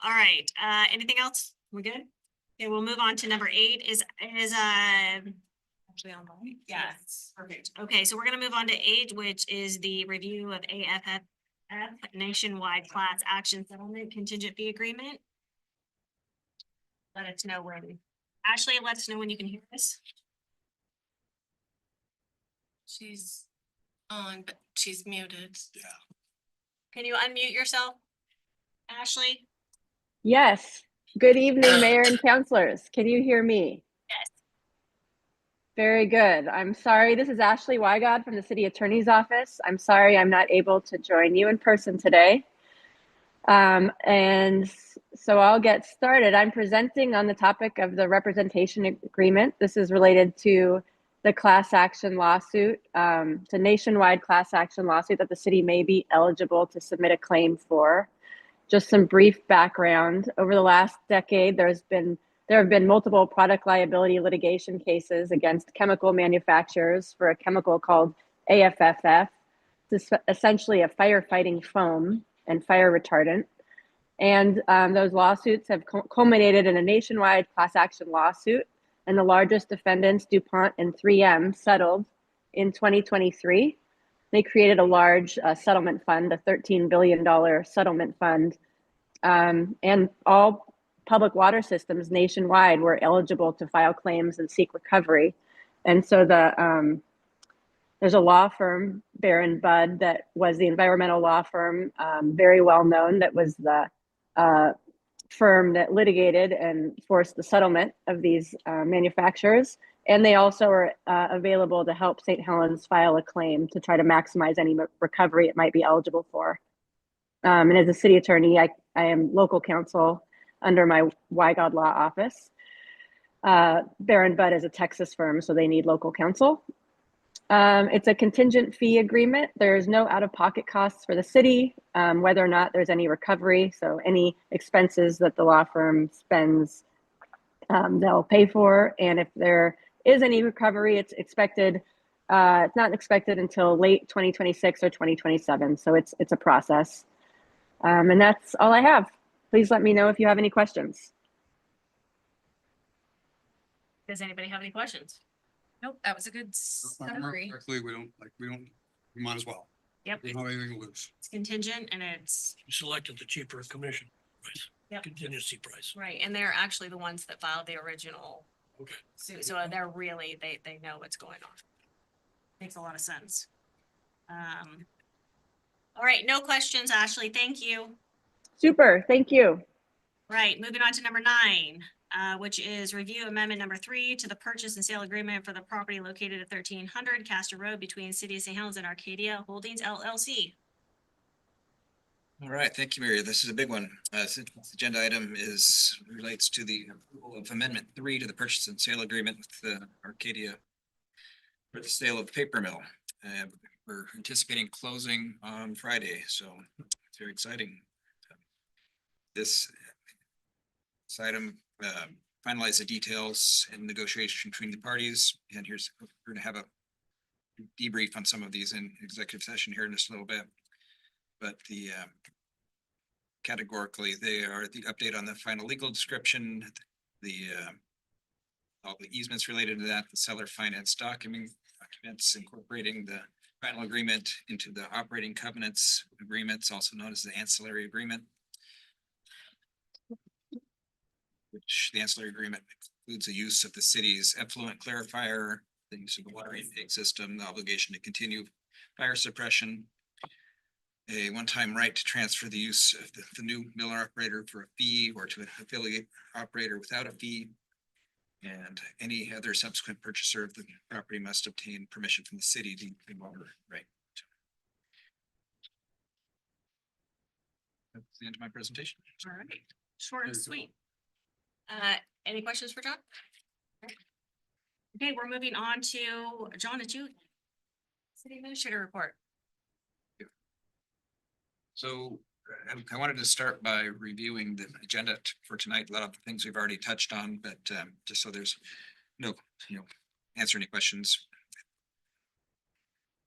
all right, anything else? We good? Okay, we'll move on to number 8 is actually online. Yes, perfect. Okay, so we're gonna move on to 8, which is the review of AFF nationwide class action settlement contingent fee agreement. Let us know when, Ashley, let us know when you can hear this. She's on, but she's muted. Yeah. Can you unmute yourself? Ashley? Yes. Good evening, Mayor and councilors. Can you hear me? Yes. Very good. I'm sorry. This is Ashley Wygod from the City Attorney's Office. I'm sorry I'm not able to join you in person today. And so I'll get started. I'm presenting on the topic of the representation agreement. This is related to the class action lawsuit. It's a nationwide class action lawsuit that the city may be eligible to submit a claim for. Just some brief background. Over the last decade, there have been multiple product liability litigation cases against chemical manufacturers for a chemical called AFFF. It's essentially a firefighting foam and fire retardant. And those lawsuits have culminated in a nationwide class action lawsuit. And the largest defendants, DuPont and 3M, settled in 2023. They created a large settlement fund, a $13 billion settlement fund. And all public water systems nationwide were eligible to file claims and seek recovery. And so there's a law firm, Baron Budd, that was the environmental law firm, very well known, that was the firm that litigated and forced the settlement of these manufacturers. And they also are available to help St. Helens file a claim to try to maximize any recovery it might be eligible for. And as a city attorney, I am local counsel under my Wygod Law Office. Baron Budd is a Texas firm, so they need local counsel. It's a contingent fee agreement. There's no out-of-pocket costs for the city, whether or not there's any recovery. So any expenses that the law firm spends, they'll pay for. And if there is any recovery, it's expected, it's not expected until late 2026 or 2027. So it's a process. And that's all I have. Please let me know if you have any questions. Does anybody have any questions? Nope, that was a good If I remember summary. correctly, we might as well. Yep, We don't have anything to lose. it's contingent and it's, You selected the cheaper commission price, Yep. contingency price. right, and they're actually the ones that filed the original Okay. suit, so they're really, they know what's going on. Makes a lot of sense. All right, no questions, Ashley, thank you. Super, thank you. Right, moving on to number 9, which is review amendment number 3 to the purchase and sale agreement for the property located at 1300 Castor Road between City of St. Helens and Arcadia Holdings LLC. All right, thank you, Mary. This is a big one. This agenda item relates to the approval of Amendment 3 to the purchase and sale agreement with the Arcadia for the sale of paper mill. We're anticipating closing on Friday, so it's very exciting. This item finalize the details and negotiation between the parties, and we're gonna have a debrief on some of these in executive session here in just a little bit. But categorically, they are the update on the final legal description, all the easements related to that, the seller finance documents incorporating the final agreement into the operating covenants agreements, also known as the ancillary agreement. Which the ancillary agreement includes the use of the city's effluent clarifier, the use of the water intake system, the obligation to continue fire suppression, a one-time right to transfer the use of the new miller operator for a fee or to an affiliate operator without a fee. And any other subsequent purchaser of the property must obtain permission from the city to the water right. That's the end of my presentation. All right, short and Very sweet. Any questions for John? Okay, we're moving on to John, it's you. City Administrator report. So I wanted to start by reviewing the agenda for tonight. A lot of the things we've already touched on, but just so there's no, answer any questions.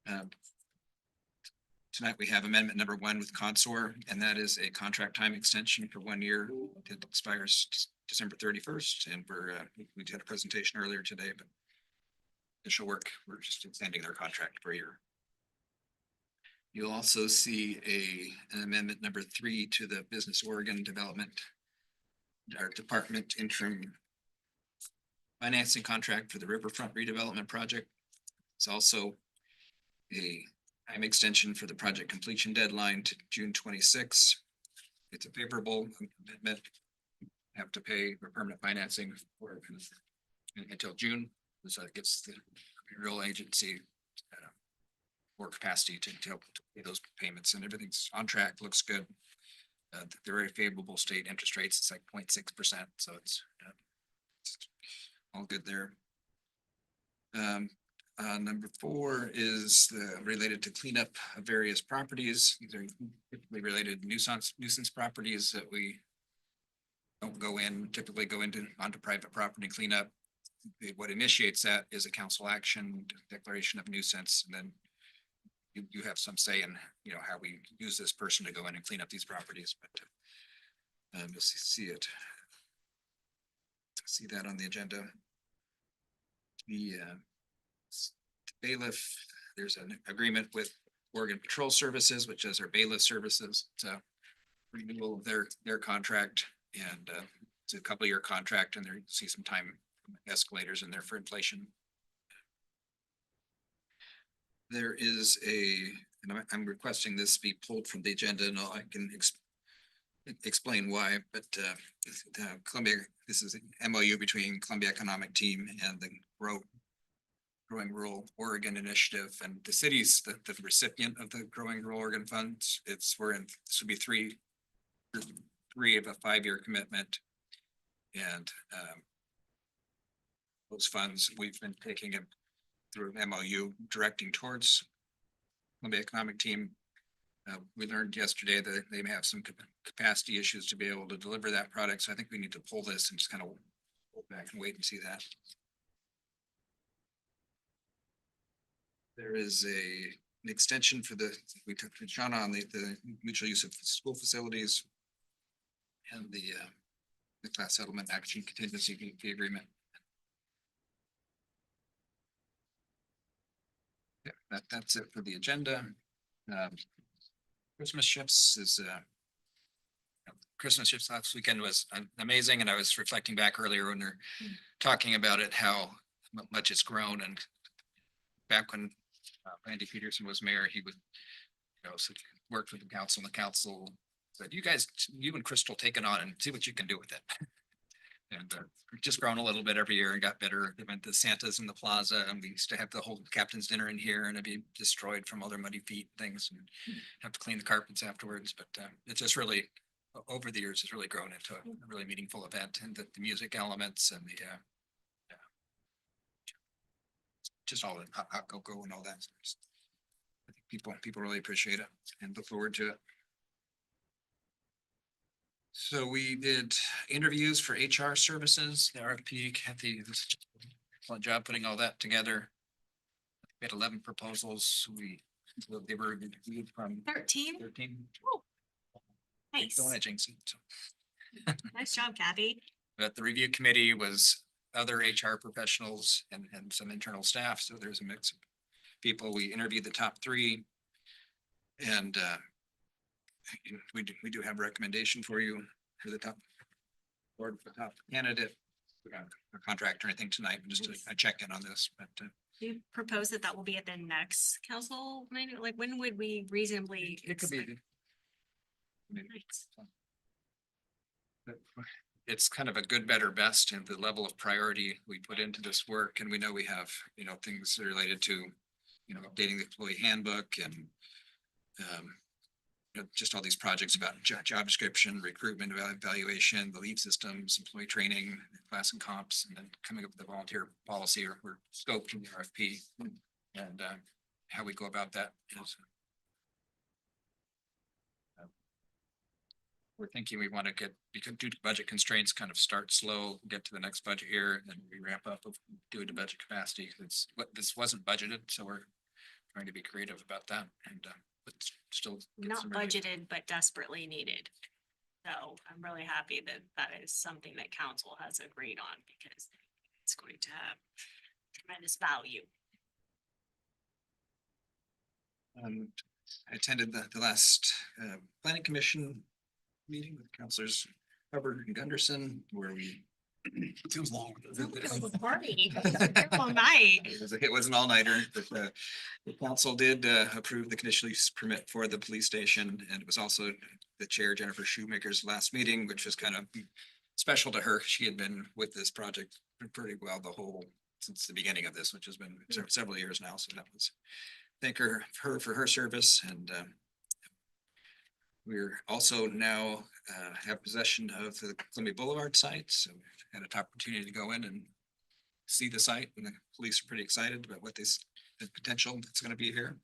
Tonight we have amendment number 1 with Consor, and that is a contract time extension for 1 year. It expires December 31st, and we did a presentation earlier today, but initial work, we're just extending their contract for a year. You'll also see an amendment number 3 to the Business Oregon Development, our department interim financing contract for the Riverfront redevelopment project. It's also a time extension for the project completion deadline to June 26. It's a favorable amendment. Have to pay for permanent financing until June, so it gets the real agency more capacity to pay those payments, and everything's on track, looks good. They're very favorable state interest rates. It's like 0.6%, so it's all good there. Number 4 is related to cleanup of various properties. These are typically related nuisance properties that we don't typically go onto private property cleanup. What initiates that is a council action, declaration of nuisance, and then you have some say in, how we use this person to go in and clean up these properties, but you'll see that on the agenda. The bailiff, there's an agreement with Oregon Patrol Services, which is our bailiff services. It's a renewal of their contract, and it's a couple-year contract, and there you see some time escalators in there for inflation. There is and I'm requesting this be pulled from the agenda, and I can explain why, but Columbia, this is an MOU between Columbia Economic Team and the Growing Rural Oregon Initiative, and the city's the recipient of the Growing Rural Oregon funds. This would be three of a 5-year commitment, and those funds we've been taking them through an MOU directing towards Columbia Economic Team. We learned yesterday that they may have some capacity issues to be able to deliver that product, so I think we need to pull this and just kind of hold back and wait and see that. There is an extension for we took to John on the mutual use of school facilities. And the class settlement action contingency fee agreement. Yeah, that's it for the agenda. Christmas shifts is Christmas shifts last weekend was amazing, and I was reflecting back earlier when they're talking about it, how much it's grown. And back when Randy Peterson was mayor, he would, worked with the council, and the council said, you and Crystal take it on and see what you can do with it. And just grown a little bit every year and got better. They went to Santa's in the plaza, and we used to have the whole captain's dinner in here, and it'd be destroyed from all their muddy feet and things, and have to clean the carpets afterwards. But it's just really, over the years, it's really grown into a really meaningful event, and the music elements and the just all the hot cocoa and all that. I think people really appreciate it and look forward to it. So we did interviews for HR services, the RFP, Kathy, did an excellent job putting all that together. We had 11 proposals. They were reviewed from 13. 13. Nice. Don't wanna jinx it, so. Nice job, Kathy. But the review committee was other HR professionals and some internal staff, so there's a mix of people. We interviewed the top 3. And we do have a recommendation for you for the top candidate. We got a contract or anything tonight, but just a check in on this, but Do you propose that will be at the next council meeting? Like, when would we reasonably? it could be. It's kind of a good, better, best, and the level of priority we put into this work. And we know we have, things related to, updating the employee handbook and just all these projects about job description, recruitment, evaluation, the leave systems, employee training, class and comps, and then coming up with the volunteer policy or scope from the RFP. And how we go about that is. We're thinking we want to because due to budget constraints, kind of start slow, get to the next budget year, and then we ramp up due to budget capacity. This wasn't budgeted, so we're trying to be creative about that, and but still get Not some relief. budgeted, but desperately needed. So I'm really happy that that is something that council has agreed on, because it's going to have tremendous value. I attended the last planning commission meeting with councilors Hubbard and Gunderson, where we. It was long. Party all night. It was an all-nighter, but the council did approve the conditional use permit for the police station, and it was also the chair, Jennifer Shoemaker's last meeting, which was kind of special to her. She had been with this project pretty well since the beginning of this, which has been several years now. So that was thank her for her service. And we're also now have possession of the Columbia Boulevard site. So we've had an opportunity to go in and see the site, and the police are pretty excited about the potential that's going to be here.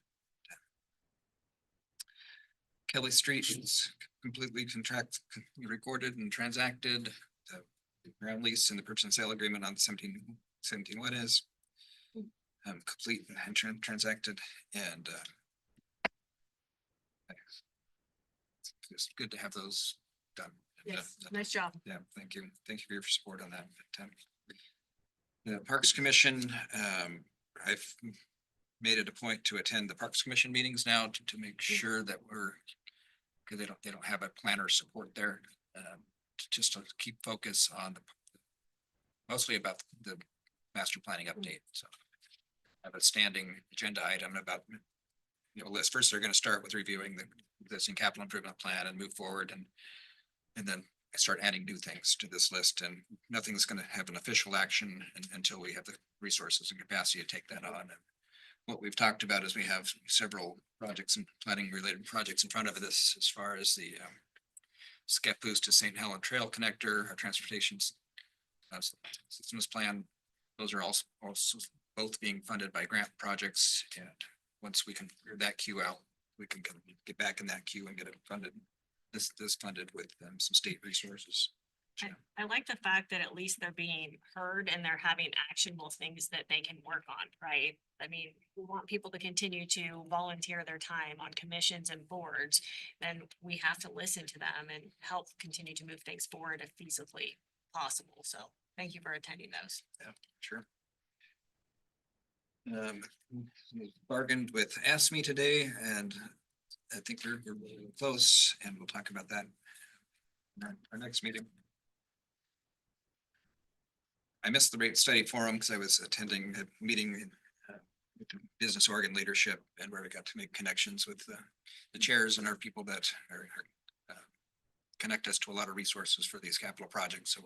Kelly Street is completely recorded and transacted. The ground lease and the purchase and sale agreement on 17 what is complete and transacted, and it's good to have those done. Yes, nice job. Yeah, thank you. Thank you for your support on that. The Parks Commission, I've made it a point to attend the Parks Commission meetings now to make sure that because they don't have a planner support there, just to keep focus on mostly about the master planning update. So I have a standing agenda item about list. First, they're going to start with reviewing the existing capital improvement plan and move forward, and then start adding new things to this list. And nothing's going to have an official action until we have the resources and capacity to take that on. And what we've talked about is we have several projects and planning related projects in front of this, as far as the Skep Boost to St. Helen Trail Connector, our transportation systems plan. Those are also both being funded by grant projects. And once we can clear that queue out, we can get back in that queue and get it funded. This funded with some state resources. I like the fact that at least they're being heard and they're having actionable things that they can work on, right? I mean, we want people to continue to volunteer their time on commissions and boards, then we have to listen to them and help continue to move things forward if feasibly possible. So thank you for attending those. Sure. Bargained with ASME today, and I think we're really close, and we'll talk about that in our next meeting. I missed the rate study forum because I was attending a meeting with the Business Oregon leadership, and where we got to make connections with the chairs and our people that are connect us to a lot of resources for these capital projects. So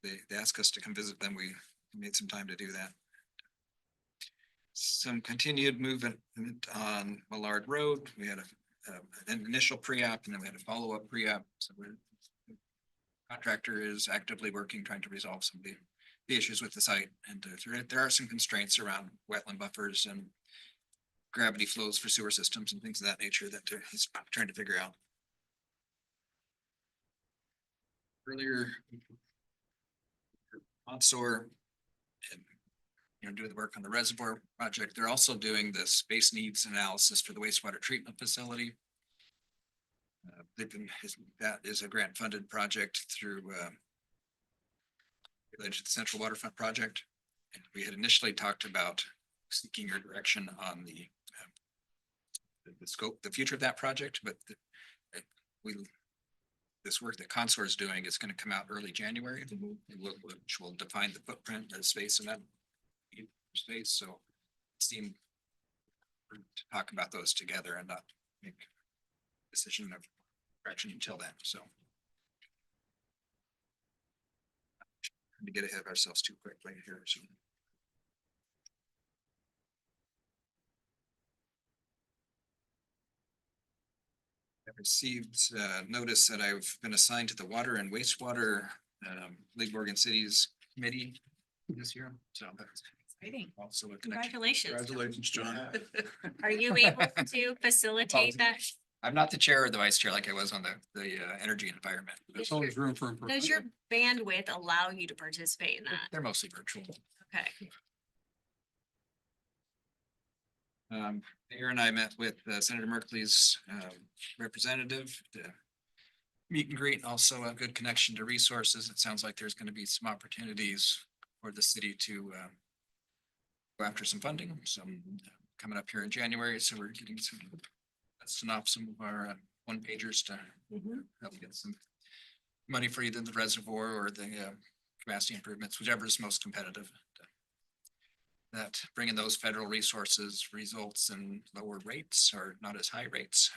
they asked us to come visit them. We made some time to do that. Some continued movement on Millard Road. We had an initial pre-app, and then we had a follow-up pre-app. So contractor is actively working, trying to resolve some of the issues with the site. And there are some constraints around wetland buffers and gravity flows for sewer systems and things of that nature that he's trying to figure out. Earlier, Onsor and doing the work on the reservoir project. They're also doing the space needs analysis for the wastewater treatment facility. That is a grant funded project through related to the Central Waterfront Project. And we had initially talked about seeking your direction on the scope, the future of that project, but this work that Consor is doing is going to come out early January, which will define the footprint of space in that space. So it seemed to talk about those together and not make a decision of direction until then. So to get ahead of ourselves too quickly here. So I received notice that I've been assigned to the Water and Wastewater League of Oregon Cities Committee this year. So that's Exciting. also a connection. Congratulations. Congratulations, John. Are you able to facilitate that? I'm not the chair or the vice chair like I was on the energy and environment. There's always room for improvement. Does your bandwidth allow you to participate in that? They're mostly virtual. Okay. Mayor and I met with Senator Merkley's representative to meet and greet, and also a good connection to resources. It sounds like there's going to be some opportunities for the city to go after some funding. So coming up here in January, so we're getting some synopsis of our one pagers to help get some money for either the reservoir or the capacity improvements, whichever is most competitive. That bringing those federal resources results in lower rates or not as high rates.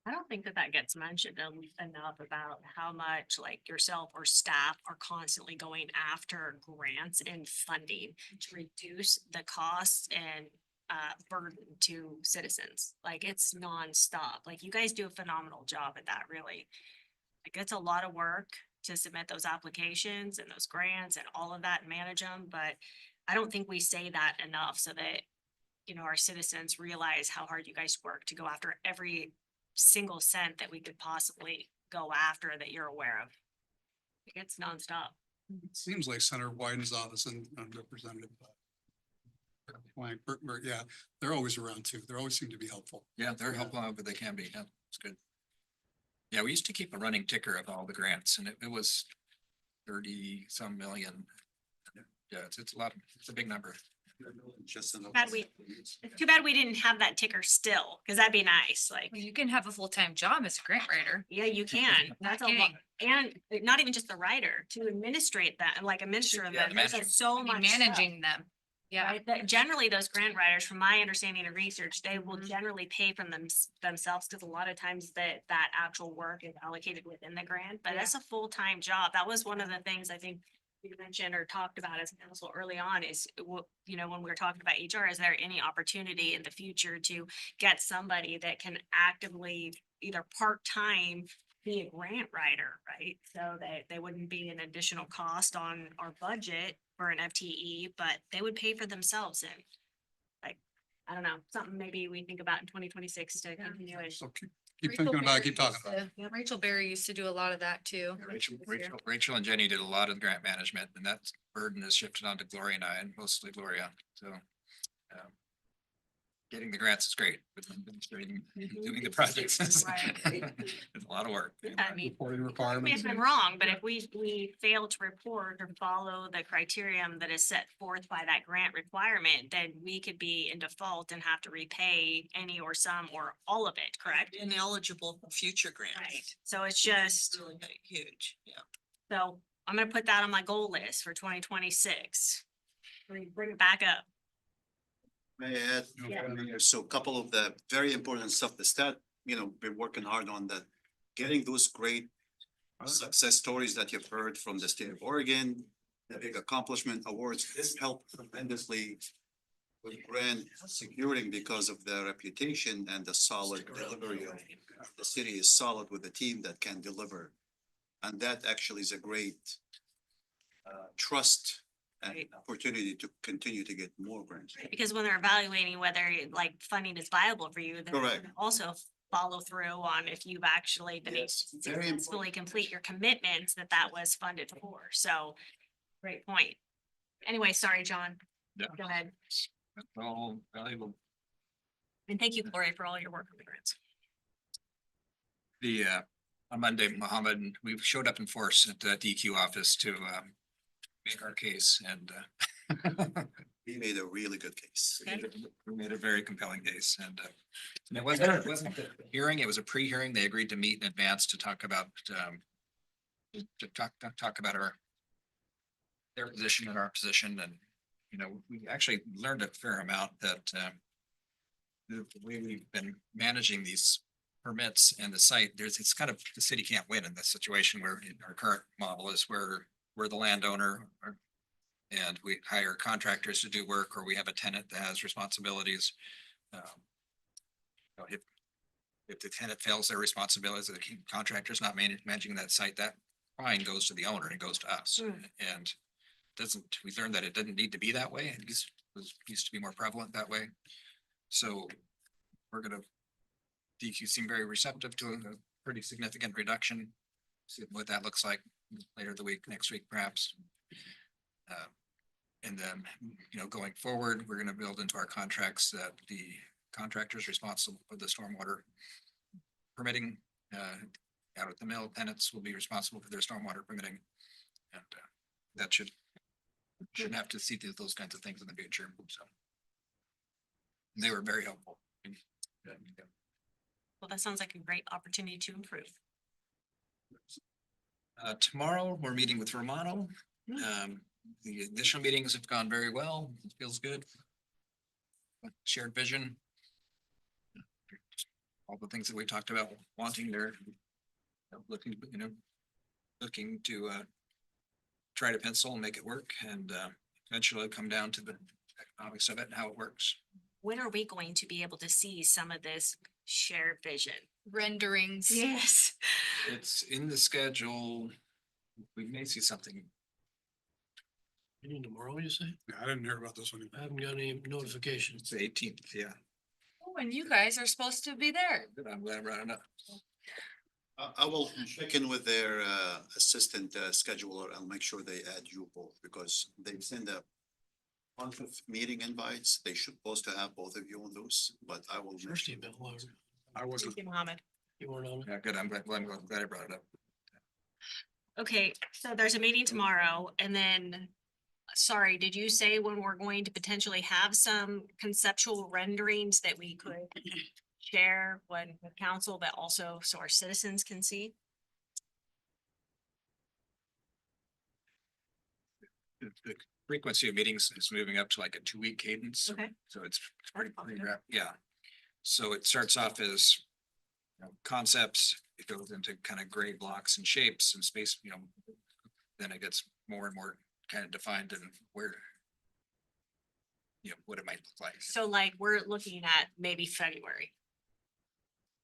I don't think that gets mentioned enough about how much like yourself or staff are constantly going after grants and funding to reduce the costs and burden to citizens. Like it's nonstop. Like you guys do a phenomenal job at that, really. Like it's a lot of work to submit those applications and those grants and all of that and manage them, but I don't think we say that enough so that, you know, our citizens realize how hard you guys work to go after every single cent that we could possibly go after that you're aware of. It's nonstop. It seems like Senator Wyden's office and Representative yeah, they're always around too. They always seem to be helpful. Yeah, they're helpful however they can be. Yeah, it's good. Yeah, we used to keep a running ticker of all the grants, and it was 30 some million. Yeah, it's a lot. It's a big number. Just enough. It's too bad we didn't have that ticker still, because that'd be nice. Like, Well, you can have a full-time job as a grant writer. yeah, you can. That's a lot. And not even just the writer, to administrate that and like administer them. Yeah, There's manage- so Be much stuff. managing them. Yeah. Right, that generally those grant writers, from my understanding and research, they will generally pay from themselves, because a lot of times that actual work is allocated within the grant, but that's a full-time job. That was one of the things I think you mentioned or talked about as council early on is, you know, when we were talking about HR, is there any opportunity in the future to get somebody that can actively either part-time be a grant writer, right? So that they wouldn't be an additional cost on our budget for an FTE, but they would pay for themselves. And like, I don't know, something maybe we think about in 2026 to continue it. So keep thinking about it, keep talking about it. Rachel Berry used to do a lot of that too. Rachel and Jenny did a lot of grant management, and that burden is shifted onto Gloria and I, and mostly Gloria, so. Getting the grants is great, but then doing the projects is it's a lot of work. I mean, Reporting correct me requirements. if I'm wrong, but if we fail to report or follow the criterion that is set forth by that grant requirement, then we could be in default and have to repay any or some or all of it, correct? Ineligible for future grants. Right, so it's just, Really huge, yeah. so I'm gonna put that on my goal list for 2026. Bring it back up. May I add? Yeah. So a couple of the very important stuff, the stat, been working hard on that, getting those great success stories that you've heard from the state of Oregon, the big accomplishment awards, this helped tremendously with grant securing because of the reputation and the solid delivery of the city is solid with a team that can deliver. And that actually is a great trust and Right. opportunity to continue to get more grants. Because when they're evaluating whether like funding is viable for you, then Correct. also follow through on if you've actually been able Yes, to very important. successfully complete your commitments that was funded for. So, great point. Anyway, sorry, John. Yeah. Go ahead. All valuable. And thank you, Gloria, for all your work on the grants. On Monday, Mohammed, we showed up in force at the DQ office to make our case, and We made a really good case. we made a very compelling case, and it wasn't a hearing, it was a pre-hearing. They agreed to meet in advance to talk about talk about their position and our position, and we actually learned a fair amount that the way we've been managing these permits and the site, it's kind of, the city can't win in this situation where our current model is where we're the landowner and we hire contractors to do work, or we have a tenant that has responsibilities. If the tenant fails their responsibilities, the contractor's not managing that site, that fine goes to the owner and it goes to us. And we learned that it didn't need to be that way. It used to be more prevalent that way. So DQ seemed very receptive to a pretty significant reduction. See what that looks like later the week, next week perhaps. And then, going forward, we're gonna build into our contracts that the contractors responsible for the stormwater permitting, out at the mill, tenants will be responsible for their stormwater permitting. And that shouldn't have to see those kinds of things in the future, so. And they were very helpful. Well, that sounds like a great opportunity to improve. Tomorrow, we're meeting with Romano. The initial meetings have gone very well. It feels good. Shared vision. All the things that we talked about wanting, they're looking to try to pencil and make it work, and eventually come down to the economics of it and how it works. When are we going to be able to see some of this shared vision? Renderings. Yes. It's in the schedule. We may see something. Meeting tomorrow, you say? Yeah, I didn't hear about this one. I haven't got any notifications. It's the 18th, yeah. Oh, and you guys are supposed to be there. I'm glad I brought it up. I will check in with their assistant scheduler. I'll make sure they add you both because they send a bunch of meeting invites. They should supposed to have both of you on those, but I will. First email, I wasn't. Thank you, Mohammed. you weren't on it. Yeah, good. I'm glad I brought it up. Okay, so there's a meeting tomorrow and then, sorry, did you say when we're going to potentially have some conceptual renderings that we could share with council, but also so our citizens can see? The frequency of meetings is moving up to like a 2-week cadence. Okay. So it's pretty, yeah. So it starts off as concepts, it goes into kind of gray blocks and shapes and space, then it gets more and more kind of defined and where, what it might look like. So like, we're looking at maybe February.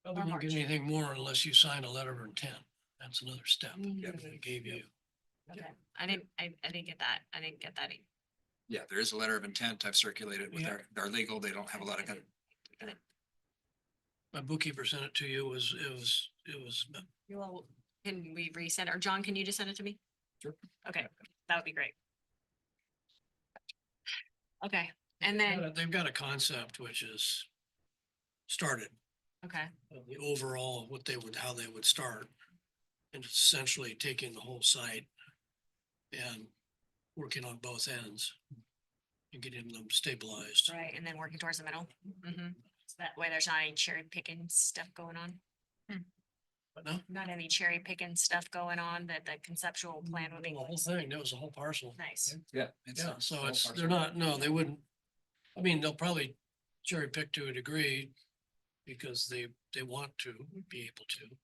Probably won't get anything more unless you sign a letter of intent. That's another step. Mm. They gave you. Okay, I didn't get that. I didn't get that. Yeah, there is a letter of intent. I've circulated with Yeah. our legal. They don't have a lot of. My bookkeeper sent it to you, it was, Well, can we resend, or John, can you just send it to me? Sure. Okay, that would be great. Okay, and then, they've got a concept which is started, okay, the overall, how they would start. And it's essentially taking the whole site and working on both ends and getting them stabilized. right, and then working towards the middle. So that way there's not any cherry picking stuff going on. But no, Not any cherry picking stuff going on, that the conceptual plan would the be whole thing, that was a whole parcel. nice. Yeah. Yeah, so they're not, no, they wouldn't. I mean, they'll probably cherry pick to a degree because they want to be able to.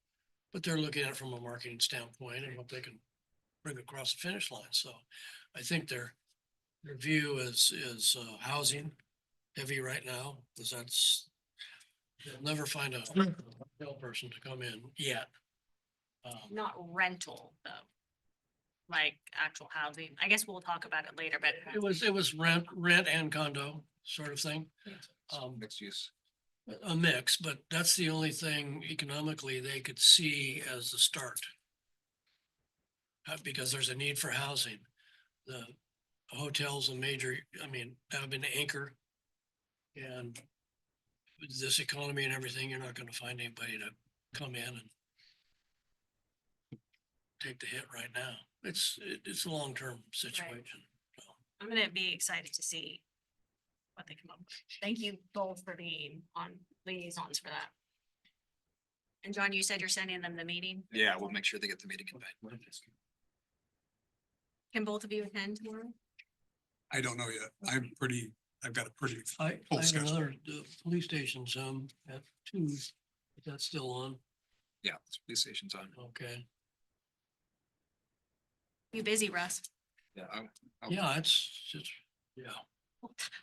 But they're looking at it from a marketing standpoint and what they can bring across the finish line. So I think their view is housing heavy right now, because they'll never find a real person to come in yet. Not rental though. Like actual housing. I guess we'll talk about it later, but. It was rent and condo sort of thing. Mixed use. A mix, but that's the only thing economically they could see as the start. Because there's a need for housing. The hotel's a major, I mean, that would be an anchor. And with this economy and everything, you're not gonna find anybody to come in and take the hit right now. It's a long-term situation. I'm gonna be excited to see what they come up with. Thank you both for being on liaisons for that. And John, you said you're sending them the meeting. Yeah, we'll make sure they get the meeting invite. Can both of you attend tomorrow? I don't know yet. I've got a pretty I full have schedule. another, the police station, at 2, is that still on? Yeah, this police station's on. Okay, You busy, Russ? Yeah. yeah, it's, yeah.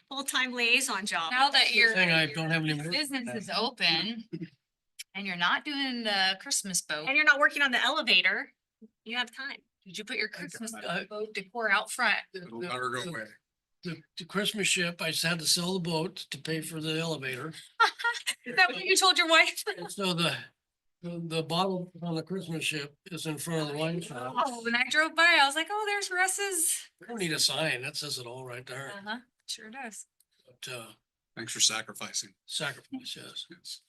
Full-time liaison job. Now that your Thing I don't have any more. business is open and you're not doing the Christmas boat, And you're not working on the elevator, you have time. did you put your Christmas I- boat decor out front? It'll never go away. The Christmas ship, I just had to sell the boat to pay for the elevator. Is that what you told your wife? And so the bottle on the Christmas ship is in front of the wine shop. Oh, when I drove by, I was like, oh, there's Russ's. We don't need a sign, that says it all right there. Uh-huh, sure does. But Thanks for sacrificing. sacrifice, yes. Yes.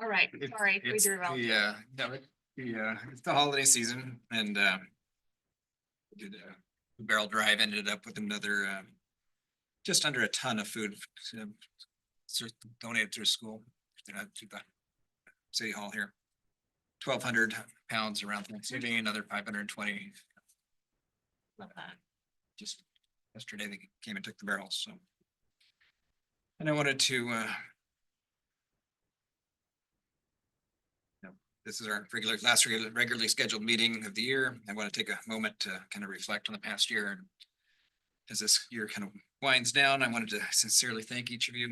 All right, sorry. we It's derailed. it's the holiday season and did Barrel Drive ended up with another just under a ton of food donated through school to the city hall here. 1,200 pounds around Thanksgiving, another 520 Love that. just yesterday they came and took the barrels, so. And I wanted to this is our regularly scheduled meeting of the year. I want to take a moment to kind of reflect on the past year. And as this year kind of winds down, I wanted to sincerely thank each of you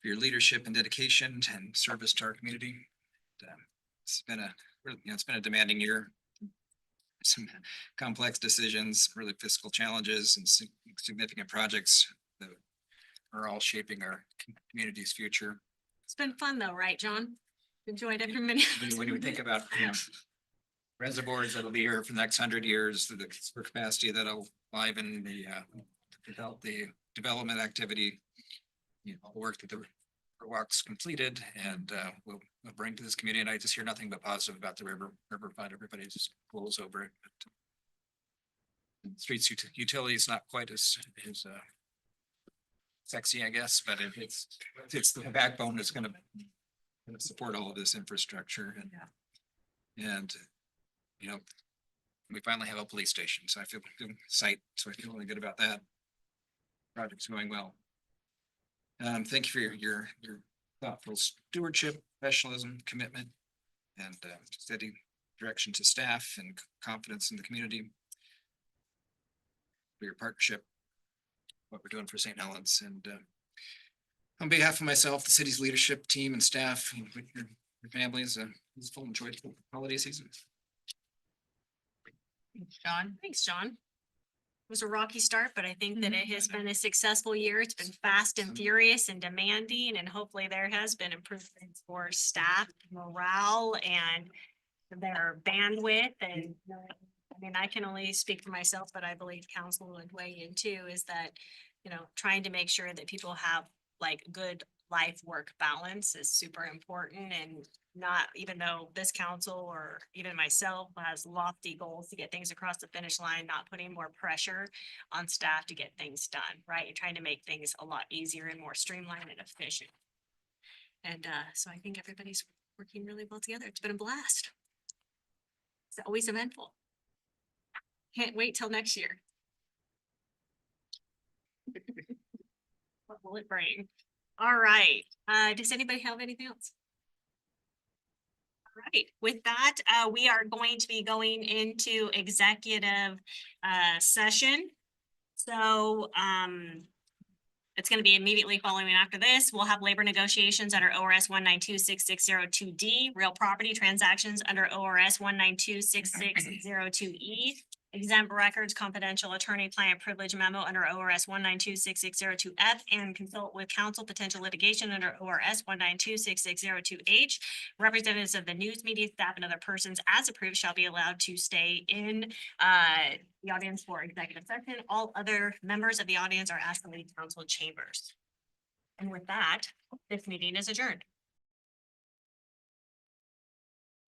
for your leadership and dedication and service to our community. It's been it's been a demanding year. Some complex decisions, really fiscal challenges and significant projects that are all shaping our community's future. It's been fun though, right, John? Enjoyed every minute. When you think about, reservoirs that'll be here for the next 100 years, the capacity that'll liven the development activity, the work that the walk's completed and will bring to this community. And I just hear nothing but positive about the riverfront. Everybody just pulls over it. Streets utility is not quite as sexy, I guess, but it's the backbone that's going to support all of this infrastructure and we finally have a police station, so I feel site, so I feel really good about that. Project's going well. Thank you for your thoughtful stewardship, professionalism, commitment, and steady direction to staff and confidence in the community. For your partnership, what we're doing for St. Helens, and on behalf of myself, the city's leadership team and staff, and with your families, it's full and joyful holiday season. Thanks, John. Thanks, John. was a rocky start, but I think that it has been a successful year. It's been fast and furious and demanding, and hopefully there has been improvements for staff morale and their bandwidth and I mean, I can only speak for myself, but I believe council would weigh in too, is that, you know, trying to make sure that people have like good life-work balance is super important and not, even though this council or even myself has lofty goals to get things across the finish line, not putting more pressure on staff to get things done, right? And trying to make things a lot easier and more streamlined and efficient. And so I think everybody's working really well together. It's been a blast. It's always eventful. Can't wait till next year. What will it bring? All right, does anybody have anything else? All right, with that, we are going to be going into executive session. So, it's gonna be immediately following after this. We'll have labor negotiations under ORS 1926602D, real property transactions under ORS 1926602E, exempt records, confidential attorney-client privilege memo under ORS 1926602F, and consult with counsel potential litigation under ORS 1926602H. Representatives of the news media staff and other persons as approved shall be allowed to stay in the audience for executive session. All other members of the audience are asked to leave council chambers. And with that, this meeting is adjourned.